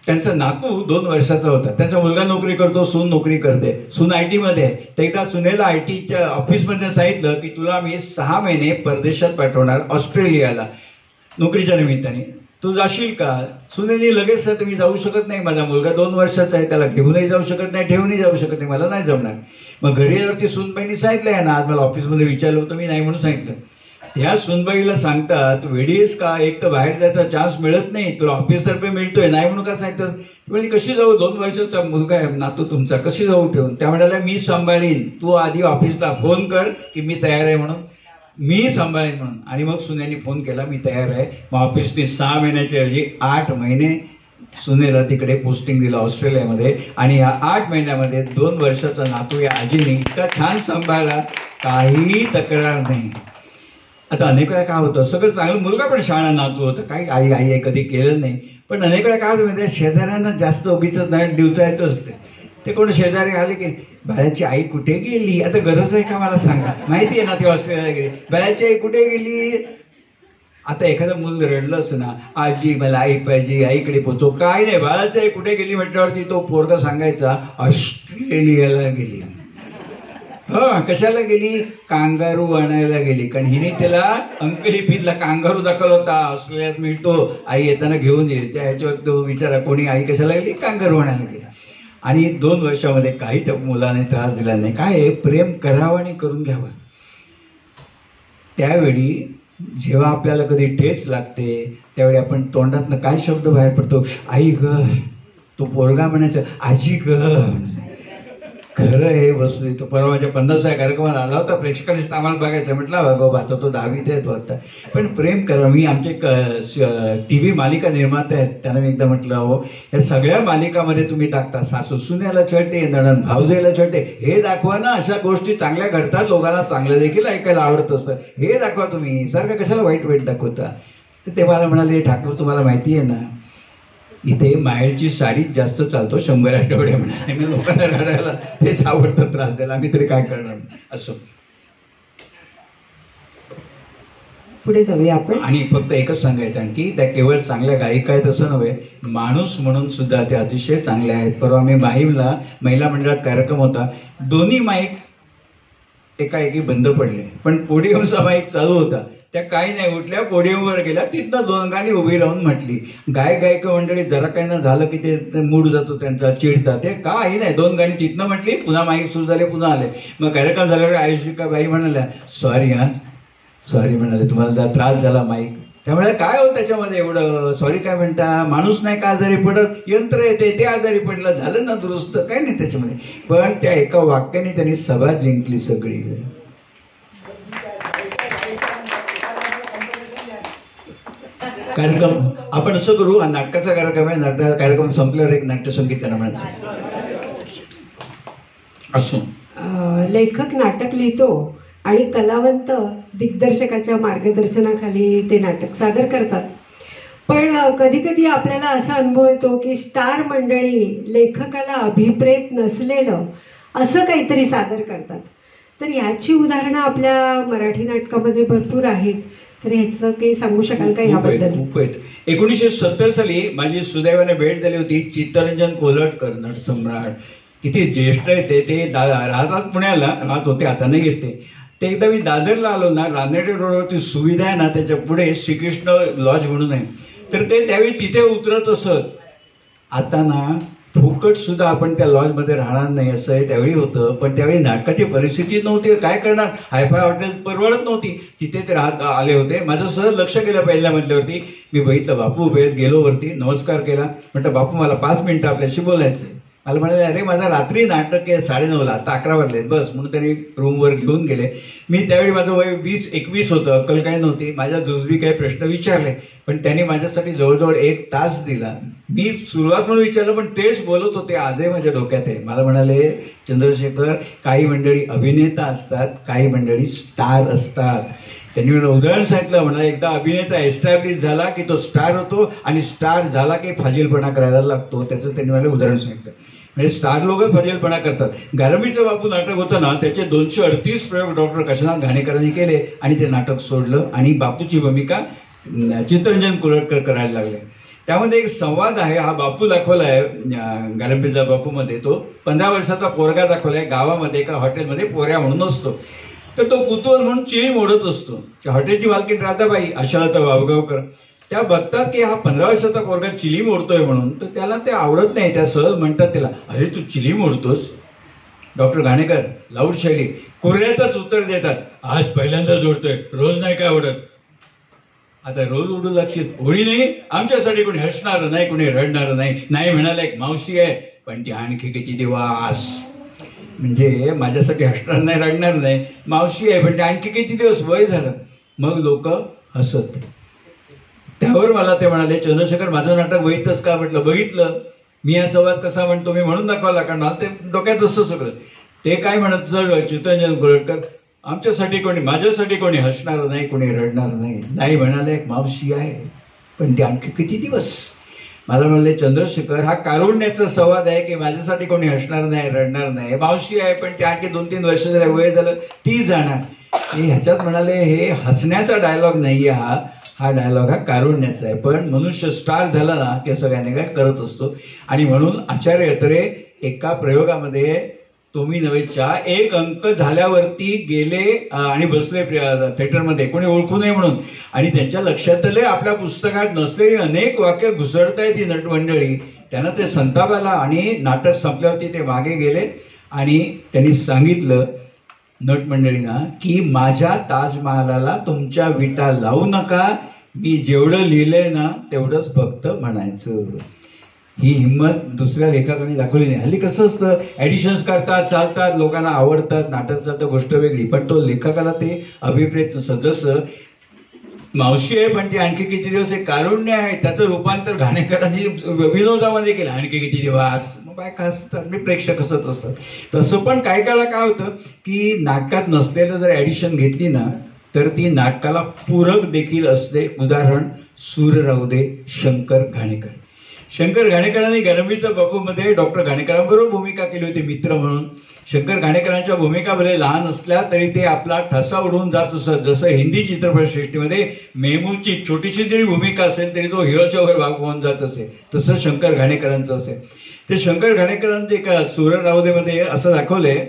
त्यांचा नातू 2 वर्षाचा होता. त्याचा मुलगा नोकरी करतो, सून नोकरी करते. सून IT मध्ये आहे. तर एकदा सुनेला ITच्या ऑफिसमध्ये सांगितलं की तुला मी 6 महिने परदेशात पाठवणार, ऑस्ट्रेलियाला, नोकरीच्या निमित्ताने. तू जाशील का? सुनेनी लगेच तर मी जाऊ शकत नाही, माझा मुलगा 2 वर्षाचा आहे, त्याला घेऊनही जाऊ शकत नाही, ठेवूनही जाऊ शकत नाही, मला नाही जमणार. मग घरी आल्यावरती सूनबाईंनी सांगितलं आहे ना, आज मला ऑफिसमध्ये विचारलं होतं, मी नाही म्हणून सांगितलं. त्या सुनबाईला सांगतात वेडी आहेस का, एक तर बाहेर जायचा चान्स मिळत नाही, तुला ऑफिसतर्फे मिळतोय, नाही म्हणून का सांगतात. म्हणजे कशी जाऊ, 2 वर्षाचा मुलगा आहे नातू तुमचा, कशी जाऊ ठेवून. त्या म्हणाल्या मी सांभाळीन, तू आधी ऑफिसला फोन कर की मी तयार आहे म्हणून, मी सांभाळीन म्हणून. आणि मग सुनेनी फोन केला मी तयार आहे. मग ऑफिसने 6 महिन्याच्या ऐवजी 8 महिने सुनेला तिकडे पोस्टिंग दिलं ऑस्ट्रेलियामध्ये. आणि या 8 महिन्यामध्ये 2 वर्षाचा नातू या आजीने इतका छान सांभाळला, काही तक्रार नाही. आता अनेक वेळा काय होतं, सगळं चांगलं, मुलगा पण शाळा नातू होतं, काही आई कधी केलं नाही. पण अनेक वेळा काय होतं, शेजाऱ्यांना जास्त उगीच नाही डिवचायचं असते. ते कोण शेजारी आले की बाळाची आई कुठे गेली, आता गरज आहे का मला सांगा, माहिती आहे ना ती ऑस्ट्रेलियाला गेली, बाळाची आई कुठे गेली. आता एखादं मुलं रडलंच ना, आजी मला आई पाहिजे, आईकडे पोचव, काय नाही, बाळाची आई कुठे गेली म्हटल्यावरती तो पोरगा सांगायचा ऑस्ट्रेलियाला गेली. कशाला गेली, कांगारू आणायला गेली, कारण हिने त्याला अंकलिपीतला कांगारू दाखवला होता, ऑस्ट्रेलियात मिळतो, आई येताना घेऊन येईल. त्या ह्याच्यावर तो विचारा कोणी आई कशाला गेली, कांगारू आणायला गेली. आणि 2 वर्षामध्ये काही त्या मुलाने त्रास दिला नाही. काय प्रेम करावं आणि करून घ्यावं. त्यावेळी जेव्हा आपल्याला कधी ठेच लागते त्यावेळी आपण तोंडातनं काय शब्द बाहेर पडतो, आई ग, तो पोरगा म्हणायचं आजी ग. खरं हे वस्तू तो परवा माझ्या 50व्या कार्यक्रमाला आला होता, प्रेक्षकांनी आम्हाला बघायचं, म्हटलं गो आता तो 10वीत आहे तो आता. पण प्रेम करा. मी आमचे TV मालिका निर्माते आहेत, त्यांना मी एकदा म्हटलं हो या सगळ्या मालिकामध्ये तुम्ही टाकता सासू सुनेला छळते, नणंद भावजेला छळते, हे दाखवा ना. अशा गोष्टी चांगल्या घडतात, लोकांना चांगलं देखील ऐकायला आवडत असतं, हे दाखवा तुम्ही, सारखं कशाला वाईट दाखवता. तर ते मला म्हणाले ठाकूर तुम्हाला माहिती आहे ना, इथे माहेरची साडीच जास्त चालतो 100 आठवडे म्हणाले. मी लोकांना रडायला तेच आवडतं, त्रास द्यायला, आम्ही तरी काय करणार. असो, पुढे जाऊया आपण. आणि फक्त एकच सांगायचं आणखी, त्या केवळ चांगल्या गायिका आहेत असं नव्हे, माणूस म्हणून सुद्धा त्या अतिशय चांगल्या आहेत. परवा मी माहीमला महिला मंडळात कार्यक्रम होता, दोन्ही माईक एकाएकी बंद पडले, पण पोडियमचा माईक चालू होता. त्या काही नाही उठल्या, पोडियमवर गेल्या, तिथनं 2 गाणी उभी राहून म्हटली. गायक मंडळी जरा काही ना झालं की ते मूड जातो त्यांचा, चिडतात, ते काही नाही, 2 गाणी तिथनं म्हटली, पुन्हा माईक सुरू झाले, पुन्हा आले. मग कार्यक्रम झाल्यावर आयुषिका बाई म्हणाल्या सॉरी म्हणाले, तुम्हाला जरा त्रास झाला माईक. त्यामुळे काय होतं त्याच्यामध्ये एवढं सॉरी काय म्हणता, माणूस नाही का आजारी पडत, यंत्र येते ते आजारी पडलं, झालं ना दुरुस्त, काय नाही त्याच्यामध्ये. पण त्या एका वाक्याने त्यांनी सभा जिंकली सगळी. कार्यक्रम आपण असं करू, हा नाटकाचा कार्यक्रम आहे, नाटकाचा कार्यक्रम संपल्यावर एक नाट्यसंगीत त्यांना म्हणायचं. असो, लेखक नाटक लिहितो आणि कलावंत दिग्दर्शकाच्या मार्गदर्शनाखाली ते नाटक सादर करतात. पण कधी कधी आपल्याला असा अनुभव येतो की स्टार मंडळी लेखकाला अभिप्रेत नसलेलं असं काहीतरी सादर करतात. तर याची उदाहरणं आपल्या मराठी नाटकामध्ये भरपूर आहेत. तर ह्याचं काही सांगू शकाल का याबद्दल? खूप आहेत. 1970 साली माझी सुदैवाने भेट झाली होती चित्तरंजन कोल्हटकर, नटसम्राट. किती ज्येष्ठ आहे ते राहतात पुण्याला, राहत होते, आता नाही येते. ते एकदा मी दादरला आलो ना, रानडे रोडवरती सुविधा आहे ना, त्याच्या पुढे श्रीकृष्ण लॉज म्हणून आहे. तर ते त्यावेळी तिथे उतरत असत. आता ना फुकट सुद्धा आपण त्या लॉजमध्ये राहणार नाही असं आहे त्यावेळी होतं. पण त्यावेळी नाटकाची परिस्थिती नव्हती, काय करणार, हायफाय हॉटेल परवडत नव्हती. तिथे ते राहत आले होते. माझं सहज लक्ष गेलं पहिल्या मजल्यावरती. मी बघितलं बापू उभे आहेत. गेलो वरती, नमस्कार केला. म्हटलं बापू मला 5 मिनिटं आपल्याशी बोलायचं. मला म्हणाले अरे माझा रात्री नाटक आहे 9:30ला, आता 11 वाजले बस. म्हणून त्यांनी रूमवर घेऊन गेले. मी त्यावेळी माझं वय 20-21 होतं, अक्कल काही नव्हती. माझ्या जुजबी काही प्रश्न विचारले, पण त्यांनी माझ्यासाठी जवळजवळ 1 तास दिला. मी सुरुवात म्हणून विचारलं, पण तेच बोलत होते आजही माझ्या डोक्यात आहे. मला म्हणाले चंद्रशेखर, काही मंडळी अभिनेता असतात, काही मंडळी स्टार असतात. त्यांनी मला उदाहरण सांगितलं. म्हणा एकदा अभिनेता एस्टॅब्लिश झाला की तो स्टार होतो, आणि स्टार झाला की फाजीलपणा करायला लागतो. त्याचं त्यांनी मला उदाहरण सांगितलं. म्हणजे स्टार लोक फाजीलपणा करतात. गारंबीचं बापू नाटक होतं ना, त्याचे 238 प्रयोग डॉक्टर काशीनाथ घाणेकरांनी केले आणि ते नाटक सोडलं आणि बापूची भूमिका चित्तरंजन कोल्हटकर करायला लागले. त्यामध्ये एक संवाद आहे. हा बापू दाखवलाय गारंबीचा बापूमध्ये. तो 15 वर्षाचा पोरगा दाखवलाय. गावामध्ये एका हॉटेलमध्ये पोऱ्या म्हणून असतो. तर तो कुतूहल म्हणून चिळी मोडत असतो. हॉटेलची मालकीण राधाबाई आशालता वावगावकर त्या बघतात की हा 15 वर्षाचा पोरगा चिली मोडतोय म्हणून. तर त्याला ते आवडत नाही. त्या सहज म्हणतात त्याला, अरे तू चिली मोडतोस. डॉक्टर घाणेकर लाऊड शैली कोऱ्यातच उत्तर देतात, आज पहिल्यांदा जोडतोय, रोज नाही काय आवडत. आता रोज उडू लागशील. होळी नाही, आमच्यासाठी कोणी हसणार नाही, कोणी रडणार नाही. नाही म्हणाले एक मावशी आहे, पण ती आणखी किती दिवस, म्हणजे माझ्यासाठी हसणार नाही, रडणार नाही. मावशी आहे पण ते आणखी किती दिवस, वय झालं. मग लोक हसत. त्यावर मला ते म्हणाले, चंद्रशेखर माझं नाटक बघितलंस का? म्हटलं बघितलं. मी हा संवाद कसा म्हणतो मी म्हणून दाखवला, कारण मला ते डोक्यात असतं सगळं. ते काय म्हणत सर चित्तरंजन कोल्हटकर, आमच्यासाठी कोणी, माझ्यासाठी कोणी हसणार नाही, कोणी रडणार नाही. नाही म्हणाले एक मावशी आहे, पण ते आणखी किती दिवस. मला म्हणले चंद्रशेखर, हा कारुण्याचा संवाद आहे की माझ्यासाठी कोणी हसणार नाही, रडणार नाही. मावशी आहे पण ते आणखी 2-3 वर्ष जरा वय झालं ती जाणार. ह्याच्यात म्हणाले हे हसण्याचा डायलॉग नाहीये, हा डायलॉग हा कारुण्याचा आहे. पण मनुष्य स्टार झाला ना की सगळ्यांनी काय करत असतो. आणि म्हणून आचार्य अत्रे एका प्रयोगामध्ये तुम्ही नव्हेच्या 1 अंक झाल्यावरती गेले आणि बसले थिएटरमध्ये, कोणी ओळखू नये म्हणून. आणि त्यांच्या लक्षात आले आपल्या पुस्तकात नसलेली अनेक वाक्य घुसळतायत ही नटमंडळी. त्यांना ते संताप आला आणि नाटक संपल्यावरती ते मागे गेले आणि त्यांनी सांगितलं नटमंडळींना की माझ्या ताजमहालाला तुमच्या विटा लावू नका, मी जेवढं लिहिलंय ना तेवढंच फक्त म्हणायचं. ही हिंमत दुसऱ्या लेखकांनी दाखवली नाही. हल्ली कसं असतं, ऍडिशन्स करतात, चालतात, लोकांना आवडतात, नाटक चालतं, गोष्ट वेगळी. पण तो लेखकाला ते अभिप्रेत नसतं. जसं मावशी आहे पण ती आणखी किती दिवस हे कारुण्य आहे, त्याचं रूपांतर घाणेकरांनी विनोदामध्ये केलं, आणखी किती दिवस. मग बायका असतात, मी प्रेक्षक हसत असतात. तसं पण काय काय होतं की नाटकात नसलेलं जर ऍडिशन घेतली ना तर ती नाटकाला पूरक देखील असते. उदाहरण सूर राहू दे, शंकर घाणेकर. शंकर घाणेकरांनी गारंबीच्या बापूमध्ये डॉक्टर घाणेकरांबरोबर भूमिका केली होती मित्र म्हणून. शंकर घाणेकरांच्या भूमिका भले लहान असल्या तरी ते आपला ठसा उडवून जात असत. जसं हिंदी चित्रपटसृष्टीमध्ये मेहमूदची छोटीशी जरी भूमिका असेल तरी तो हिरोच्या वर भाग होऊन जात असे, तसं शंकर घाणेकरांचं असेल. ते शंकर घाणेकरांचे एका सूर राहू देमध्ये असं दाखवलंय,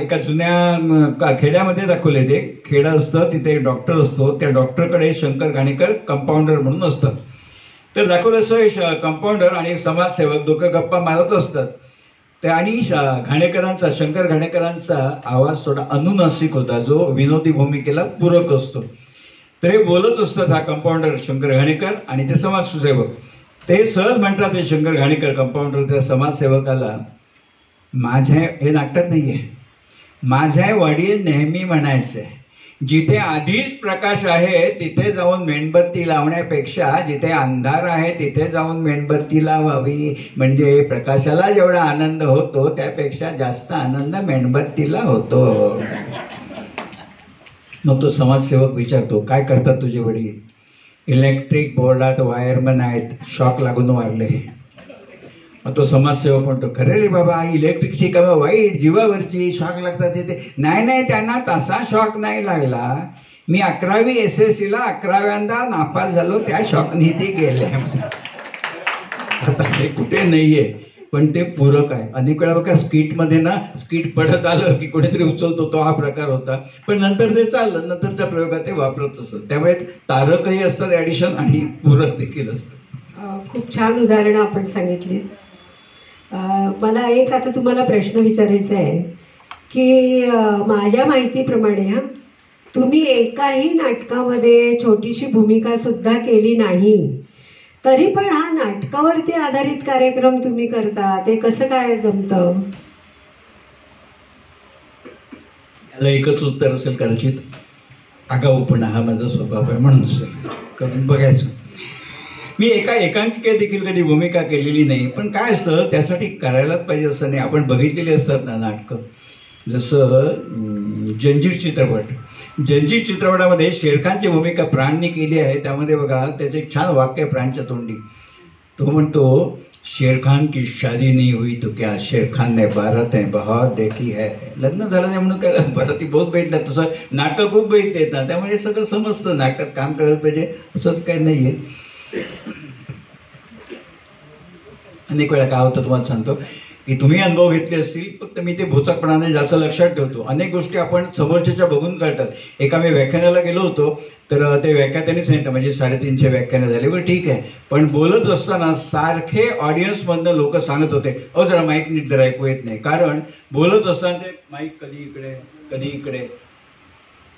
एका जुन्या खेड्यामध्ये दाखवले. ते खेडा असतं, तिथे एक डॉक्टर असतो, त्या डॉक्टरकडे शंकर घाणेकर कंपाऊंडर म्हणून असतात. तर दाखवलं असं कंपाऊंडर आणि समाजसेवक दोघं गप्पा मारत असतात. ते आणि घाणेकरांचा, शंकर घाणेकरांचा आवाज थोडा अनुनासिक होता जो विनोदी भूमिकेला पूरक असतो. तर हे बोलत असतात हा कंपाऊंडर शंकर घाणेकर आणि ते समाजसेवक. ते सहज म्हणतात ते शंकर घाणेकर कंपाऊंडर त्या समाजसेवकाला, माझ्या, हे नाटकात नाहीये, माझ्या वडील नेहमी म्हणायचे जिथे आधीच प्रकाश आहे तिथे जाऊन मेणबत्ती लावण्यापेक्षा जिथे अंधार आहे तिथे जाऊन मेणबत्ती लावावी, म्हणजे प्रकाशाला जेवढा आनंद होतो त्यापेक्षा जास्त आनंद मेणबत्तीला होतो. मग तो समाजसेवक विचारतो, काय करतात तुझे वडील? इलेक्ट्रिक बोर्डात वायरमन आहेत, शॉक लागून वारले. मग तो समाजसेवक म्हणतो, खरे रे बाबा, इलेक्ट्रिकची का वाईट, जीवावरची, शॉक लागतात ते. नाही, त्यांना तसा शॉक नाही लागला. मी 11वी SSC ला 11व्यांदा नापास झालो, त्या शॉकने ते गेले. आता हे कुठे नाहीये, पण ते पूरक आहे. अनेक वेळा बघा स्किटमध्ये ना, स्किट पडत आलं की कुठेतरी उचलतो, तो हा प्रकार होता. पण नंतर ते चाललं, नंतरच्या प्रयोगात ते वापरत असत. त्यामुळे तारकही असतात ऍडिशन आणि पूरक देखील असतं. खूप छान उदाहरणं आपण सांगितली. मला एक आता तुम्हाला प्रश्न विचारायचा आहे की माझ्या माहितीप्रमाणे तुम्ही एकाही नाटकामध्ये छोटीशी भूमिका सुद्धा केली नाही, तरी पण हा नाटकावरती आधारित कार्यक्रम तुम्ही करता, ते कसं काय जमतं? याला एकच उत्तर असेल कदाचित, आगाऊपणा हा माझा स्वभाव आहे म्हणून असेल. करून बघायचं. मी एकांकिकेत देखील कधी भूमिका केलेली नाही, पण काय असतं त्यासाठी करायलाच पाहिजे असं नाही. आपण बघितलेली असतात ना नाटकं, जसं जंजीर चित्रपटामध्ये शेरखानची भूमिका प्राणने केली आहे. त्यामध्ये बघा त्याचं एक छान वाक्य आहे प्राणच्या तोंडी. तो म्हणतो, शेरखान की शादी नहीं हुई तो क्या, शेरखान ने बारात है बहुत देखी है. लग्न झालं नाही म्हणून काय बाराती बहुत बघितल्या. तसं नाटक खूप बघितले येतात, त्यामुळे सगळं समजतं. नाटकात काम करायला पाहिजे असंच काही नाहीये. अनेक वेळा काय होतं तुम्हाला सांगतो की तुम्ही अनुभव घेतले असतील, फक्त मी ते भोचकपणाने जास्त लक्षात ठेवतो. अनेक गोष्टी आपण समोरच्या बघून करतात. एका मी व्याख्यानाला गेलो होतो, तर ते व्याख्यात्याने सांगितलं, म्हणजे 350 व्याख्यानं झाली, बरं ठीक आहे, पण बोलत असताना सारखे ऑडियन्स मधनं लोक सांगत होते, अहो जरा माईक नीट जरा ऐकू येत नाही. कारण बोलत असताना ते माईक कधी इकडे कधी इकडे.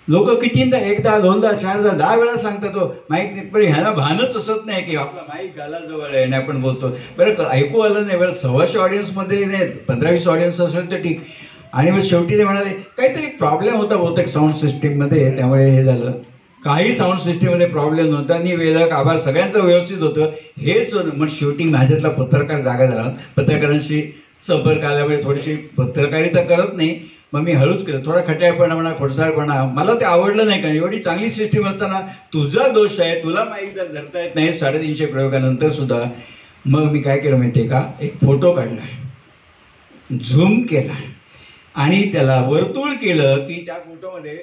लोक कितींदा, एकदा, दोनदा, चारदा, 10 वेळा सांगतात हो माईक नीट, पण ह्याला भानच असत नाही की आपला माईक गालाजवळ आहे आणि आपण बोलतो. बरं ऐकू आलं नाही, बरं 100 ऑडियन्समध्ये नाही, 15-20 ऑडियन्स असेल तर ठीक. आणि मग शेवटी ते म्हणाले काहीतरी प्रॉब्लेम होता बहुतेक साऊंड सिस्टीममध्ये, त्यामुळे हे झालं. काही साऊंड सिस्टीममध्ये प्रॉब्लेम नव्हता, निवेदक, आभार सगळ्यांचं व्यवस्थित होतं. हेच मग शेवटी माझ्यातला पत्रकार जागा झाला. पत्रकारांशी संपर्क आल्यामुळे थोडीशी पत्रकारिता करत नाही, मग मी हळूच केलं. थोडा खट्याळपणा म्हणा, खोडसाळपणा मला ते आवडलं नाही. कारण एवढी चांगली सिस्टीम असताना तुझा दोष आहे, तुला माईक जर धरता येत नाही 350 प्रयोगानंतर सुद्धा. मग मी काय केलं माहितीये का, एक फोटो काढला, झूम केला आणि त्याला वर्तुळ केलं की त्या फोटोमध्ये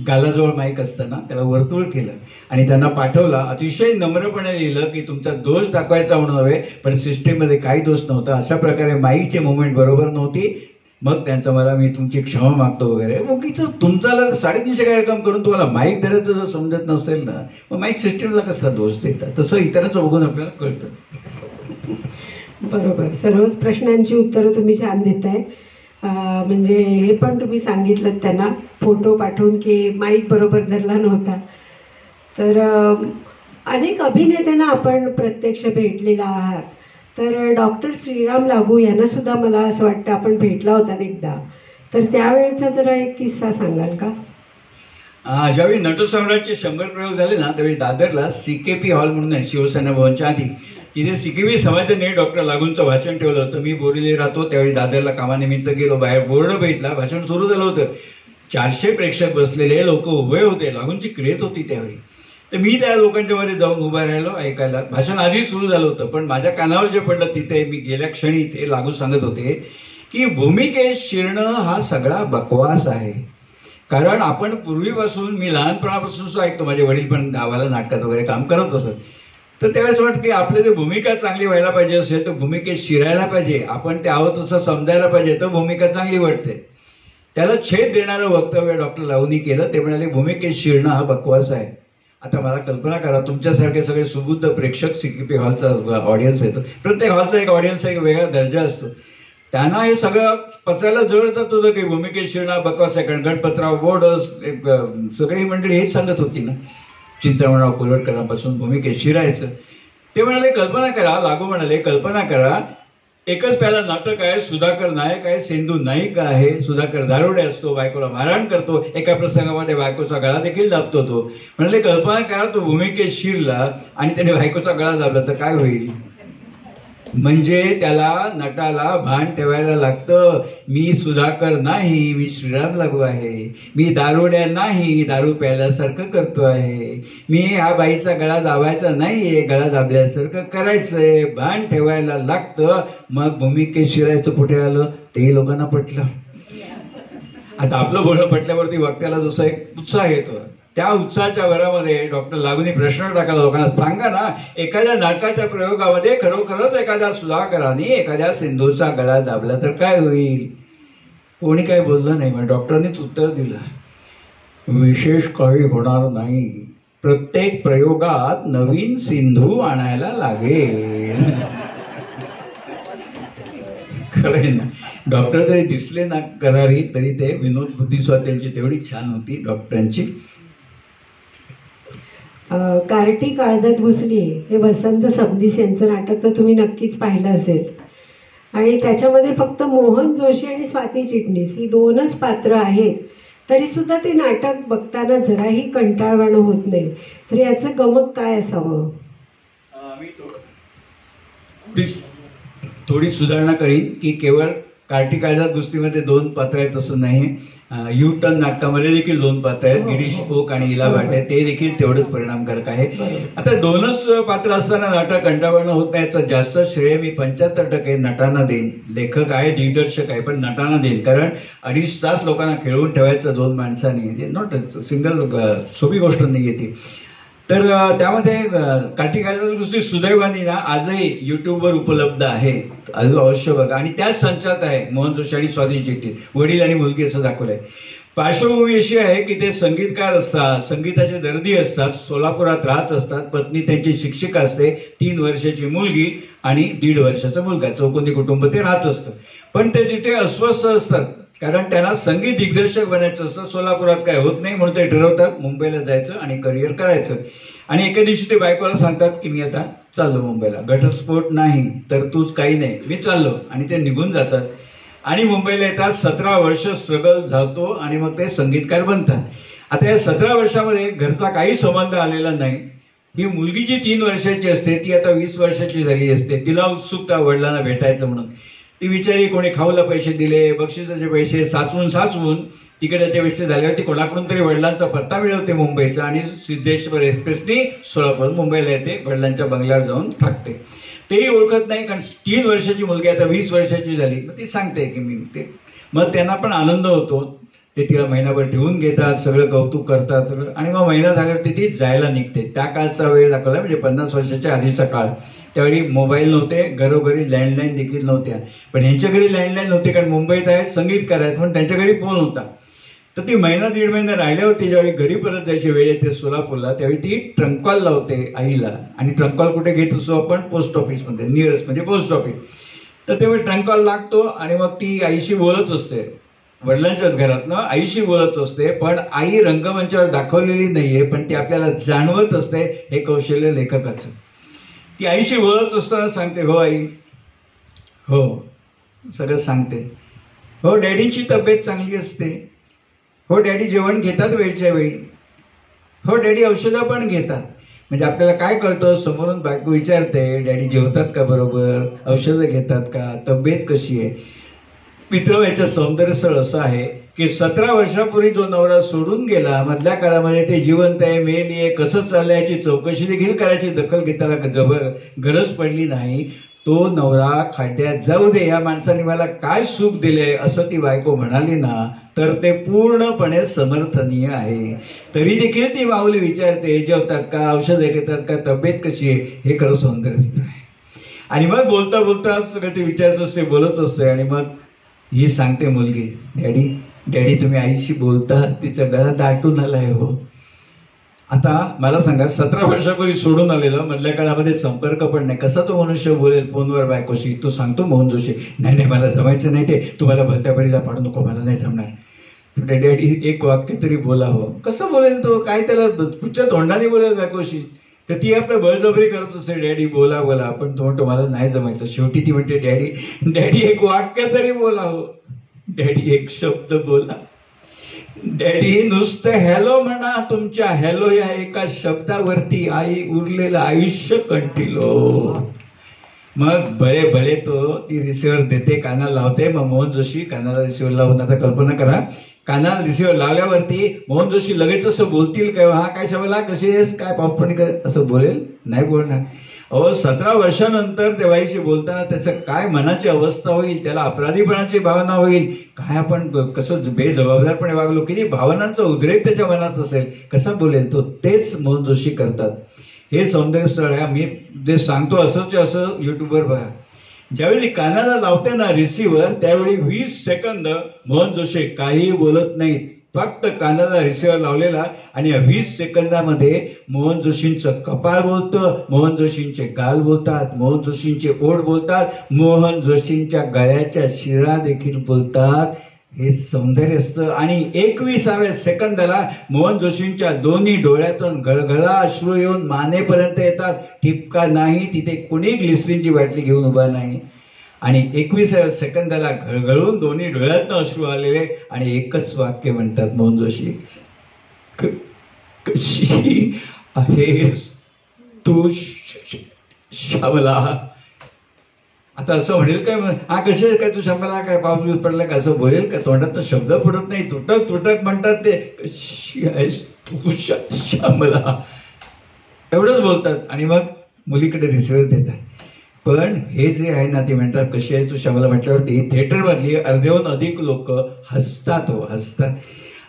गालाजवळ माईक असताना त्याला वर्तुळ केलं आणि त्यांना पाठवला. अतिशय नम्रपणे लिहिलं की तुमचा दोष दाखवायचा म्हणून हवे, पण सिस्टीममध्ये काही दोष नव्हता. अशा प्रकारे माईकची मुवमेंट बरोबर नव्हती. मग त्यांचं मला, मी तुमची क्षमा मागतो वगैरे. उगीच तुमचा 350 कार्यक्रम करून तुम्हाला माईक धरायचं जर समजत नसेल ना, मग माईक सिस्टीमला कसला दोष देतात. तसं इतरांचं बघून आपल्याला कळतं. बरोबर. सर्वच प्रश्नांची उत्तरं तुम्ही छान देताय. म्हणजे हे पण तुम्ही सांगितलं त्यांना फोटो पाठवून की माईक बरोबर धरला नव्हता. तर अनेक अभिनेत्यांना आपण प्रत्यक्ष भेटलेला आहात. तर डॉक्टर श्रीराम लागू यांना सुद्धा मला असं वाटतं आपण भेटला होता एकदा. तर त्यावेळेचा जरा एक किस्सा सांगाल का? ज्यावेळी नटसम्राटचे 100 प्रयोग झाले ना, त्यावेळी दादरला CKP हॉल म्हणून आहे, शिवसेना भवनच्या आधी, तिथे CKP समाजाने डॉक्टर लागूंचं भाषण ठेवलं होतं. मी बोरीले राहतो, त्यावेळी दादरला कामानिमित्त गेलो. बाहेर बोर्ड बघितला, भाषण सुरू झालं होतं. 400 प्रेक्षक बसलेले, लोक उभे होते. लागूंची क्रेज होती त्यावेळी. तर मी त्या लोकांच्या मध्ये जाऊन उभा राहिलो ऐकायला. भाषण आधी सुरू झालं होतं, पण माझ्या कानावर जे पडलं तिथे मी गेल्या क्षणी ते लागू सांगत होते की भूमिकेत शिरणं हा सगळा बकवास आहे. कारण आपण पूर्वीपासून, मी लहानपणापासून सुद्धा ऐकतो, माझे वडील पण गावाला नाटकात वगैरे काम करत असत. तर त्यावेळेस वाटतं की आपल्या जर भूमिका चांगली व्हायला पाहिजे असेल तर भूमिकेत शिरायला पाहिजे, आपण ते आहोत तसं समजायला पाहिजे, तर भूमिका चांगली वाटते. त्याला छेद देणारं वक्तव्य डॉक्टर लागूंनी केलं. ते म्हणाले भूमिकेत शिरणं हा बकवास आहे. आता मला कल्पना करा, तुमच्यासारखे सगळे सुबुद्ध प्रेक्षक CKP हॉलचा ऑडियन्स येतो. प्रत्येक हॉलचा एक ऑडियन्स एक वेगळा दर्जा असतो. त्यांना हे सगळं पचायला जवळ जात होतं की भूमिकेत शिरणं बकवास आहे. कारण गणपतराव बोर्ड सगळी मंडळी हेच सांगत होती ना, चिंतामणराव कोल्हटकरांपासून भूमिकेत शिरायचं. ते म्हणाले कल्पना करा, लागू म्हणाले कल्पना करा, एकच प्याला नाटक आहे, सुधाकर नायक आहे, सेंधू नायिका आहे, सुधाकर दारुडे असतो, बायकोला मारहाण करतो, एका प्रसंगामध्ये बायकोचा गळा देखील दाबतो. तो म्हणाले कल्पना करा तो भूमिकेत शिरला आणि त्याने बायकोचा गळा दाबला तर काय होईल. म्हणजे त्याला नटाला भान ठेवायला लागतं, मी सुधाकर नाही, मी श्रीराम लागू आहे, मी दारुड्या नाही, दारू प्यायल्यासारखं करतो आहे, मी ह्या बाईचा गळा दाबायचा नाहीये, गळा दाबल्यासारखं करायचंय, भान ठेवायला लागतं. मग भूमिकेत शिरायचं कुठे आलं ते लोकांना पटलं. आता आपलं बोलणं पटल्यावरती वक्त्याला जसा एक उत्साह येतो, त्या उत्साहाच्या भरामध्ये डॉक्टर लागूनी प्रश्न टाकला लोकांना, सांगा ना एखाद्या नाटकाच्या प्रयोगामध्ये खरोखरच एखाद्या सुधाकरांनी एखाद्या सिंधूचा गळा दाबला तर काय होईल? कोणी काही बोललं नाही. मग डॉक्टरांनीच उत्तर दिलं, विशेष काही होणार नाही, प्रत्येक प्रयोगात नवीन सिंधू आणायला लागेल. खरंय ना, डॉक्टर जरी दिसले ना करारी तरी ते विनोद बुद्धिस्वा त्यांची तेवढी छान होती डॉक्टरांची. कार्टी काळजात घुसली हे वसंत सबनीस यांचं नाटक तर तुम्ही नक्कीच पाहिलं असेल. आणि त्याच्यामध्ये फक्त मोहन जोशी आणि स्वाती चिटणीस ही 2च पात्र आहेत, तरी सुद्धा ते नाटक बघताना जराही कंटाळवाणं होत नाही. तर याचं गमक काय असावं? थोडी सुधारणा करीन की केवळ कार्टी काळजात घुसलीमध्ये 2 पात्र आहेत असं नाही, यू टर्न नाटकामध्ये देखील 2 पात्र आहेत, गिरीश ओक आणि इला भाटे, ते देखील तेवढंच परिणामकारक आहे. आता 2च पात्र असताना नाटक कंटाळवाणं होत नाही याचं जास्त श्रेय मी 75% नटांना देईन. लेखक आहे, दिग्दर्शक आहे, पण नटांना देईन. कारण 2.5 तास लोकांना खेळवून ठेवायचं 2 माणसांनी, नॉट सिंगल सोपी गोष्ट नाहीये ती. तर त्यामध्ये कार्टी काळजात घुसली सुदैवानी ना आजही युट्यूबवर उपलब्ध आहे, अवश्य बघा. आणि त्याच संचात आहे मोहन जोशी आणि स्वाती चिटणीस, वडील आणि मुलगी असं दाखवलंय. पार्श्वभूमी अशी आहे की ते संगीतकार असतात, संगीताचे दर्दी असतात, सोलापुरात राहत असतात, पत्नी त्यांची शिक्षिका असते, 3 वर्षाची मुलगी आणि 1.5 वर्षाचा मुलगा, चौकोनी कुटुंब ते राहत असतं. पण ते तिथे अस्वस्थ असतात कारण त्यांना संगीत दिग्दर्शक बनायचं असतं. सोलापुरात काय होत नाही म्हणून ते ठरवतात मुंबईला जायचं आणि करिअर करायचं. आणि एके दिवशी ते बायकोला सांगतात की मी आता चाललो मुंबईला, घटस्फोट नाही तर तूच काही नाही, मी चाललो. आणि ते निघून जातात आणि मुंबईला येतात. 17 वर्ष स्ट्रगल जातो आणि मग ते संगीतकार बनतात. आता या 17 वर्षामध्ये घरचा काही संबंध आलेला नाही. ही मुलगी जी 3 वर्षाची असते ती आता 20 वर्षाची झाली असते. तिला उत्सुकता वडिलांना भेटायचं म्हणून. ती बिचारी कोणी खाऊला पैसे दिले, बक्षिसाचे पैसे साचवून तिकडचे पैसे झाल्यावर ती कोणाकडून तरी वडिलांचा पत्ता मिळवते मुंबईचा आणि सिद्धेश्वर एक्सप्रेसनी सोलापूर मुंबईला येते, वडिलांच्या बंगल्यावर जाऊन टाकते. तेही ओळखत नाही कारण 3 वर्षाची मुलगी आता 20 वर्षाची झाली. मग ती सांगते की मी ते, मग त्यांना पण आनंद होतो. ते तिला महिनाभर ठेवून घेतात, सगळं कौतुक करतात सगळं. आणि मग महिना झाल्यावर ती जायला निघते. त्या काळचा वेळ दाखवला म्हणजे 50 वर्षाच्या आधीचा काळ. त्यावेळी मोबाईल नव्हते, घरोघरी लँडलाईन देखील नव्हत्या. पण यांच्या घरी लँडलाईन नव्हते कारण मुंबईत आहेत, संगीतकार आहेत, म्हणून त्यांच्या घरी फोन होता. तर ती 1.5 महिना राहिल्यावरती ज्यावेळी घरी परत जायची वेळ येते सोलापूरला, त्यावेळी ती ट्रंक कॉल लावते आईला. आणि ट्रंक कॉल कुठे घेत असतो आपण? पोस्ट ऑफिसमध्ये, नियरेस्ट म्हणजे पोस्ट ऑफिस. तर तेव्हा ट्रंक कॉल लागतो आणि मग ती आईशी बोलत असते, वडिलांच्याच घरातनं आईशी बोलत असते. पण आई रंगमंचावर दाखवलेली नाहीये, पण ती आपल्याला जाणवत असते. हे कौशल्य लेखकाचं. ती आईशी बोलत असताना सांगते, हो आई, हो सगळं सांगते. हो डॅडीची तब्येत चांगली असते. हो डॅडी जेवण घेतात वेळच्या वेळी. हो डॅडी औषधं पण घेतात. म्हणजे आपल्याला काय कळतं, समोरून बायको विचारते डॅडी जेवतात का बरोबर, औषधं घेतात का, तब्येत कशी आहे. मित्र, याचं सौंदर्य स्थळ असं आहे की 17 वर्षापूर्वी जो नवरा सोडून गेला, मधल्या काळामध्ये ते जिवंत आहे, मेली आहे, कसं चाललंय याची चौकशी देखील करायची दखल घेताना गरज पडली नाही. तो नवरा खड्ड्यात जाऊ दे, या माणसाने मला काय सुख दिले असं ती बायको म्हणाली ना, तर ते पूर्णपणे समर्थनीय आहे. तरी देखील ती माऊली विचारते, जेवतात का, औषधं घेतात का, तब्येत कशी आहे. हे खरं सौंदर्य असतं. आणि मग बोलता बोलता सगळं ते विचारत असते, बोलत असते. आणि मग ही सांगते मुलगी, डॅडी तुम्ही आईशी बोलता, तिचा गळा दाटून आलाय. हो आता मला सांगा, 17 वर्षापूर्वी सोडून आलेलं, मधल्या काळामध्ये संपर्क पण नाही, कसा तो मनुष्य बोलेल फोनवर बायकोशी. तो सांगतो मोहन जोशी, नाही मला जमायचं नाही, ते तुम्हाला भलत्या बळीला पाडू नको, मला नाही जमणार. डॅडी एक वाक्य तरी बोला. हो कसं बोलेल तो, काय त्याला पुढच्या तोंडाने बोलेल बायकोशी. तर ती आपलं बळजबरी करत असते, डॅडी बोला बोला, पण तो म्हणतो मला नाही जमायचं. शेवटी ती म्हणते, डॅडी एक वाक्य तरी बोला. हो डॅडी एक शब्द बोला. डॅडी नुसतं हॅलो म्हणा, तुमच्या हॅलो या एका शब्दावरती आई उरलेलं आयुष्य कंटिलो. मग भले भले तो ती रिसिव्हर देते, कानाला लावते. मग मोहन जोशी कानाला रिसिव्हर लावून, आता कल्पना करा, कानाला रिसिव्हर लावल्यावरती मोहन जोशी लगेच असं बोलतील काय, हा काय शबला कशी आहेस, काय पापणी काय, असं बोलेल? नाही बोलणार. 17 वर्षानंतर त्या बाईशी बोलताना त्याचं काय मनाची अवस्था होईल, त्याला अपराधीपणाची भावना होईल, काय आपण कसं बेजबाबदारपणे वागलो, किती भावनांचा उद्रेक त्याच्या मनात असेल, कसा बोलेल तो. तेच मोहन जोशी करतात. हे सौंदर्य स्थळ आहे. मी जे सांगतो असंच असं युट्यूबवर बघा. ज्यावेळी कानाला लावते ना रिसिव्हर, त्यावेळी 20 सेकंद मोहन जोशी काही बोलत नाहीत, फक्त कानाला रिसिव्हर लावलेला, आणि या 20 सेकंदामध्ये मोहन जोशींचं कपाळ बोलतं, मोहन जोशींचे गाल बोलतात, मोहन जोशींचे ओठ बोलतात, मोहन जोशींच्या गळ्याच्या शिरा देखील बोलतात. हे सौंदर्य असतं. आणि 21व्या सेकंदाला मोहन जोशींच्या दोन्ही डोळ्यातून गळगळा अश्रू येऊन मानेपर्यंत येतात. ठिपका नाही, तिथे कुणी ग्लिसरीनची बाटली घेऊन उभा नाही. आणि 21व्या सेकंदाला घळघळून दोन्ही डोळ्यातनं अश्रू आलेले, आणि एकच वाक्य म्हणतात मोहन जोशी, कशी आहेस तू श्यामला. आता असं म्हणेल काय, हा कसे काय तू श्यामला, काय पाऊस पडला का, असं बोलेल का? तोंडात शब्द फुटत नाही, तुटक तुटक म्हणतात ते, कशी आहेस तू श्यामला, एवढंच बोलतात. आणि मग मुलीकडे रिसिव्हर देतात. पण हे जे आहे ना, ते म्हणतात कशी आहे तू श्यामला म्हटल्यावरती थिएटर मधली अर्ध्याहून अधिक लोक हसतात, हसतात.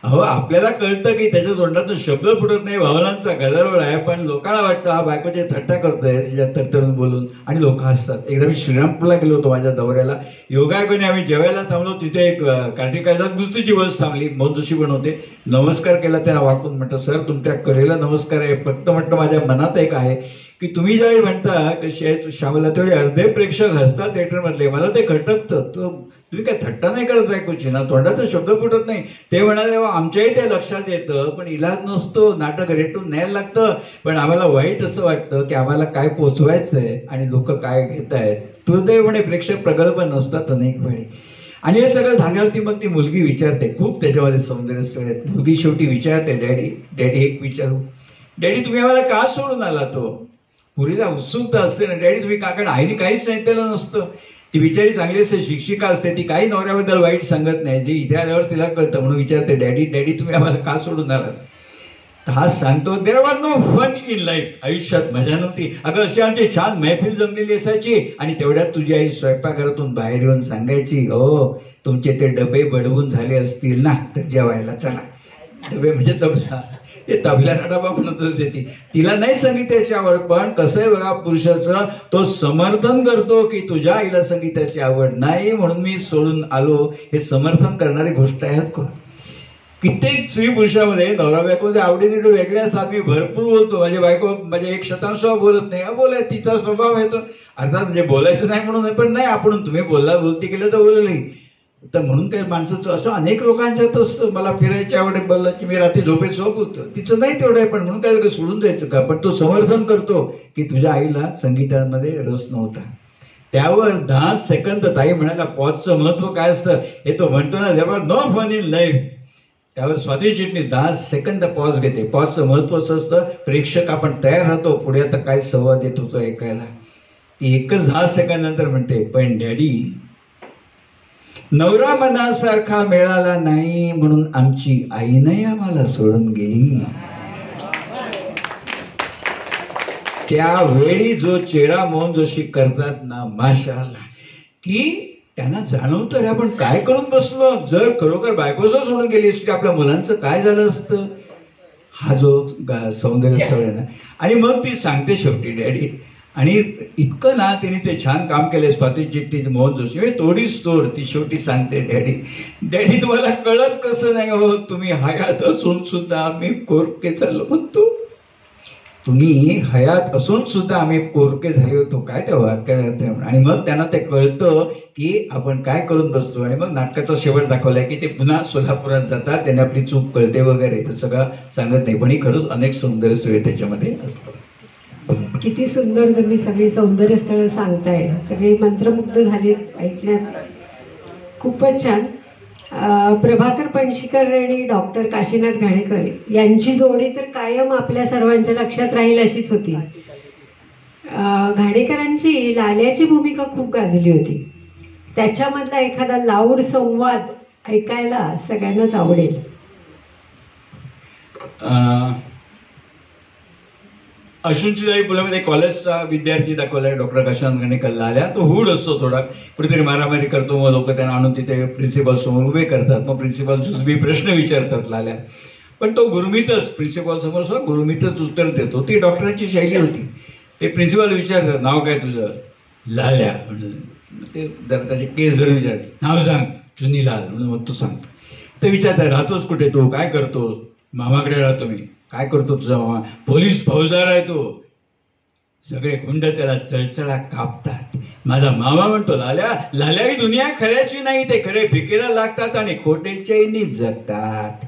अहो, आपल्याला कळतं की त्याच्या तोंडातून शब्द फुटत नाही, भावनांचा गदारोळ आहे, पण लोकांना वाटतं हा बायकोचे थट्टा करतोय त्याच्या तरतरून बोलून, आणि लोक हसतात. एकदा मी श्रीरामपूरला गेलो होतो माझ्या दौऱ्याला. योगायोगाने आम्ही जेवायला थांबलो, तिथे एक काठी कायदा दुसरीची बस थांबली, मोहन जोशी पण होते. नमस्कार केला त्यांना वाकून. म्हटलं सर तुमच्या कलेला नमस्कार आहे, फक्त म्हटलं माझ्या मनात एक आहे की तुम्ही ज्यावेळी म्हणता कशी आहे तू श्यामला, तेवढे अर्धे प्रेक्षक हसतात थिएटर मधले, मला ते खटकतं. तुम्ही काय थट्टा नाही करत बायकोची ना, तोंडात शब्द फुटत नाही. ते म्हणाले आमच्याही ते लक्षात येतं, पण इलाज नसतो, नाटक रेटून न्यायला लागतं. पण आम्हाला वाईट असं वाटतं की आम्हाला काय पोचवायचंय आणि लोक काय घेत आहेत. दुर्दैवाने प्रेक्षक प्रगल्भ नसतात अनेक वेळी. आणि हे सगळं झाल्यावरती मग ती मुलगी विचारते, खूप त्याच्यामध्ये सौंदर्य स्थळ आहेत. मुलगी शेवटी विचारते, डॅडी एक विचारू, डॅडी तुम्ही आम्हाला का सोडून आला? तो पुरीला उत्सुकता असते ना, डॅडी तुम्ही का, कारण आईने काहीच सांगितलेलं नसतं. ती बिचारी चांगली असते, शिक्षिका असते, ती काही नवऱ्याबद्दल वाईट सांगत नाही, जे इथे आल्यावर तिला कळतं. म्हणून विचारते, डॅडी तुम्ही आम्हाला का सोडून आलात? हा सांगतो, there was no fun in life, आयुष्यात मजा नव्हती. अगं अशी आमची छान मैफिल जमलेली असायची, आणि तेवढ्यात तुझी आई स्वयंपाकघरातून बाहेर येऊन सांगायची, हो तुमचे ते डबे बडवून झाले असतील ना, तर जेवायला चला. डबे म्हणजे तबला, ते तबल्याला डबा म्हणतच येते. तिला नाही संगीताची आवड, पण कसं आहे बघा, पुरुषाचं तो समर्थन करतो की तुझ्या आईला संगीताची आवड नाही म्हणून मी सोडून आलो. हे समर्थन करणारी गोष्ट आहे. कित्येक स्त्री पुरुषामध्ये नवरा बायकोच्या आवडीनिवडी वेगळ्या असतात. मी भरपूर बोलतो, माझी बायको म्हणजे 1% बोलत नाही, बोलाय तिचा स्वभाव आहे तो. अर्थात म्हणजे बोलायचं नाही म्हणून, पण नाही आपण तुम्ही बोलती केलं तर बोलले तर म्हणून काही माणसाचं असं अनेक लोकांच्यात असतं. मला फिरायची आवड आहे, बोललं की मी रात्री झोपेत झोपतो, तिचं नाही तेवढं आहे, पण म्हणून काय सोडून जायचं का? पण तो समर्थन करतो की तुझ्या आईला संगीतामध्ये रस नव्हता. त्यावर 10 सेकंद ताई म्हणाला पॉजचं महत्व काय असतं हे तो म्हणतो ना, देवर नो फन इन लाईफ. त्यावर स्वाती चिटणीस 10 सेकंद पॉज घेते. पॉजचं महत्व असं असतं, प्रेक्षक आपण तयार राहतो पुढे आता काय संवाद येतो तो ऐकायला. ती एकच 10 सेकंद नंतर म्हणते, पण डॅडी नवरा मनासारखा मिळाला नाही म्हणून आमची आई नाही आम्हाला सोडून गेली. त्यावेळी जो चेहरा मोहन जोशी करतात ना, माशाअल्लाह, की त्यांना जाणवतं रे आपण काय करून बसलो. जर खरोखर बायकोच सोडून गेली असती आपल्या मुलांचं काय झालं असतं. हा जो सौंदर्य स्थळ आहे ना. आणि मग ती सांगते शेवटी डॅडी, आणि इतकं ना तिने ते छान काम केले स्वाती चिट्टी मोहन जोशी, तोडीच तोड. ती शेवटी सांगते, डॅडी तुम्हाला कळत कसं नाही हो, तुम्ही हयात असून सुद्धा आम्ही कोरके झालो म्हणतो. तुम्ही हयात असून सुद्धा आम्ही कोरके झाले होतो. काय ते वाक्य. आणि मग त्यांना ते कळतं की आपण काय करून बसतो. आणि मग नाटकाचा शेवट दाखवलाय की ते पुन्हा सोलापुरात जातात, त्यांना आपली चूक कळते वगैरे. ते सगळं सांगत नाही, पण ही खरंच अनेक सौंदर्य स्थळे त्याच्यामध्ये असतात. किती सुंदर तुम्ही सगळी सौंदर्य स्थळ सांगताय, सगळे मंत्रमुग्ध झाले ऐकण्यात. खूपच छान. प्रभाकर पणशीकर आणि डॉक्टर काशीनाथ घाणेकर यांची जोडी तर कायम आपल्या सर्वांच्या लक्षात राहील अशीच होती. घाणेकरांची लाल्याची भूमिका खूप गाजली होती. त्याच्यामधला एखादा लाऊड संवाद ऐकायला सगळ्यांनाच आवडेल. अश्विनची पुण्यामध्ये कॉलेजचा विद्यार्थी दाखवलाय डॉक्टर काशीनाथ घाणेकर लाल्या. तो हुड असतो थोडा, कुठेतरी मारामारी करतो, मग लोक त्यांना आणून तिथे प्रिन्सिपल समोर उभे करतात, मग प्रिन्सिपल जुजबी प्रश्न विचारतात लाल्या, पण तो गुरमीतच प्रिन्सिपल समोर सुद्धा गुरमीतच उत्तर देतो. ती डॉक्टरांची शैली होती. ते प्रिन्सिपल विचारतात, नाव काय तुझं? लाल्या. म्हणून ते जर त्याचे केस धरून विचारले, नाव सांग. चुनीलाल. म्हणून मग तू सांग. ते विचारतात, राहतोस कुठे तू? काय करतोस? मामाकडे राहतो मी. काय करतो तुझा मामा? पोलीस फौजदार आहे तो. सगळे गुंड त्याला चळचळा कापतात. माझा मामा म्हणतो, लाल्या लाल्या ही दुनिया खऱ्याची नाही, ते खरे भिकेला लागतात आणि खोटेच्याही जगतात.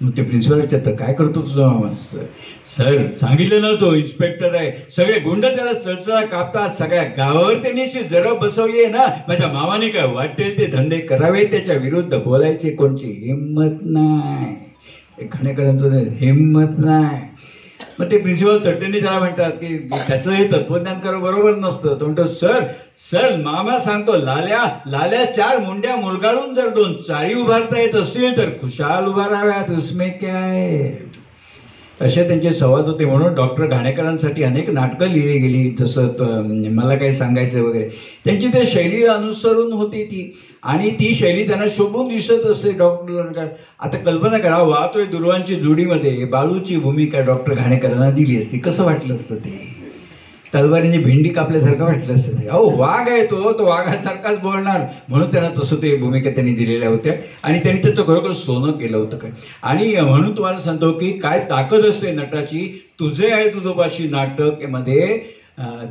मग ते प्रिन्सिपल विचारतात, काय करतो तुझा मामा? सर सांगितलं नव्हतं, इन्स्पेक्टर आहे. सगळे गुंड त्याला चळचळा कापतात. सगळ्या गावावर त्यांनी जरब बसवली आहे ना. माझ्या मामाने काय वाटेल ते धंदे करावे, त्याच्या विरुद्ध बोलायची कोणची हिंमत नाही. घाणेकरांचं हिंमत नाही. मग ते प्रिन्सिपल तट्टेने त्याला म्हणतात की त्याचं हे तत्वज्ञान करणं बरोबर नसतं. तो म्हणतो, सर मामा सांगतो, लाल्या 4 मुंड्या मुलगाळून जर 2 चाळी उभारता येत असतील तर खुशाल उभाराव्यात, उसमे क्या है. असे त्यांचे संवाद होते. म्हणून डॉक्टर घाणेकरांसाठी अनेक नाटकं लिहिली गेली, जसं मला काही सांगायचं वगैरे. त्यांची त्या शैली अनुसरून होती ती, आणि ती शैली त्यांना शोभून दिसत असते. डॉक्टर आता कल्पना करा, वाहतोय दुर्वांची जोडीमध्ये बाळूची भूमिका डॉक्टर घाणेकरांना दिली असती, कसं वाटलं असतं ते? तलवारीने भेंडी कापल्यासारखं वाटलं असतं ते. अहो वाघ आहे तो वाघासारखाच बोलणार. म्हणून त्यांना तसं ते भूमिका त्यांनी दिलेल्या होत्या, आणि त्यांनी त्याचं खरोखर सोनं केलं होतं काय. आणि म्हणून तुम्हाला सांगतो की काय ताकद असते नटाची. तुझे आहे तुझोपाशी नाटक मध्ये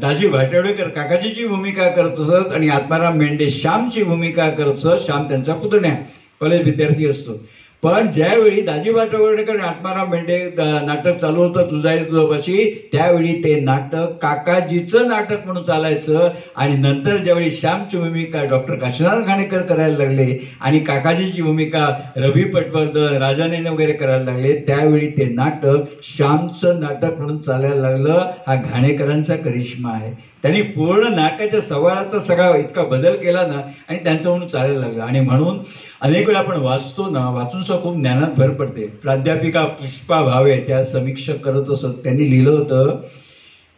दाजी भाटवडेकर काकाजीची भूमिका करत असत, आणि आत्माराम मेंढे श्यामची भूमिका करत असत. श्याम त्यांचा पुतण्या, कॉलेज विद्यार्थी असतो. पण ज्यावेळी दाजी भाटवडेकर आणि आत्माराम मेंढे नाटक चालू होतं तुझा आहे तुझोपाशी, त्यावेळी ते नाटक काकाजीचं नाटक म्हणून चालायचं. आणि नंतर ज्यावेळी श्यामची भूमिका डॉक्टर काशीनाथ घाणेकर करायला लागले, आणि काकाजीची भूमिका रवी पटवर्धन, राजाने वगैरे करायला लागले, त्यावेळी ते नाटक श्यामचं नाटक म्हणून चालायला लागलं. हा घाणेकरांचा करिश्मा आहे. त्यांनी पूर्ण नाटकाच्या सवालाचा सगळा इतका बदल केला ना, आणि त्यांचं म्हणून चालायला लागलं. आणि म्हणून अनेक वेळा आपण वाचतो ना, वाचून सुद्धा खूप ज्ञानात भर पडते. प्राध्यापिका पुष्पा भावे त्या समीक्षक करत असत. त्यांनी लिहिलं होतं,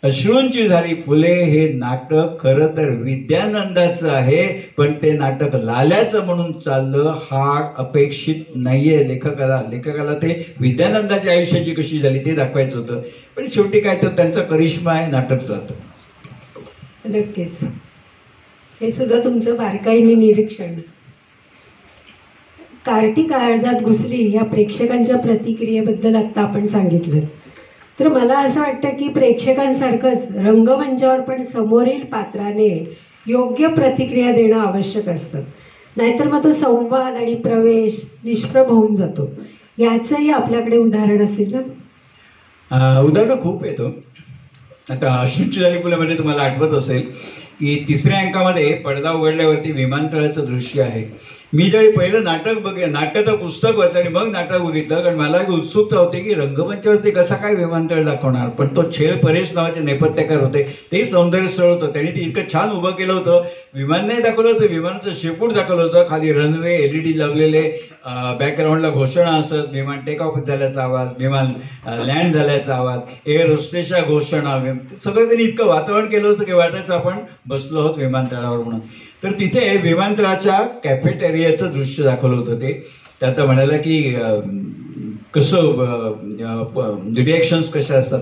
अश्रूंची झाली फुले हे नाटक खरं तर विद्यानंदाचं आहे, पण ते नाटक लाल्याचं म्हणून चाललं हा अपेक्षित नाहीये लेखकाला ते विद्यानंदाच्या आयुष्याची कशी झाली ते दाखवायचं होतं. पण शेवटी काय तर त्यांचा करिश्मा आहे, नाटक जातं. नक्कीच हे सुद्धा तुमचं बारकाईने निरीक्षण. कार्टी काळजात घुसली या प्रेक्षकांच्या प्रतिक्रियेबद्दल आता आपण सांगितलं, तर मला असं वाटतं की प्रेक्षकांसारखंच रंगमंचावर पण समोरील पात्राने योग्य प्रतिक्रिया देणं आवश्यक असतं. नाहीतर मग तो संवाद आणि प्रवेश निष्प्रभ होऊन जातो. याचंही आपल्याकडे उदाहरण असेल ना? उदाहरण खूप येतो. आता अश्विनची झाली फुलेमध्ये तुम्हाला आठवत असेल की 3ऱ्या अंकामध्ये पडदा उघडल्यावरती विमानतळाचं दृश्य आहे. मी ज्यावेळी पहिलं नाटकाचं पुस्तक वाचलं आणि मग नाटक बघितलं, कारण मला एक उत्सुकता होती की रंगमंचावरती कसा काय विमानतळ दाखवणार. पण तो छेल परेश नावाचे नेपथ्यकार होते, ते सौंदर्य स्थळ होतं. त्यांनी ते इतकं छान उभं केलं होतं. विमान नाही दाखवलं होतं, विमानाचं शेपूट दाखवलं होतं. खाली रनवे, LED लावलेले, बॅकग्राऊंडला घोषणा असत, विमान टेक ऑफ झाल्याचा आवाज, विमान लँड झाल्याचा आवाज, एअर होस्टेसच्या घोषणा, सगळं त्यांनी इतकं वातावरण केलं होतं की वाटायचं आपण बसलो आहोत विमानतळावर म्हणून. तर तिथे विमानतळाच्या कॅफेटेरियाचं दृश्य दाखवलं होतं. ते त्यात म्हणाला की कसं रिएक्शन्स कशा असतात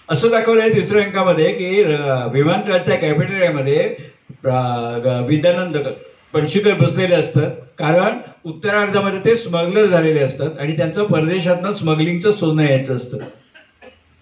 असं दाखवलं आहे 3ऱ्या अंकामध्ये की विमानतळाच्या कॅफेटेरियामध्ये विद्यानंद पणशीकर बसलेले असतात, कारण उत्तरार्धामध्ये ते स्मगलर झालेले असतात आणि त्यांचं परदेशातनं स्मगलिंगचं सोनं यायचं असतं,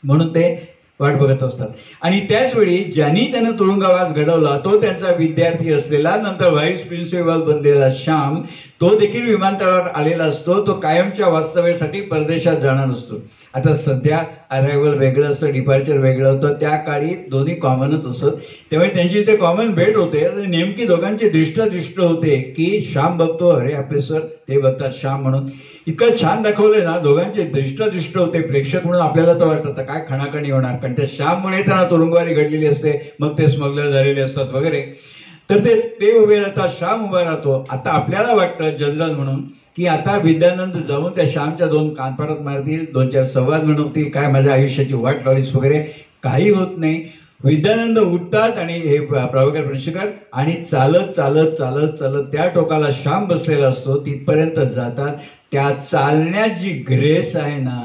म्हणून ते वाट बघत असतात. आणि त्याच वेळी ज्यांनी त्यांना तुरुंगवास घडवला तो त्यांचा विद्यार्थी असलेला, नंतर व्हाईस प्रिन्सिपल बनलेला श्याम, तो देखील विमानतळावर आलेला असतो. तो कायमच्या वास्तव्यासाठी परदेशात जाणार असतो. आता सध्या अरायव्हल वेगळं असतं, डिपार्चर वेगळं होतं. त्या काळी दोन्ही कॉमनच असत. त्यामुळे त्यांची ते कॉमन भेट होते. नेमकी दोघांची दृष्ट होते की श्याम बघतो, अरे आपले सर ते बघतात श्याम म्हणून. इतकं छान दाखवलंय ना, दोघांचे दृष्ट होते प्रेक्षक म्हणून. आपल्याला तर वाटतं आता काय खणाखणी होणार, कारण त्या श्याममुळे त्यांना तुरुंगवारी घडलेली असते, मग ते स्मगलर झालेले असतात वगैरे. तर ते उभे राहतात, श्याम उभा राहतो. आता आपल्याला वाटतं जनरल म्हणून की आता विद्यानंद जाऊन त्या श्यामच्या 2 कानपारात मारतील, 2-4 संवाद म्हणतील, काय माझ्या आयुष्याची वाट लावलीस वगैरे. काही होत नाही. विद्यानंद उठतात आणि हे प्रभाकर पणशीकर आणि चालत चालत चालत चालत त्या टोकाला श्याम बसलेला असतो तिथपर्यंत जातात. त्या चालण्यात जी ग्रेस आहे ना,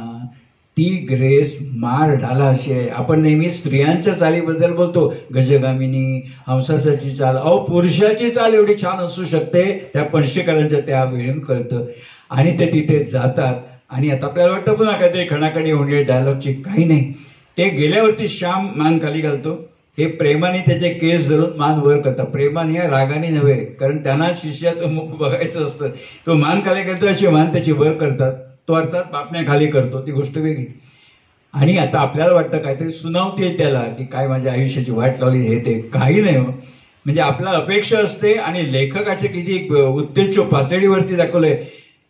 ती ग्रेस मार ढाला अशी आहे. आपण नेहमी स्त्रियांच्या चालीबद्दल बोलतो, गजगामिनी, हंसाची चाल. पुरुषाची चाल एवढी छान असू शकते, त्या पणशीकरांच्या त्या वेळून कळतं. आणि ते तिथे जातात आणि आता आपल्याला वाटतं पुन्हा काय ते खणाखणी होणे डायलॉगची, काही नाही. ते गेल्यावरती श्याम मान खाली घालतो. हे प्रेमाने त्याचे केस धरून मान वर करतात, प्रेमाने रागाने नव्हे, कारण त्यांना शिष्याचं मुख बघायचं असतं. तो मान खाली घालतो, अशी मान त्याची वर करतात. तो अर्थात बापण्या खाली करतो, ती गोष्ट वेगळी. आणि आता आपल्याला वाटतं काहीतरी सुनावते त्याला की काय माझ्या आयुष्याची वाट लावली, हे ते काही नाही हो. म्हणजे आपल्याला अपेक्षा असते आणि लेखकाचे किती उत्तेज पातळीवरती दाखवलंय.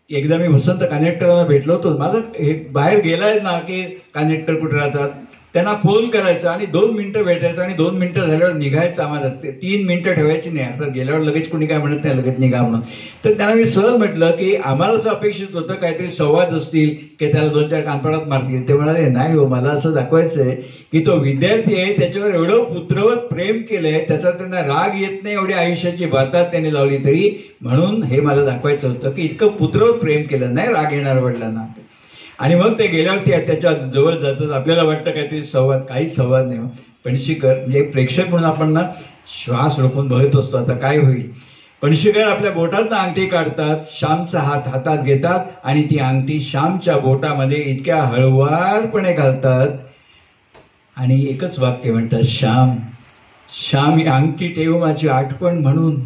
एकदा मी वसंत कनेक्टरला भेटलो होतो. माझं हे बाहेर गेलाय ना की कनेक्टर कुठे राहतात, त्यांना फोन करायचा आणि 2 मिनिटं भेटायचं आणि 2 मिनिटं झाल्यावर निघायचं. आम्हाला 3 मिनिटं ठेवायची नाही, आता गेल्यावर लगेच कोणी काय म्हणत नाही लगेच निघा म्हणून. तर त्यांना मी सहज म्हटलं की आम्हाला असं अपेक्षित होतं काहीतरी संवाद असतील की त्याला 2-4 कानपडात मारतील. ते म्हणाले नाही हो, मला असं दाखवायचंय की तो विद्यार्थी आहे, त्याच्यावर एवढं पुत्रवत प्रेम केलंय, त्याचा त्यांना राग येत नाही, एवढी आयुष्याची बातात त्यांनी लावली तरी, म्हणून हे मला दाखवायचं होतं की इतकं पुत्रवत प्रेम केलं, नाही राग येणार वडिलांना. आणि मग ते गेल्यावरती त्याच्या जवळ जातात. आपल्याला वाटतं काहीतरी संवाद, काही संवाद नाही. पणशीकर म्हणजे प्रेक्षक म्हणून आपण ना श्वास रोखून बघत असतो आता काय होईल. पणशीकर आपल्या बोटात अंगठी काढतात, श्यामचा हात हातात घेतात आणि ती अंगठी श्यामच्या बोटामध्ये इतक्या हळुवारपणे घालतात आणि एकच वाक्य म्हणतात, श्याम श्याम ही अंगठी ठेव माझी आठवण म्हणून,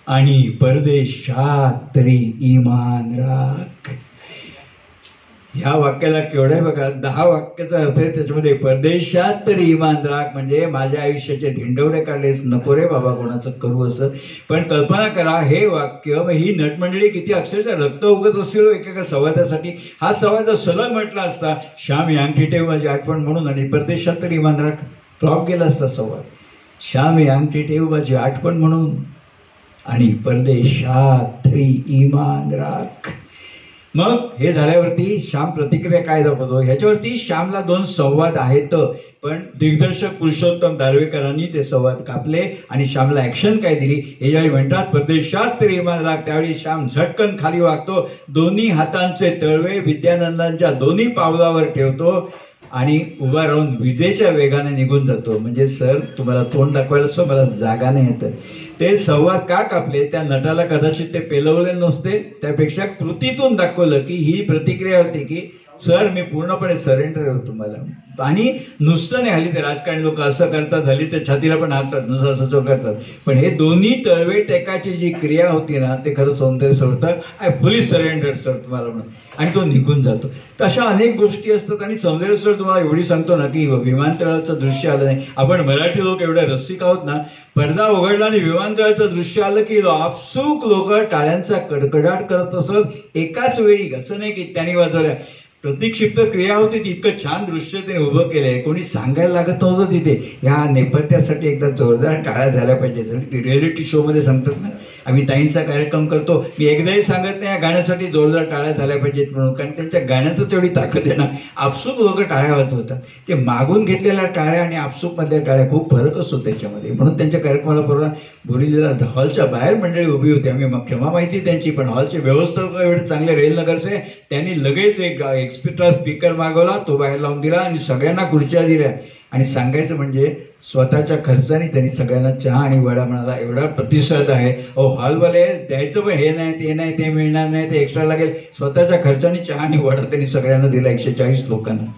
आणि परदेशात तरी इमान राख. ह्या वाक्याला केवढं आहे बघा, 10 वाक्याचा अर्थ आहे त्याच्यामध्ये. परदेशात तरी इमान राख म्हणजे माझ्या आयुष्याचे धिंडवरे काढलेस, नको रे बाबा कोणाचं करू असं. पण कल्पना करा हे वाक्य, ही नटमंडळी किती अक्षरशः रक्त उगत असतील एकेका संवादासाठी. हा संवाद सलग म्हटला असता, श्याम या अंगठी ठेव माझी आठवण म्हणून आणि परदेशात तरी इमान राख, फ्लॉप गेला असता संवाद. श्याम या अंगठी ठेव माझी आठवण म्हणून आणि परदेशात तरी इमान राख. मग हे झाल्यावरती श्याम प्रतिक्रिया काय दाखवतो, ह्याच्यावरती श्यामला 2 संवाद आहेत. पण दिग्दर्शक पुरुषोत्तम दारव्हेकरांनी ते संवाद कापले आणि श्यामला ऍक्शन काय दिली. हे ज्यावेळी म्हणतात परदेशात तरी इमान राख, त्यावेळी श्याम झटकन खाली वागतो, दोन्ही हातांचे तळवे विद्यानंदांच्या दोन्ही पावलावर ठेवतो आणि उभा राहून विजेच्या वेगाने निघून जातो. म्हणजे सर तुम्हाला तोंड दाखवायला असं मला जागा नाही येत. ते संवाद का कापले, त्या नटाला कदाचित ते पेलवले नसते, त्यापेक्षा कृतीतून दाखवलं की ही प्रतिक्रिया होती की सर मी पूर्णपणे सरेंडर होतो तुम्हाला. आणि नुसतं नाही, हल्ली ते राजकारणी लोक असं करतात, हल्ली ते छातीला पण हातात नुसतं असं करतात. पण हे दोन्ही तळवे टेकाची जी क्रिया होती ना, ते खरं सौंदर्य सोडतात. आय फुली सरेंडर सर तुम्हाला म्हणून, आणि तो निघून जातो. तर अशा अनेक गोष्टी असतात. आणि सौंदर्य सर तुम्हाला एवढी सांगतो ना की विमानतळाचं दृश्य आलं नाही. आपण मराठी लोक एवढे रसिक आहोत ना, पडदा उघडला आणि विमानतळाचं दृश्य आलं की आपसूक लोक टाळ्यांचा कडकडाट करत असत एकाच वेळी. असं नाही की त्यांनी वाजवल्या, प्रतिक्षिप्त क्रिया होती ती. इतकं छान दृश्य त्याने उभं केलंय, कोणी सांगायला लागत नव्हतं तिथे. या नेपथ्यासाठी एकदा जोरदार टाळ्या झाल्या पाहिजे. रिअलिटी शो मध्ये सांगतात ना, आम्ही ताईंचा कार्यक्रम करतो, मी एकदाही सांगत नाही या गाण्यासाठी जोरदार टाळ्या झाल्या पाहिजेत म्हणून, कारण त्यांच्या गाण्यातच एवढी ताकद आहे ना. आपसूक लोक टाळ्या वाजवतात. ते मागून घेतलेल्या टाळ्या आणि आपसूक मधल्या टाळ्या खूप फरक असतो त्याच्यामध्ये. म्हणून त्यांच्या कार्यक्रमाला बरोबर बोरीला हॉलच्या बाहेर मंडळी उभी होती. आम्ही मग क्षमा माहिती त्यांची, पण हॉलचे व्यवस्थापक एवढे चांगले रेलनगरचे, त्यांनी लगेच एक एक्स्ट्रा स्पीकर मागवला, तो बाहेर लावून दिला आणि सगळ्यांना खुर्च्या दिल्या. आणि सांगायचं म्हणजे स्वतःच्या खर्चाने त्यांनी सगळ्यांना चहा आणि वडा म्हणाला. एवढा प्रतिसाद आहे. हॉलवाले द्यायचं पण हे नाही ते नाही, ते मिळणार नाही, ते एक्स्ट्रा लागेल. स्वतःच्या खर्चाने चहा आणि वडा त्यांनी सगळ्यांना दिला, 140 लोकांना.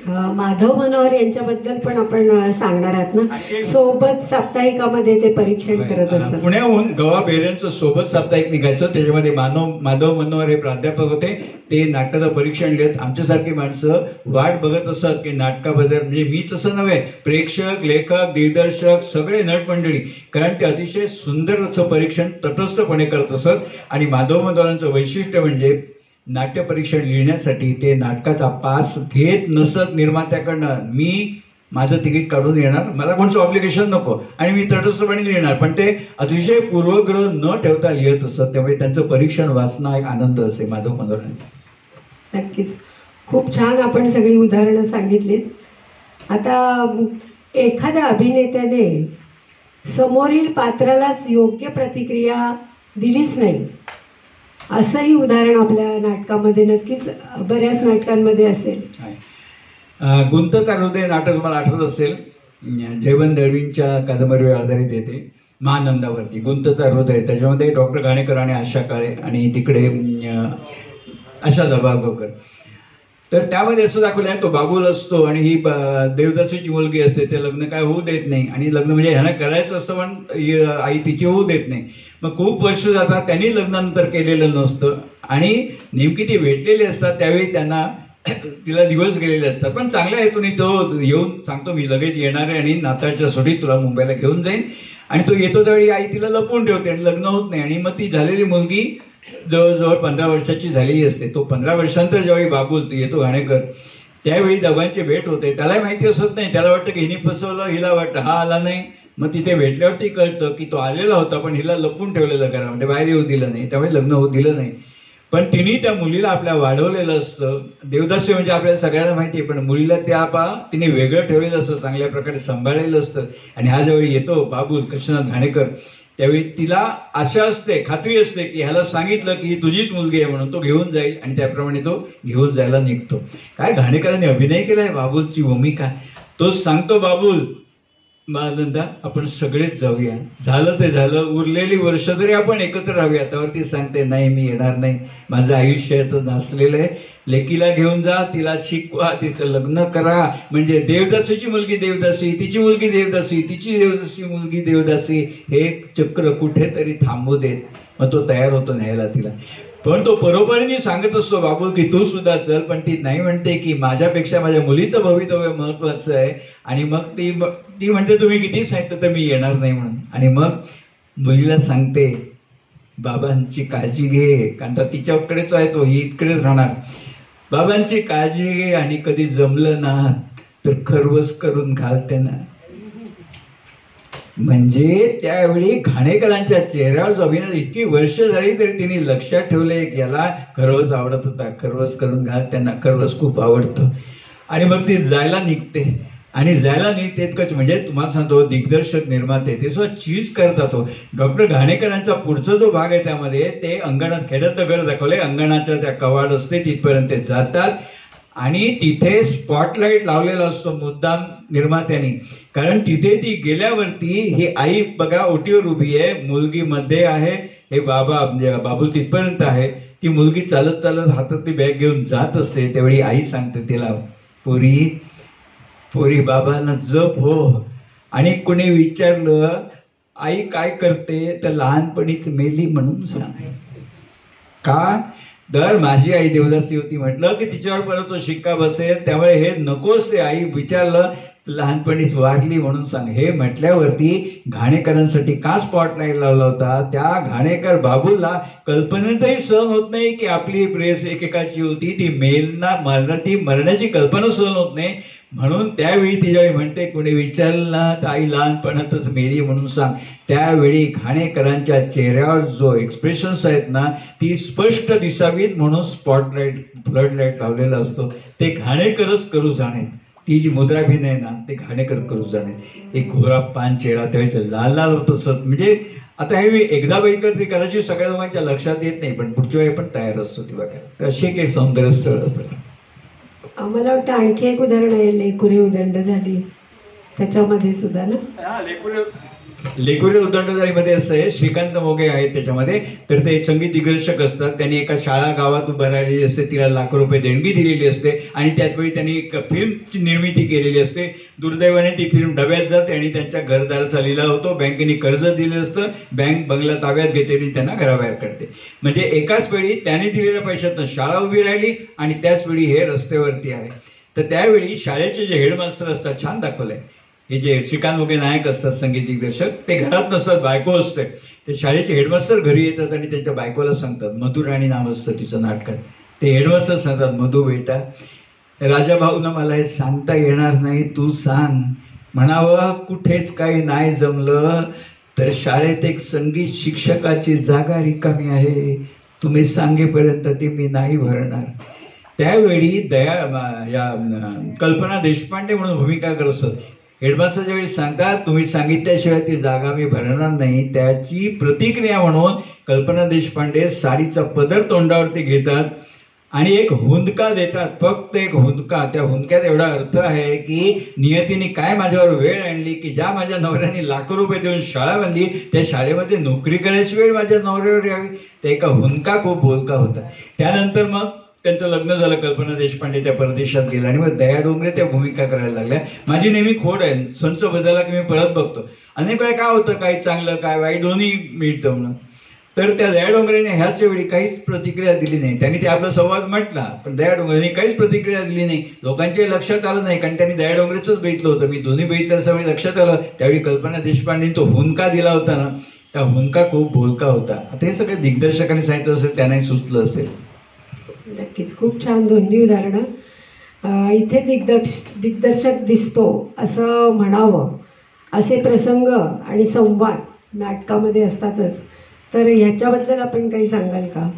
माधव मनोहर यांच्याबद्दल पण आपण सांगणार आहात ना. सोबत साप्ताहिकामध्ये ते परीक्षण करत असतात. पुण्याहून गवा बेऱ्यांचं सोबत साप्ताहिक निघायचं, त्याच्यामध्ये माधव मनोहर हे प्राध्यापक होते. ते नाटकाचं परीक्षण लिहित आमच्यासारखी माणसं वाट बघत असतात की नाटकाबद्दल, म्हणजे मीच असं नव्हे, प्रेक्षक, लेखक, दिग्दर्शक सगळे नटमंडळी, कारण ते अतिशय सुंदर असं परीक्षण तटस्थपणे करत असत. आणि माधव मनोहरांचं वैशिष्ट्य म्हणजे नाट्य परीक्षण लिहिण्यासाठी ते नाटकाचा पास घेत नसत निर्मात्याकडनं. मी माझं तिकीट काढून येणार, मला कोणचं ऑब्लिगेशन नको, आणि मी तटस्थपणे लिहिणार, पण ते अतिशय पूर्वग्रह न ठेवता लिहित असत. त्यामुळे त्यांचं परीक्षण वाचणं एक आनंद असे माधव मनोहरांचा. नक्कीच खूप छान आपण सगळी उदाहरणं सांगितलीत. आता एखाद्या अभिनेत्याने समोरील पात्रालाच योग्य प्रतिक्रिया दिलीच नाही असंही उदाहरण आपल्या नाटकामध्ये नक्कीच बऱ्याच नाटकांमध्ये असेल. गुंतता हृदय नाटक मला आठवत असेल, जयवंत दळवींच्या कादंबरीवर आधारित येते, महानंदावरती गुंतता हृदय. त्याच्यामध्ये डॉक्टर घाणेकर आणि आशा काळे आणि तिकडे आशा जबाबकर. तर त्यामध्ये असं दाखवलं आहे, तो बाबूल असतो आणि ही देवदासीची मुलगी असते, ते लग्न काय होऊ देत नाही, आणि लग्न म्हणजे ह्यांना करायचं असतं पण आई तिची होऊ देत नाही. मग खूप वर्ष जातात, त्यांनी लग्नानंतर केलेलं नसतं, आणि नेमकी ती भेटलेली असतात त्यावेळी त्यांना तिला दिवस गेलेले असतात. पण चांगल्या हेतून तो येऊन सांगतो मी लगेच येणार आहे आणि नाताळच्या सुट्टीत तुला मुंबईला घेऊन जाईन, आणि तो येतो त्यावेळी आई तिला लपवून ठेवते आणि लग्न होत नाही. आणि मग ती झालेली मुलगी जवळजवळ 15 वर्षाची झालेली असते. तो 15 वर्षांतर ज्यावेळी बाबूल येतो घाणेकर, त्यावेळी दोघांची भेट होते. त्यालाही माहिती असत नाही, त्याला वाटतं की हिने फसवलं, हिला वाटतं हा आला नाही. मग तिथे भेटल्यावरती कळतं की तो आलेला होता पण हिला लपून ठेवलेलं करा, म्हणजे बाहेर येऊ दिलं नाही, त्यामुळे लग्न होऊ दिलं नाही. पण तिने त्या मुलीला आपल्या वाढवलेलं असतं. देवदासी म्हणजे आपल्याला सगळ्यांना माहिती आहे, पण मुलीला तिने वेगळं ठेवलेलं असतं, चांगल्या प्रकारे सांभाळलेलं असतं. आणि हा ज्यावेळी येतो बाबूल कृष्णनाथ घाणेकर, त्यावेळी तिला आशा असते, खात्री असते की ह्याला सांगितलं की ही तुझीच मुलगी आहे म्हणून तो घेऊन जाईल, आणि त्याप्रमाणे तो घेऊन जायला निघतो. काय घाणेकरांनी अभिनय केलाय बाबूलची भूमिका. तोच सांगतो बाबूल, महानंदा आपण सगळेच जाऊया, झालं ते झालं, उरलेली वर्ष तरी आपण एकत्र राहूया. त्यावरती सांगते नाही मी येणार नाही, माझं आयुष्य नासलेलं आहे, लेकीला घेऊन जा, तिला शिकवा, तिचं लग्न करा, म्हणजे देवदासीची मुलगी देवदासी, तिची मुलगी देवदासी, तिची देवदासी मुलगी देवदासी, हे चक्र कुठेतरी थांबू देत. मग तो तयार होतो न्यायला तिला. पण तो बरोबरीने सांगत असतो बाबूल की तू सुद्धा चल, पण ती नाही म्हणते की माझ्यापेक्षा माझ्या मुलीचं भवितव्य महत्वाचं आहे. आणि मग ती म्हणते तुम्ही किती सांगितलं तर मी येणार नाही म्हणून. आणि मग मुलीला सांगते बाबांची काळजी घे, कारण तर तिच्याकडेच आहे तो, ही इकडेच राहणार, बाबांची काळजी घे, आणि कधी जमलं ना तर खरवस करून घाल त्यांना. म्हणजे त्यावेळी घाणेकरांच्या चेहऱ्यावर अभिनय इतकी वर्ष झाली तरी तिने लक्षात ठेवले की याला खरवस आवडत होता, खरवस करून घाल त्यांना, खरवस खूप आवडतं. आणि मग ती जायला निघते, आणि जायला निघते इतकंच, म्हणजे तुम्हाला सांगतो दिग्दर्शक निर्माते ते सुद्धा चीज करतात. डॉक्टर घाणेकरांचा पुढचा जो भाग आहे त्यामध्ये ते अंगणात, खेड्यातलं घर दाखवले, अंगणाच्या त्या कवाड असते तिथपर्यंत ते जातात, आणि तिथे स्पॉटलाईट लावलेला असतो मुद्दाम निर्मात्यांनी, कारण तिथे ती गेल्यावरती ही आई बघा ओटीवर उभी आहे, मुलगी मध्ये आहे, हे बाबा म्हणजे बाबू तिथपर्यंत आहे, ती मुलगी चालत चालत हातातली बॅग घेऊन जात असते. त्यावेळी आई सांगते तिला, पोरी पोरी बाबांना जप हो. आणि कोणी विचारलं आई काय करते तर लहानपणीच मेली म्हणून सांग. का तर माझी आई देवदासी होती म्हटलं की तिच्यावर परत तो शिक्का बसेल, त्यामुळे हे नकोच. ते आई विचारलं लहानपणीच वारली म्हणून सांग. हे म्हटल्यावरती घाणेकरांसाठी का स्पॉटलाईट लावला होता, त्या घाणेकर बाबूला कल्पनेतही सहन होत नाही की आपली प्रेस एकेकाची होती, ती मरण्याची कल्पना सहन होत नाही. म्हणून त्यावेळी ती ज्यावेळी म्हणते कोणी विचारलं ना तर आई लहानपणातच मेली म्हणून सांग, त्यावेळी घाणेकरांच्या चेहऱ्यावर जो एक्सप्रेशन्स आहेत ना ती स्पष्ट दिसावीत म्हणून स्पॉटलाईट फ्लड लाईट लावलेला असतो. ते घाणेकरच करू जाणे, ती जी मुद्राभिनय ना ते घाणेकर करू जाणे. एक घोरा पान चेहरा त्यावेळी लाल लाल होत. म्हणजे आता हे एकदा बघितलं ती कदाचित सगळ्या लोकांच्या लक्षात येत नाही, पण पुढच्या वेळी पण तयार असतो ती बघा. तर अशी एक सौंदर्य स्थळ असतं. आम्हाला वाटतं आणखी एक उदाहरण आहे, लेकुरे उदंड झाली, त्याच्यामध्ये सुद्धा ना. लेकुरे लेकुरे उद्दंडधारीमध्ये असं आहे, श्रीकांत मोगे आहेत त्याच्यामध्ये, तर ते संगीत दिग्दर्शक असतात. त्यांनी एका शाळा गावात उभं राहिलेली असते, तिला ₹1,00,000 देणगी दिलेली असते आणि त्याचवेळी त्यांनी एक फिल्मची निर्मिती केलेली असते. दुर्दैवाने ती फिल्म डब्यात जाते आणि त्यांच्या घरदाराचा लिलाव होतो. बँकेने कर्ज दिलेलं असतं, बँक बंगला ताब्यात घेते आणि त्यांना घराबाहेर काढते. म्हणजे एकाच वेळी त्याने दिलेल्या पैशातनं शाळा उभी राहिली आणि त्याच वेळी हे रस्त्यावरती आहे. तर त्यावेळी शाळेचे जे हेडमास्टर असतात, छान दाखवलंय, हे जे श्रीकांत मोगे नायक असतात संगीत दिग्दर्शक, ते घरात नसतात, बायको असते. ते शाळेचे हेडमास्टर घरी येतात आणि त्यांच्या बायकोला सांगतात, मधुराणी नाव असतं तिचं नाटकात, ते हेडमास्टर सांगतात, मधू बेटा, राजा भाऊना मला हे सांगता येणार नाही, तू सांग. म्हणावं कुठेच काही नाही जमलं तर शाळेत एक संगीत शिक्षकाची जागा रिकामी आहे, तुम्ही सांगेपर्यंत ती मी नाही भरणार. त्यावेळी कल्पना देशपांडे म्हणून भूमिका करत असत. हेडमास्टर ज्यावेळी सांगतात तुम्ही सांगितल्याशिवाय ती जागा मी भरणार नाही, त्याची प्रतिक्रिया म्हणून कल्पना देशपांडे साडीचा पदर तोंडावरती घेतात आणि एक हुंदका देतात, फक्त एक हुंदका. त्या हुंदक्यात एवढा अर्थ आहे की नियतीने काय माझ्यावर वेळ आणली की ज्या माझ्या नवऱ्याने ₹1,00,000 देऊन शाळा बांधली, त्या शाळेमध्ये नोकरी करायची वेळ माझ्या नवऱ्यावर यावी. त्या एका हुंदका खूप बोलका होता. त्यानंतर मग त्यांचं लग्न झालं, कल्पना देशपांडे त्या परदेशात गेला आणि मग दया डोंगरे त्या भूमिका करायला लागल्या. माझी नेहमी खोड आहे, संच बदलला की मी परत बघतो. अनेक वेळा काय होतं, काही चांगलं काय वाईट दोन्ही मिळतं म्हणून. तर त्या दया डोंगरेने ह्याच वेळी काहीच प्रतिक्रिया दिली नाही. त्यांनी ते आपला संवाद म्हटला, पण दया डोंगरेने काहीच प्रतिक्रिया दिली नाही. लोकांच्या लक्षात आलं नाही, कारण त्यांनी दया डोंगरेच बघितलं होतं. मी दोन्ही बघितल्याच्या वेळी लक्षात आलं, त्यावेळी कल्पना देशपांडेने तो हुंदका दिला होता ना, त्या हुंदका खूप बोलका होता. आता हे सगळे दिग्दर्शकांनी सांगितलं असेल, त्यांनाही सुचलं असेल. नक्कीच खूप छान दोन्ही उदाहरणं. इथे दिग्दर्शक दिसतो असं म्हणावं, असे प्रसंग आणि संवाद नाटकामध्ये असतातच. तर ह्याच्याबद्दल आपण काही सांगाल का?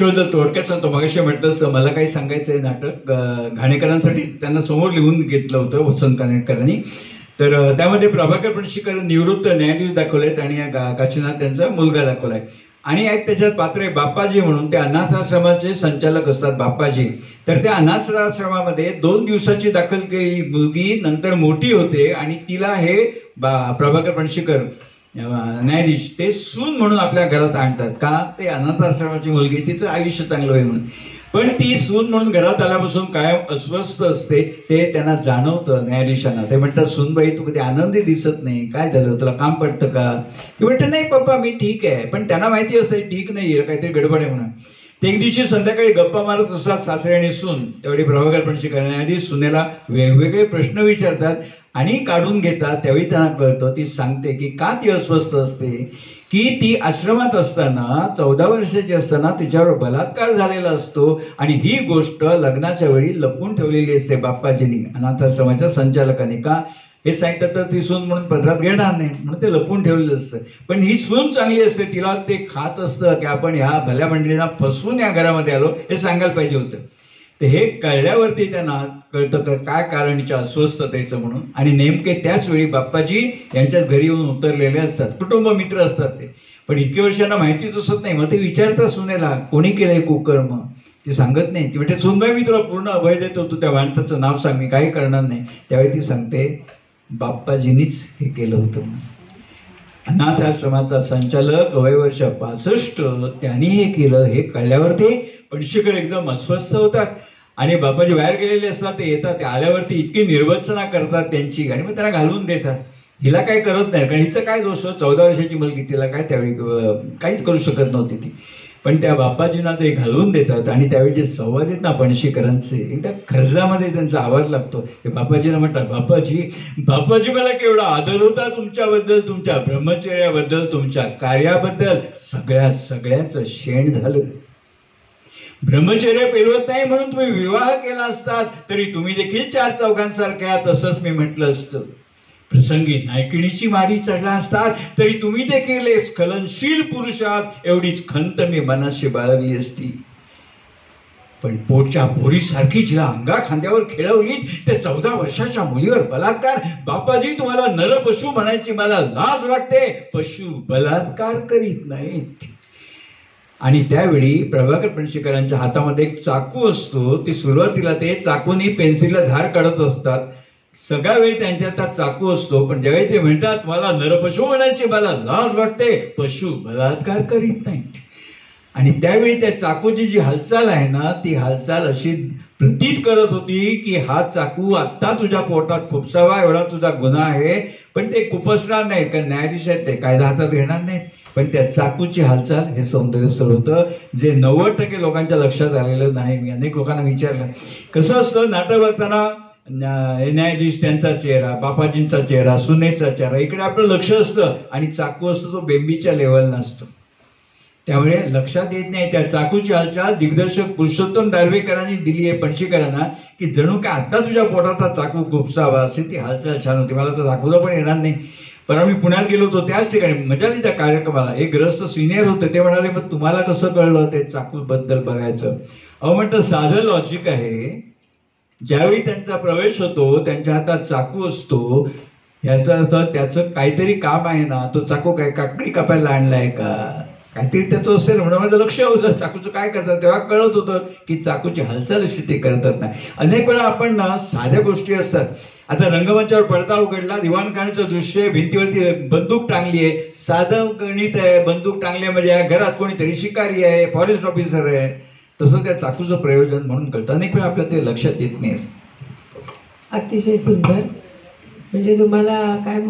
थोडक्यात सांगतो. मगाशी म्हटलं मला काही सांगायचंय. नाटक घाणेकरांसाठी त्यांना समोर लिहून घेतलं होतं वसंत कानेटकरांनी. तर त्यामध्ये प्रभाकर पणशीकर निवृत्त न्यायाधीश दाखवलेत आणि काशीनाथ त्यांचा मुलगा दाखवलाय. आणि एक त्याच्यात पात्र आहे बाप्पाजी म्हणून, ते अनाथाश्रमाचे संचालक असतात बाप्पाजी. तर त्या अनाथाश्रमामध्ये 2 दिवसाची दाखल केलेली मुलगी नंतर मोठी होते आणि तिला हे प्रभाकर पणशीकर न्यायाधीश ते सून म्हणून आपल्या घरात आणतात. का? ते अनाथाश्रमाची मुलगी, तिचं आयुष्य चांगलं होईल म्हणून. पण ती सून म्हणून घरात आल्यापासून कायम अस्वस्थ असते, ते त्यांना जाणवतं न्यायाधीशांना. ते म्हणतात, सूनबाई तू कधी आनंदी दिसत नाही, काय झालं, तुला काम पडतं का? ते म्हणतात, नाही पप्पा मी ठीक आहे. पण त्यांना माहिती असते ठीक नाहीये, काहीतरी गडबड आहे म्हणून. ते एक दिवशी संध्याकाळी गप्पा मारत असतात सासरे आणि सून. तेवढी प्रभाकर पणशीकर न्यायाधीश सुनेला वेगवेगळे प्रश्न विचारतात आणि काढून घेतात. त्यावेळी त्यांना कळतं, ती सांगते की का ती अस्वस्थ असते, की ती आश्रमात असताना 14 वर्षाची असताना तिच्यावर बलात्कार झालेला असतो आणि ही गोष्ट लग्नाच्या वेळी लपवून ठेवलेली असते बाप्पाजींनी, अनाथाश्रमाच्या संचालकांनी. का? हे सांगितलं तर ती सून म्हणून पदरात घेणार नाही, म्हणून ते लपवून ठेवलेलं असतं. पण ही सून चांगली असते, तिला ते खात असतं की आपण ह्या भल्या मंडळींना फसवून या घरामध्ये आलो हे सांगायला पाहिजे होतं. तर हे कळल्यावरती त्यांना कळतं काय कारणीच्या अस्वस्थतेचं म्हणून. आणि नेमके त्याच वेळी बाप्पाजी यांच्याच घरी येऊन उतरलेले असतात, कुटुंब मित्र असतात ते. पण इतक्या वर्षांना माहितीच असत नाही. मग ते विचारतात सुनेला, कोणी केलंय कुकर्म? ती सांगत नाही. ती म्हणते, सुनबाई मी तुला पूर्ण अभय देतो, तू त्या माणसाचं नाव सांग, मी काही करणार नाही. त्यावेळी ती सांगते, बाप्पाजींनीच हे केलं होतं. अनाथ आश्रमाचा संचालक वय वर्ष 65 त्यांनी हे केलं. हे कळल्यावरती पणशीकर एकदम अस्वस्थ होतात आणि बाप्पाजी बाहेर गेलेले असतात. ते येतात, ते आल्यावरती इतकी निर्वचना करतात त्यांची आणि मग त्यांना घालवून देतात. हिला काय करत नाही, कारण हिचं काय दोष, 14 वर्षाची मुलगी, तिला काय त्यावेळी काहीच करू शकत नव्हती ती. पण त्या बाप्पाजींना ते घालवून देतात आणि त्यावेळी जे संवाद आहेत ना पणशीकरांचे, एकदा खर्जामध्ये त्यांचा आवाज लागतो. ते बाप्पाजींना म्हणतात, बाप्पाजी मला केवढा आदर होता तुमच्याबद्दल, तुमच्या ब्रह्मचर्याबद्दल, तुमच्या कार्याबद्दल, सगळ्याच शेण झालं. ब्रह्मचर्य पेलवत नाही म्हणून तुम्ही विवाह केला असतात तरी तुम्ही देखील 4 चौघांसारख्या, तसंच मी म्हटलं असतं. प्रसंगी नायकिणीची मारी चढला असतात तरी तुम्ही देखील स्खलनशील पुरुषात, एवढीच खंत मी मनाशी बाळगली असती. पण पोटच्या पोरीसारखी जिला अंगा खांद्यावर खेळवली, त्या 14 वर्षाच्या मुलीवर बलात्कार. बाप्पाजी तुम्हाला नर पशु म्हणायची मला लाज वाटते, पशु बलात्कार करीत नाहीत. आणि त्यावेळी प्रभाकर पणशीकरांच्या हातामध्ये एक चाकू असतो. ती सुरुवातीला ते चाकूनी पेन्सिलला धार काढत असतात. सगळा वेळ त्यांच्या हातात चाकू असतो, पण ज्यावेळी ते म्हणतात मला नरपशु म्हणायचे, मला लाज वाटते, पशु बलात्कार करीत नाहीत. आणि त्यावेळी त्या चाकूची जी हालचाल आहे ना, ती हालचाल अशी प्रतीत करत होती की हा चाकू आत्ता तुझ्या पोटात खुपसावा एवढा तुझा गुन्हा आहे, पण ते खुपसणार नाहीत, कारण न्यायाधीश आहेत ते कायदा हातात घेणार नाहीत. पण त्या चाकूची हालचाल हे सौंदर्यस्थळ होतं, जे 90% लोकांच्या लक्षात आलेलं नाही. मी अनेक लोकांना विचारलं, कसं असतं नाटक बघताना न्यायाधीश त्यांचा चेहरा, बापाजींचा चेहरा, सुनेचा चेहरा, इकडे आपलं लक्ष असतं आणि चाकू असतो तो बेंबीच्या लेवलला असतो, त्यामुळे लक्षात येत नाही. त्या चाकूची हालचाल दिग्दर्शक पुरुषोत्तम दारव्हेकरांनी दिली आहे पणशीकरांना, की जणू काय आता तुझ्या पोटाचा चाकू खुपसावा अशी ती हालचाल छान होती. मला तर दाखवलं पण येणार नाही, पण आम्ही पुण्यात गेलो होतो त्याच ठिकाणी मजा आली त्या कार्यक्रमाला. एक ग्रस्त सिनियर होते, ते म्हणाले मग तुम्हाला कसं कळलं ते चाकू बद्दल बघायचं? अहो म्हटलं साधं लॉजिक आहे, ज्यावेळी त्यांचा प्रवेश होतो त्यांच्या हातात चाकू असतो, याचा अर्थ त्याचं काहीतरी काम आहे ना. तो चाकू काय काकडी कापायला आणलाय का, काहीतरी त्याचं असेल म्हणून माझं लक्ष होतं चाकूचं काय करतात. तेव्हा कळत होतं की चाकूची हालचाल अशी ते करतात नाही. अनेक वेळा आपण ना साध्या गोष्टी असतात, आता रंगमंचावर पडदा उघडला, दिवाणखान्याचं दृश्य, भिंतीवरती बंदूक टांगली आहे, साधं गणित आहे, बंदूक टांगली म्हणजे या घरात कोणीतरी शिकारी आहे, फॉरेस्ट ऑफिसर आहे, तसं त्या चाकूचं प्रयोजन म्हणून कळतं. अनेक वेळा आपल्याला ते लक्षात येत नाही. अतिशय सुंदर. म्हणजे तुम्हाला काय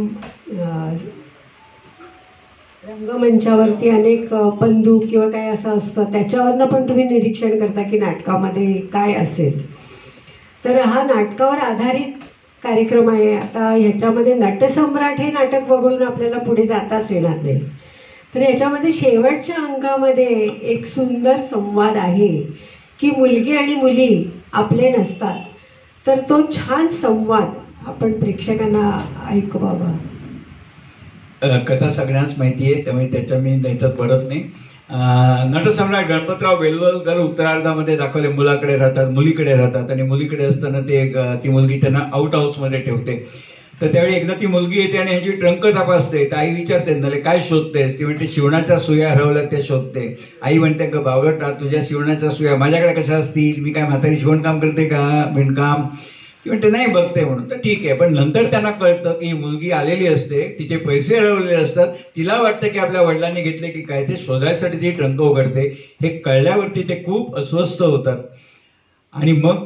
रंगमंचावरती अनेक बंदूक किंवा काय असं असतं, त्याच्यावरनं पण तुम्ही निरीक्षण करता की नाटकामध्ये काय असेल. तर हा नाटकावर आधारित कार्यक्रम आहे. आता ह्याच्यामध्ये नटसम्राट हे नाटक बघून आपल्याला पुढे जाताच येणार नाही. तर याच्यामध्ये शेवटच्या अंकामध्ये एक सुंदर संवाद आहे की मुलगी आणि मुली आपले नसतात. तर तो छान संवाद आपण प्रेक्षकांना ऐकवावा. कथा सगळ्यांनाच माहिती आहे, त्यामुळे त्याच्या मी नैतात पडत नाही. नटसम्राट गणपतराव बेलवलकर उत्तरार्धामध्ये दाखवले, मुलाकडे राहतात, मुलीकडे राहतात, आणि मुलीकडे असताना ती मुलगी त्यांना आउट हाऊसमध्ये ठेवते. तर त्यावेळी एकदा ती मुलगी येते आणि ह्याची ट्रंक तपासते. तर आई विचारते नले काय शोधतेस? ती म्हणते शिवणाच्या सुया हरवल्या त्या शोधते. आई म्हणते ग बावळटा, तुझ्या शिवणाच्या सुया माझ्याकडे कशा असतील? मी काय म्हातारी शिवणकाम करते का, विणकाम? ती म्हणते नाही बघते म्हणून. तर ठीक आहे, पण नंतर त्यांना कळतं की ही मुलगी आलेली असते, तिचे पैसे हरवलेले असतात, तिला वाटतं की आपल्या वडिलांनी घेतले की काय, ते शोधायसाठी ती ट्रंक उघडते. हे कळल्यावरती ते खूप अस्वस्थ होतात. आणि मग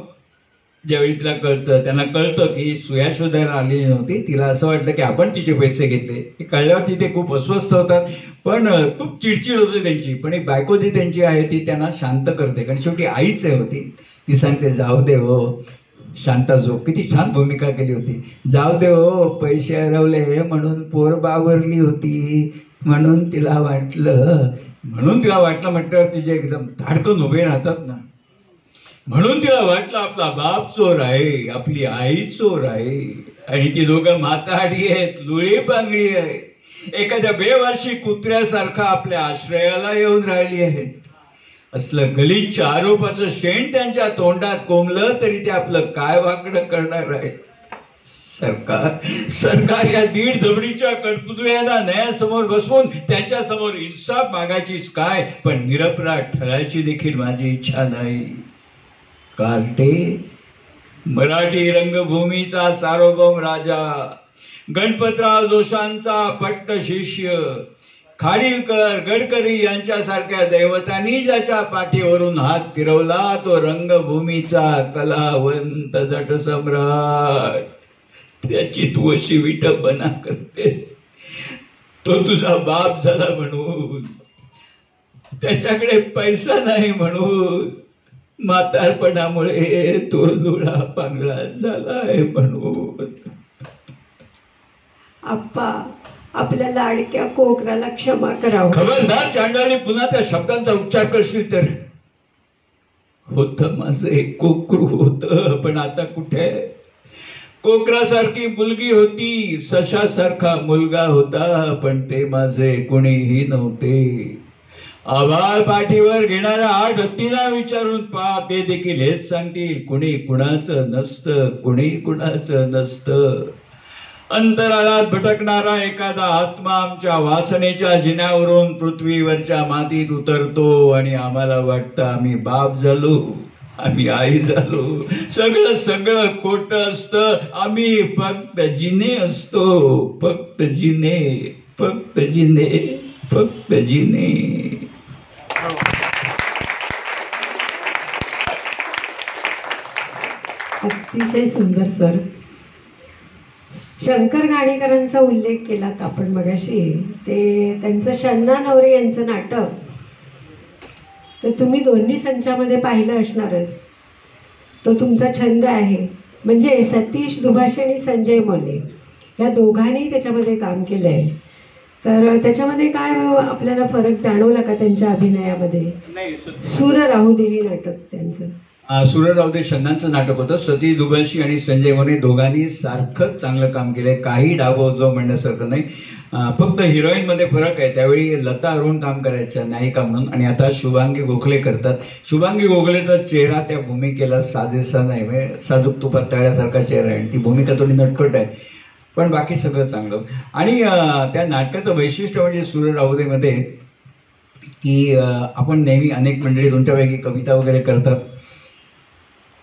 ज्यावेळी तिला कळतं, त्यांना कळतं की सुया शोधायला आलेली नव्हती, तिला असं वाटलं की आपण तिचे पैसे घेतले. हे कळल्यावरती ते खूप अस्वस्थ होतात, पण खूप चिडचिड होते त्यांची. पण एक बायको जी त्यांची आहे ती त्यांना शांत करते, कारण शेवटी आईच होती. ती सांगते जाऊ दे हो, शांता जो किती छान भूमिका केली होती. जाऊ दे हो, पैसे हरवले म्हणून पोर बावरली होती, म्हणून तिला वाटलं म्हटल्यावर तिचे एकदम धाडकन उभे राहतात ना. म्हणून तिला वाटलं आपला बाप चोर आहे, आपली आई चोर आहे, आणि ती दोघं माताहारी आहेत, लुळी पांगडी आहेत, एखाद्या बेवारशी कुत्र्यासारखा आपल्या आश्रयाला येऊन राहिली आहेत. असलं गलिच्छ आरोपाचं शेण त्यांच्या तोंडात कोंबलं तरी ते आपलं काय वाकडं करणार आहे. सरकार या 1.5 दबडीच्या कटपुतळ्यांना न्यायासमोर बसवून त्यांच्या समोर इन्साफ मागायचीच काय, पण निरपराध ठरायची देखील माझी इच्छा नाही. कार्टे मराठी रंगभूमीचा सार्वभौम राजा, गणपतराव जोशांचा पट्ट शिष्य, खाडीलकर, गडकरी यांच्यासारख्या दैवतांनी ज्याच्या पाठीवरून हात फिरवला, तो रंगभूमीचा कलावंत नटसम्राट, त्याची तू अशी विटंबना करते. तो तुझा बाप झाला म्हणून, त्याच्याकडे पैसा नाही म्हणून, म्हातारपणामुळे तो लुळा पांगळा झालाय म्हणून. आप्पा, आपल्या लाडक्या कोकराला क्षमा करावं. खबरदार चांडाळी, पुन्हा त्या शब्दांचा उच्चार करशील तर. होतं माझं एक कोकरू होतं, पण आता कुठे? कोकरासारखी मुलगी होती, सशासारखा मुलगा होता, पण ते माझे कोणीही नव्हते. आभाळ पाठीवर घेणाऱ्या 8 हत्तीला विचारून पहा, ते देखील हेच सांगतील, कुणी कुणाचं नसतं, कुणी कुणाचं नसतं. अंतराळात भटकणारा एखादा आत्मा आमच्या वासनेच्या जिन्यावरून पृथ्वीवरच्या मातीत उतरतो आणि आम्हाला वाटतं आम्ही बाप झालो. आम्ही आई झालो. सगळं सगळं खोटं असतं. आम्ही फक्त जिने असतो. फक्त जिने, फक्त जिने, फक्त जिने. अतिशय सुंदर सर. शंकर घाणेकरांचा उल्लेख केलात आपण मगाशी. ते त्यांचं शन्ना नवरे यांचं नाटक तर तुम्ही दोन्ही संचामध्ये पाहिलं असणारच. तो तुमचा छंद आहे. म्हणजे सतीश दुभाषे आणि संजय मोले या दोघांनी त्याच्यामध्ये काम केलं आहे. तर त्याच्यामध्ये काय आपल्याला फरक जाणवला का त्यांच्या अभिनयामध्ये? नाही, सूर राहू दे हे नाटक त्यांचं. सूर राहू दे शन्नांचं नाटक होतं. सतीश दुबळशी आणि संजय मोरे दोघांनी सारखंच चांगलं काम केलंय. काही डावं म्हणण्यासारखं नाही. फक्त हिरोईन मध्ये फरक आहे. त्यावेळी लता अरुण काम करायच्या नायिका म्हणून आणि आता शुभांगी गोखले करतात. शुभांगी गोखलेचा चेहरा त्या भूमिकेला साजेसा नाही. म्हणजे साजूक तुपात तळ्यासारखा चेहरा आहे आणि ती भूमिका थोडी नटकट आहे. पण बाकी सगळं चांगलं. आणि त्या नाटकाचं वैशिष्ट्य म्हणजे सूर राहू दे मध्ये की आपण नेहमी अनेक मंडळी तुमच्यापैकी कविता वगैरे करतात.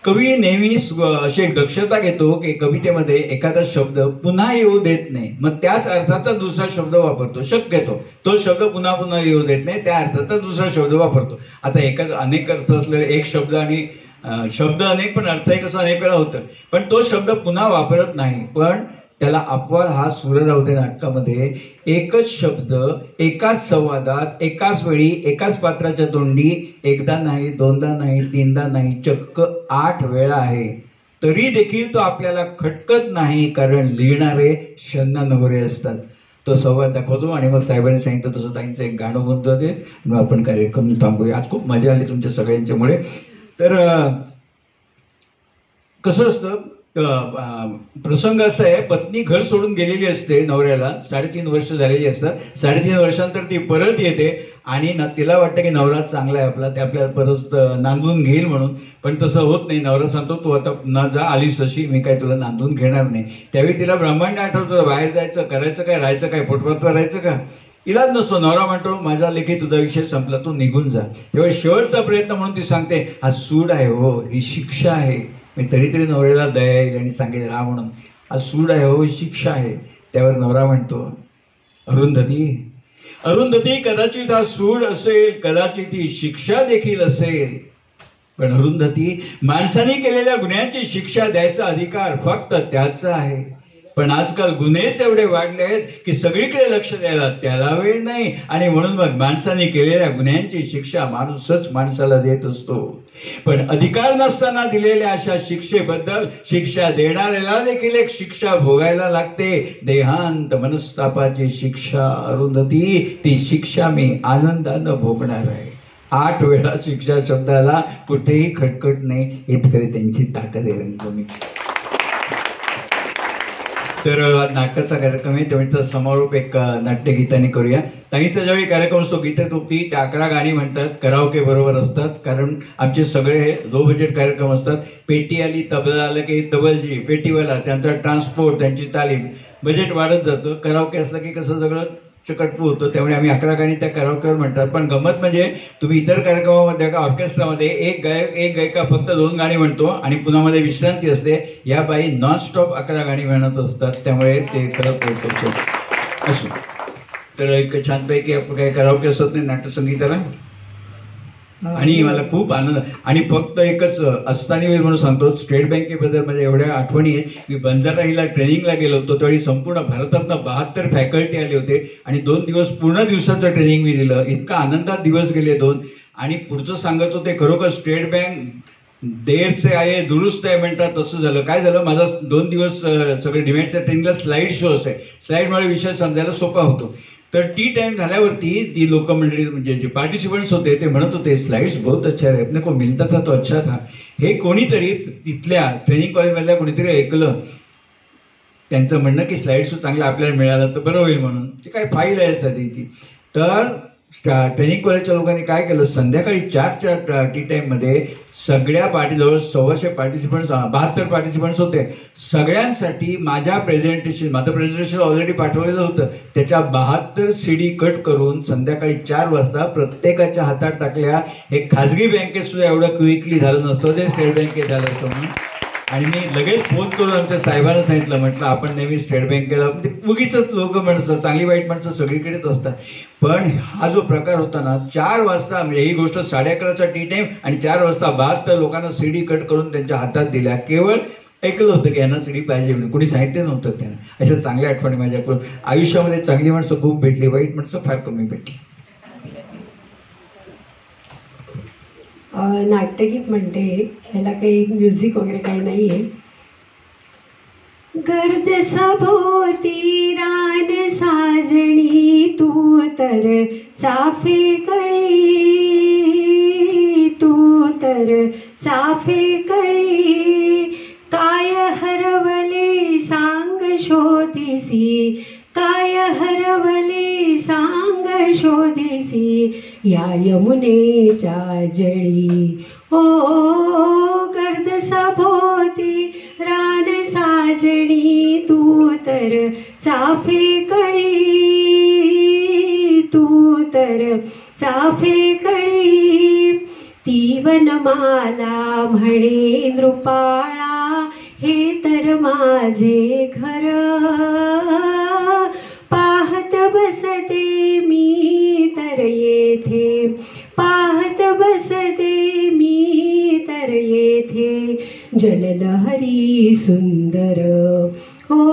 कवी नेहमी अशी एक दक्षता घेतो की कवितेमध्ये एखादा शब्द पुन्हा येऊ देत नाही. मग त्याच अर्थाचा दुसरा शब्द वापरतो. शक्यतो तो शब्द पुन्हा पुन्हा येऊ देत नाही. त्या अर्थाचा दुसरा शब्द वापरतो. आता एकाच अनेक अर्थ असलेले एक शब्द आणि शब्द अनेक पण अर्थ एक असं अनेक वेळा होतं. पण तो शब्द पुन्हा वापरत नाही. पण त्याला अपवाद हा सूर राहू दे नाटकामध्ये एकच शब्द एकाच संवादात एकाच वेळी एकाच पात्राच्या तोंडी एकदा नाही, दोनदा नाही, तीनदा नाही, चक्क 8 वेळा आहे. तरी देखील तो आपल्याला खटकत नाही, कारण लिहिणारे शन्ना नवरे असतात. तो संवाद दाखवतो आणि मग साहेबांनी सांगितलं तसं ताईंचं एक गाणं म्हणतो ते मग आपण कार्यक्रम थांबूया. आज खूप मजा आली तुमच्या सगळ्यांच्यामुळे. तर कसं असतं, प्रसंग असा आहे, पत्नी घर सोडून गेलेली असते नवऱ्याला. 3.5 वर्ष झालेली असतात. 3.5 वर्षांतर ती परत येते आणि तिला वाटतं की नवरा चांगला आहे आपला, ते आपल्याला परत नांदून घेईल म्हणून. पण तसं होत नाही. नवरा सांगतो तू आता पुन्हा जा, आलीस अशी, मी काय तुला नांदून घेणार नाही. त्यावेळी तिला ब्रह्मांड आठवतं, बाहेर जायचं, करायचं काय, राहायचं काय, पोटपातवर राहायचं का. इलाज नसतो. नवरा म्हणतो माझ्या लेखी तुझा विषय संपला, तू निघून जा. तेव्हा शेवटचा प्रयत्न म्हणून ती सांगते हा सूड आहे हो, ही शिक्षा आहे. मी तरी नवऱ्याला दया येईल आणि सांगेल राहा म्हणून. आज सूड आहे हो, शिक्षा आहे. त्यावर नवरा म्हणतो अरुंधती कदाचित हा सूड असेल, कदाचित ही शिक्षा देखील असेल. पण अरुंधती, माणसाने केलेल्या गुन्ह्यांची शिक्षा द्यायचा अधिकार फक्त त्याचा आहे. पण आजकाल गुन्हेच एवढे वाढले आहेत की सगळीकडे लक्ष द्यायला त्याला वेळ नाही. आणि म्हणून मग माणसाने केलेल्या गुन्ह्यांची शिक्षा माणूसच माणसाला देत असतो. पण अधिकार नसताना दिलेल्या अशा शिक्षेबद्दल शिक्षा देणाऱ्याला देखील एक शिक्षा भोगायला लागते. देहांत मनस्तापाची शिक्षा. अरुंधती, ती शिक्षा मी आनंदानं भोगणार आहे. 8 वेळा शिक्षा शब्दाला कुठेही खटखट नाही. इतकरी त्यांची ताकद आहे रंगभूमी. तर नाटकाचा कार्यक्रम आहे, त्यावेळी समारोप एक नाट्यगीताने करूया. ताईचा ज्यावेळी कार्यक्रम असतो गीततृप्ती, त्या 11 गाणी म्हणतात, कराओके बरोबर असतात. कारण आमचे सगळे लो बजेट कार्यक्रम असतात. पेटी आली, तबला आलं की तबलजी, पेटीवाला, त्यांचा ट्रान्सपोर्ट, त्यांची तालीम, बजेट वाढत जातं. कराओके असलं की कसं सगळं चकटपू होतं. त्यामुळे आम्ही 11 गाणी त्या कराओकेवर म्हणतात. पण गंमत म्हणजे तुम्ही इतर कार्यक्रमामध्ये का ऑर्केस्ट्रामध्ये एक गायक एक गायिका फक्त 2 गाणी म्हणतो आणि पुन्हा मध्ये विश्रांती असते. या बाई नॉनस्टॉप 11 गाणी म्हणत असतात. त्यामुळे ते करत असो. तर एक छानपैकी आपण काही कराओके असत नाही नाट्यसंगीताला. आणि मला खूप आनंद. आणि फक्त एकच अस्तानीवीर म्हणून सांगतो, स्टेट बँकेबद्दल माझ्या एवढ्या आठवणी आहेत. मी बंजारा हिलला ट्रेनिंगला गेलो होतो. त्यावेळी संपूर्ण भारतातनं 72 फॅकल्टी आले होते आणि 2 दिवस पूर्ण दिवसाचं ट्रेनिंग मी दिलं. इतका आनंदात दिवस गेले 2. आणि पुढचं सांगायचं ते खरोखर स्टेट बँक देर से आहे दुरुस्त आहे म्हणतात तसं झालं. काय झालं, माझा 2 दिवस सगळे डिबेटच्या ट्रेनिंगला स्लाइड शो असे. स्लाइडमुळे विषय समजायला सोपा होतो. तर टी टाइम झाल्यावरती ती लोक मंडळी म्हणजे जे पार्टिसिपंट्स होते ते म्हणत होते स्लाइड्स बहुत अच्छा आहे, अपने को मिलता था तो अच्छा था. हे कोणीतरी तिथल्या ट्रेनिंग कॉलेजमधल्या कोणीतरी ऐकलं. त्यांचं म्हणणं की स्लाइड्स चांगलं आपल्याला मिळालं तर बरं होईल म्हणून. ते काय फाईल आहे सध्याची. तर ट्रेनिंग कॉलेजच्या लोकांनी काय केलं, संध्याकाळी 4च्या टी टाईममध्ये सगळ्या पार्टी, जवळ 125 पार्टिसिपंट्स, 72 पार्टिसिपंट्स होते, सगळ्यांसाठी माझं प्रेझेंटेशन ऑलरेडी पाठवलेलं होतं, त्याच्या 72 CD कट करून संध्याकाळी 4 वाजता प्रत्येकाच्या हातात टाकल्या. हे खाजगी बँकेत सुद्धा एवढं क्विकली झालं नसतं, ते स्टेट बँकेत झालं असतं म्हणून. आणि मी लगेच फोन करून आमच्या साहेबांना सांगितलं, म्हटलं आपण नेहमी स्टेट बँकेला, म्हणजे उगीच लोक म्हणतात, चांगली वाईट माणसं सगळीकडेच असतात, पण हा जो प्रकार होता ना, 4 वाजता, म्हणजे ही गोष्ट 11:30चा टी टाइम आणि 4 वाजता 72 लोकांना CD कट करून त्यांच्या हातात दिल्या. केवळ ऐकलं होतं की यांना CD पाहिजे म्हणून, कोणी सांगितलं नव्हतं त्यांना. अशा चांगल्या आठवणी माझ्याकडून. आयुष्यामध्ये चांगली माणसं खूप भेटली, वाईट माणसं फार कमी भेटली. नाट्यगीत म्हणते, ह्याला काही म्युझिक वगैरे काही नाहीये. गर्द सभोवती रान साजणी, तू तर चाफे कळी, तू तर चाफे कळी. काय हरवले सांग शोधिसी, काय हरवले सांग शोधिसी, या यमुनेच्या जळी. ओ गर्द सभोवती रान साजणी, तू तर चाफे कळी, तू तर चाफे कळी. ती वनमाला म्हणे नृपाळा, हे तर माझे घर, पाहत बसते मी तर येथे, पाहत बसते मी तर येथे, जललहरी सुंदर. हो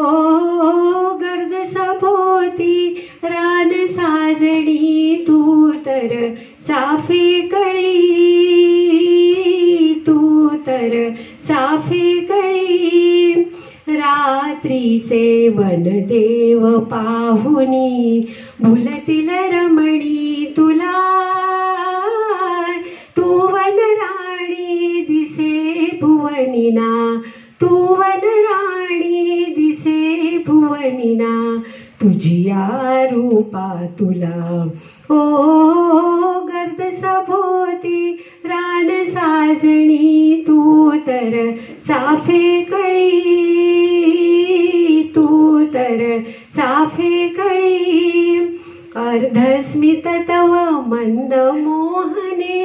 गर्द सभोवती रान साजणी, तू तर चाफे कळी, तू तर चाफे कळी. रात्रीचे वनदेव पाहुनी, भुलतील रमणी तुला, तू वनराणी दिसे भुवनीना, तू वनराणी दिसे भुवनीना, तुझिया रूपा तुला. ओ गर्द सभोवती रान साजणी, तू तर चाफे कळी, तू तर चाफे कळी. अर्धस्मित तव मंद मोहने,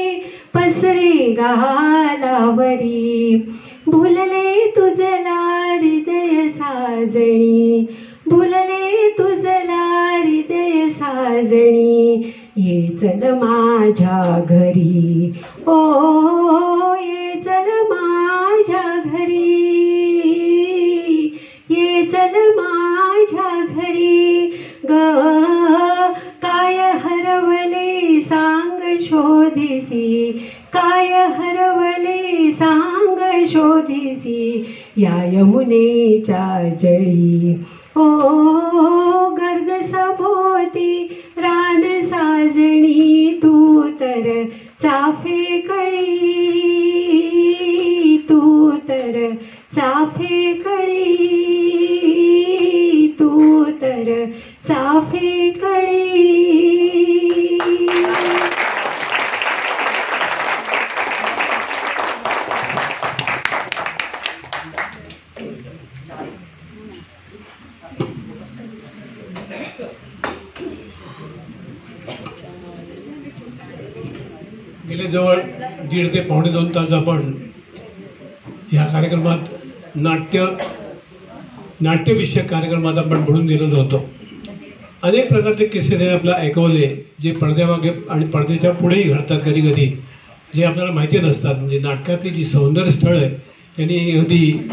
पसरे गालावरी, भुलले तुझला हृदय साजणी, भुलले तुझला हृदय साजणी. ये चल माझ्या घरी, ओ ये चल माझ्या घरी, ये चल माझ्या घरी. ग काय हरवले सांग शोधिसी, काय हरवले सांग शोधिसी, या यमुनेच्या जळी. ओ गर्द सभोवती रान साजणी, तू तर चाफे कळी, तू तर चाफे कळी, तू तर चाफे कळी. गेले जवळ 1.5 ते पावणे 2 तास आपण ह्या कार्यक्रमात नाट्यविषयक कार्यक्रमात आपण म्हणून गेलेलो होतो. अनेक प्रकारचे किस्से त्यांनी आपल्याला ऐकवले, जे पडद्यामागे आणि पडद्याच्या पुढेही घडतात कधी कधी, जे आपल्याला माहिती नसतात. म्हणजे नाटकातली जी सौंदर्य स्थळं आहेत त्यांनी अगदी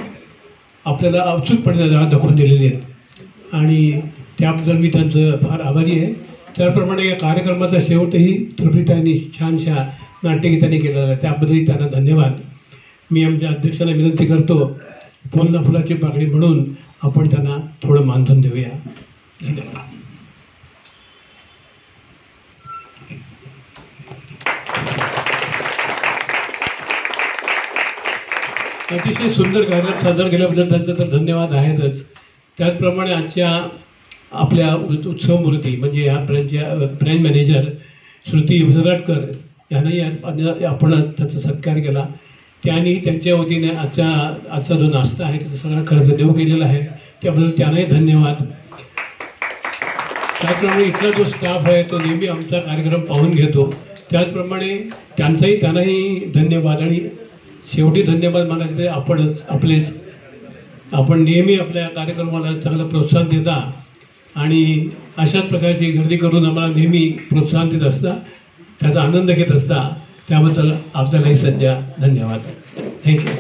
आपल्याला अचूकपणे दाखवून दिलेली आहेत आणि त्याबद्दल मी त्यांचं फार आभारी आहे. त्याप्रमाणे या कार्यक्रमाचा शेवटही त्रिपिटाने छानशा नाट्यगीतांनी केलेला आहे, त्याबद्दलही त्यांना धन्यवाद. मी आमच्या अध्यक्षांना विनंती करतो, फुलना फुलाची पाकळी म्हणून आपण त्यांना थोडं मानधन देऊया. धन्यवाद. अतिशय सुंदर कार्यक्रम सादर केल्याबद्दल त्यांचं तर धन्यवाद आहेतच. त्याचप्रमाणे आजच्या आपल्या उत्सव मूर्ती म्हणजे ह्या ब्रँच मॅनेजर श्रुती वजराटकर यांनाही आपण त्याचा सत्कार केला. त्यांनी त्यांच्या वतीने आजचा जो नाश्ता आहे त्याचा सगळा खर्च देऊ केलेला आहे, त्याबद्दल त्यांनाही धन्यवाद. त्याचप्रमाणे इथला जो स्टाफ आहे तो नेहमी आमचा कार्यक्रम पाहून घेतो, त्याचप्रमाणे त्यांनाही धन्यवाद. आणि शेवटी धन्यवाद मानायचे आपलेच. आपण नेहमी आपल्या कार्यक्रमाला चांगलं प्रोत्साहन देता आणि अशाच प्रकारची गर्दी करून आम्हाला नेहमी प्रोत्साहन देत असता, त्याचा आनंद घेत असता, त्याबद्दल आपल्यालाही सध्या धन्यवाद. थँक्यू.